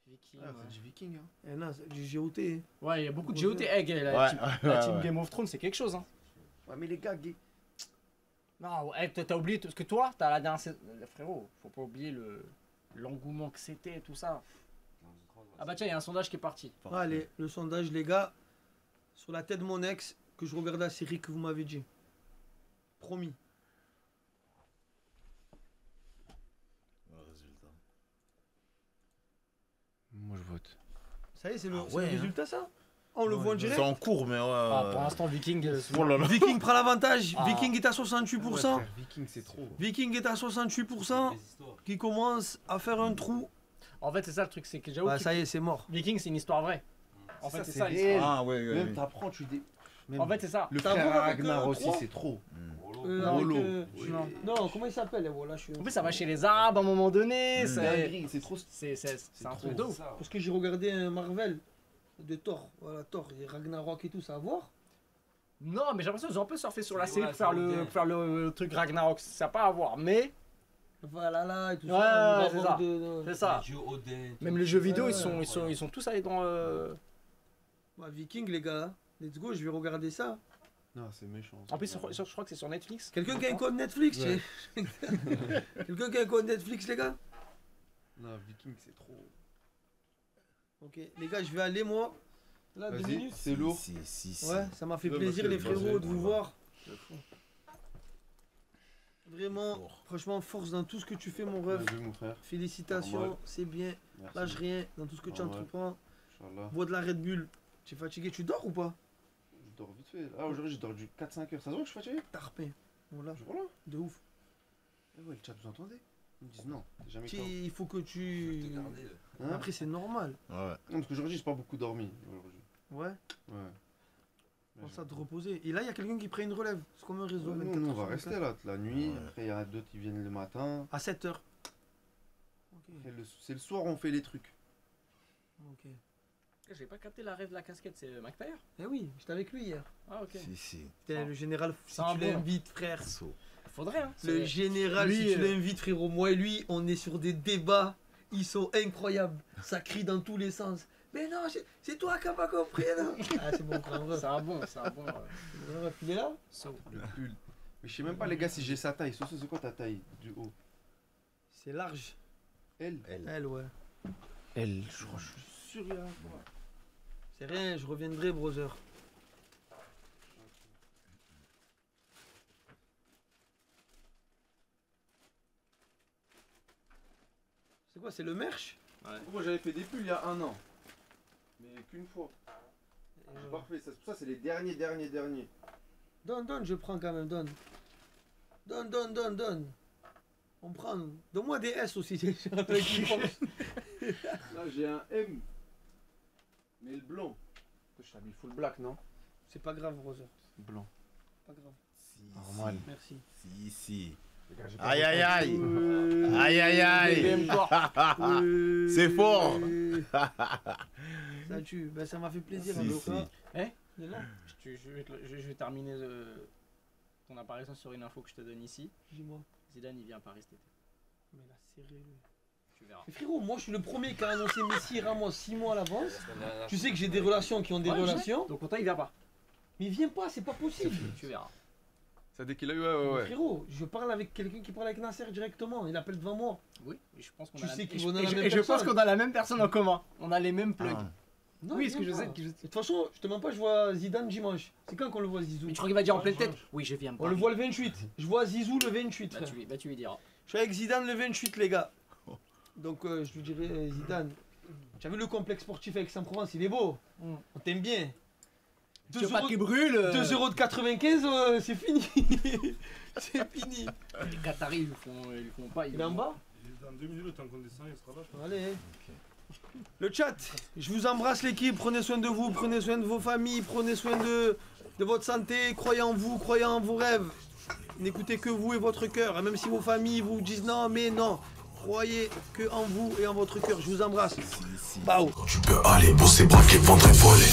Viking. Ah, c'est du Viking, hein. Eh non, c'est du GOT. Ouais, il y a beaucoup de GOT. Hey, gars, Ouais, la ouais, team ouais. Game of Thrones, c'est quelque chose. Hein. Ouais, mais les gars, Non, hey, t'as oublié parce que toi, t'as la dernière saison. Frérot, faut pas oublier l'engouement que c'était et tout ça. Ah bah tiens, il y a un sondage qui est parti. Allez, le sondage, les gars. sur la tête de mon ex que je regarde la série que vous m'avez dit. Promis. Moi, je vote. Ça y est, c'est le, Ah c'est ouais, le hein. résultat, ça? On le voit en C'est direct. en cours, mais ouais. Ah, pour l'instant, Viking. Oh là là. Viking prend l'avantage. Ah. Viking est à Ouais, 68%. frère, Viking, c'est trop. Viking est à 68%. Les histoires. Qui commence à faire un trou. En fait, c'est ça le truc, c'est que j'avoue Bah, que ça y est, c'est mort. Viking, c'est une histoire vraie. En fait, c'est ça. réel. Ah, ouais, ouais. Même ouais. t'apprends, même En fait, c'est ça. le T'as frère vu avec, Ragnar aussi, trois c'est trop. Rolo. Non, comment il s'appelle? Voilà, je suis... En plus, ça va chez les Arabes à un moment donné. Dinguerie, c'est trop. C'est un trop. truc de ouf. Parce que j'ai regardé un Marvel de Thor. Voilà, Thor et Ragnarok et tout, ça à voir. Non, mais j'ai l'impression qu'ils ont un peu surfé sur la Ouais, série pour ça revient. faire le truc Ragnarok. Ça n'a pas à voir, mais Voilà, là, et tout Ouais, ça. on c'est va ça. voir de- c'est ça. Joe Odin. Même les jeux vidéo, Ouais, ils sont tous allés dans le. Bah, Viking, les gars. Let's go, je vais regarder ça. Non, c'est méchant. En plus, je crois que c'est sur Netflix. Quelqu'un qui a un code Netflix, Ouais. Quelqu'un qui a un code Netflix, les gars? Non, Viking, c'est trop. Ok, les gars, je vais aller, moi. Là, 2 Vas-y, minutes. c'est lourd. Si. Ouais, ça m'a fait Ouais, plaisir, parce les que- frérots, de vas-y, vous on va. voir. Vraiment, franchement, force dans tout ce que tu fais, mon rêve. Vas-y, mon frère. Félicitations, Normal. c'est bien. Merci. Lâche rien dans tout ce que tu Normal. entreprends. Inch'Allah. Bois de la Red Bull. Tu es fatigué, tu dors ou pas? Je dors vite fait. Ah, aujourd'hui, j'ai dormi 4-5 heures. Ça se voit que je suis fatigué? Tarpé. Voilà, Voilà. de ouf. Eh ouais, le chat, vous entendez? Ils me disent non, t'es jamais Tu- calme. Il faut que tu. T'es gardé, là. Hein? Après, c'est normal. Ouais. Non, parce qu'aujourd'hui, j'ai pas beaucoup dormi. Aujourd'hui. Ouais, Ouais. pense à te reposer. Et là, il y a quelqu'un qui prend une relève. C'est comme un réseau. Ouais, 24 nous, on heures va sur rester 24. là la nuit. Ouais. Après, il y en a d'autres qui viennent le matin. À 7h. Ok. Après, c'est le soir où on fait les trucs. Ok. J'ai pas capté la rêve de la casquette, c'est McTayer. Eh oui, j'étais avec lui hier. Ah, ok. Si. C'était le général. Si C'est un tu bon. l'invites, frère. Faudrait, hein. Le C'est- général, Lui, si tu l'invites, frérot, moi et lui, on est sur des débats. Ils sont incroyables. Ça crie dans tous les sens. Mais non, c'est toi qui n'as pas compris, non? Ah, c'est bon, grand ref. C'est un bon, c'est un bon. Grand ref, il est là? So. Le pull. Mais je sais même pas, les gars, si j'ai sa taille. Soso, c'est quoi ta taille du haut? C'est large. Elle? Elle, ouais. Elle, je crois, je suis sûr, il y a. C'est rien, je reviendrai, brother. C'est quoi, c'est le merch? Moi, j'avais fait des pulls il y a 1 an. Mais qu'une fois. C'est parfait, ça, ça c'est les derniers. Donne, je prends quand même, donne. Donne. On prend. Donne-moi des S aussi, j'ai un truc qui prend. Là, j'ai un M. Mais le blanc. Je t'ai mis full black, non? C'est pas grave, brother. Blanc. Pas grave. Normal. Merci. Si. Les gars, j'ai pas Aïe aïe aïe. Euh, Aïe aïe aïe. C'est fort. Ça tue. Ben, ça m'a fait plaisir. Si, en tout si. cas. Eh Il est là. Je vais terminer ton apparition sur une info que je te donne ici. Dis-moi. Zidane, il vient à Paris cet été. Mais il a serré, lui. Tu verras. Mais frérot, moi je suis le premier qui a annoncé Messi et Ramos 6 mois à l'avance. La semaine dernière, Tu sais que j'ai des relations qui ont des Ouais, je sais. relations. Donc, pourtant, il vient pas. Mais il vient pas, c'est pas possible. Tu verras. Ça dès qu'il a eu, ouais. Frérot, je parle avec quelqu'un qui parle avec Nasser directement. Il appelle devant moi. Oui, et je pense qu'on Tu a sais la... qu'ils et vont dans je- la et même je pense personne. qu'on a la même personne en commun. On a les mêmes plugs. Ah. Non, Oui, il ce que vient je pas. sais. De toute façon, je te mens pas, je vois Zidane dimanche. C'est quand qu'on le voit Zizou? Mais tu crois qu'il va dire en pleine tête? Oui, je viens me On le voit le 28. Je vois Zizou le 28, frère. tu lui diras. Je suis avec Zidane le 28, les gars. Donc je lui dirais, Zidane, tu as vu le complexe sportif avec Saint-Provence, il est beau. On t'aime bien. Tu veux pas qu'il brûle 2,95€, c'est fini. C'est fini. Les Qataris, ils le font pas. Il est en bas? Dans 2 minutes, tant qu'on descend, il sera là. je pense. Allez. Le chat, je vous embrasse l'équipe, prenez soin de vous, prenez soin de vos familles, prenez soin de votre santé, croyez en vous, croyez en vos rêves. N'écoutez que vous et votre cœur, et même si vos familles vous disent non, mais non. Croyez que en vous et en votre cœur, je vous embrasse. Bao. Tu peux aller bosser, braquer, vendre et voler.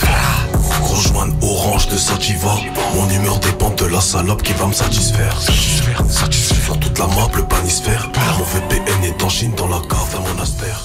Rejoindre Orange de Sativa. Mon humeur dépend de la salope qui va me satisfaire. Satisfaire. Sur toute la map, le panisphère. Mon VPN est en Chine dans la cave d'un monastère.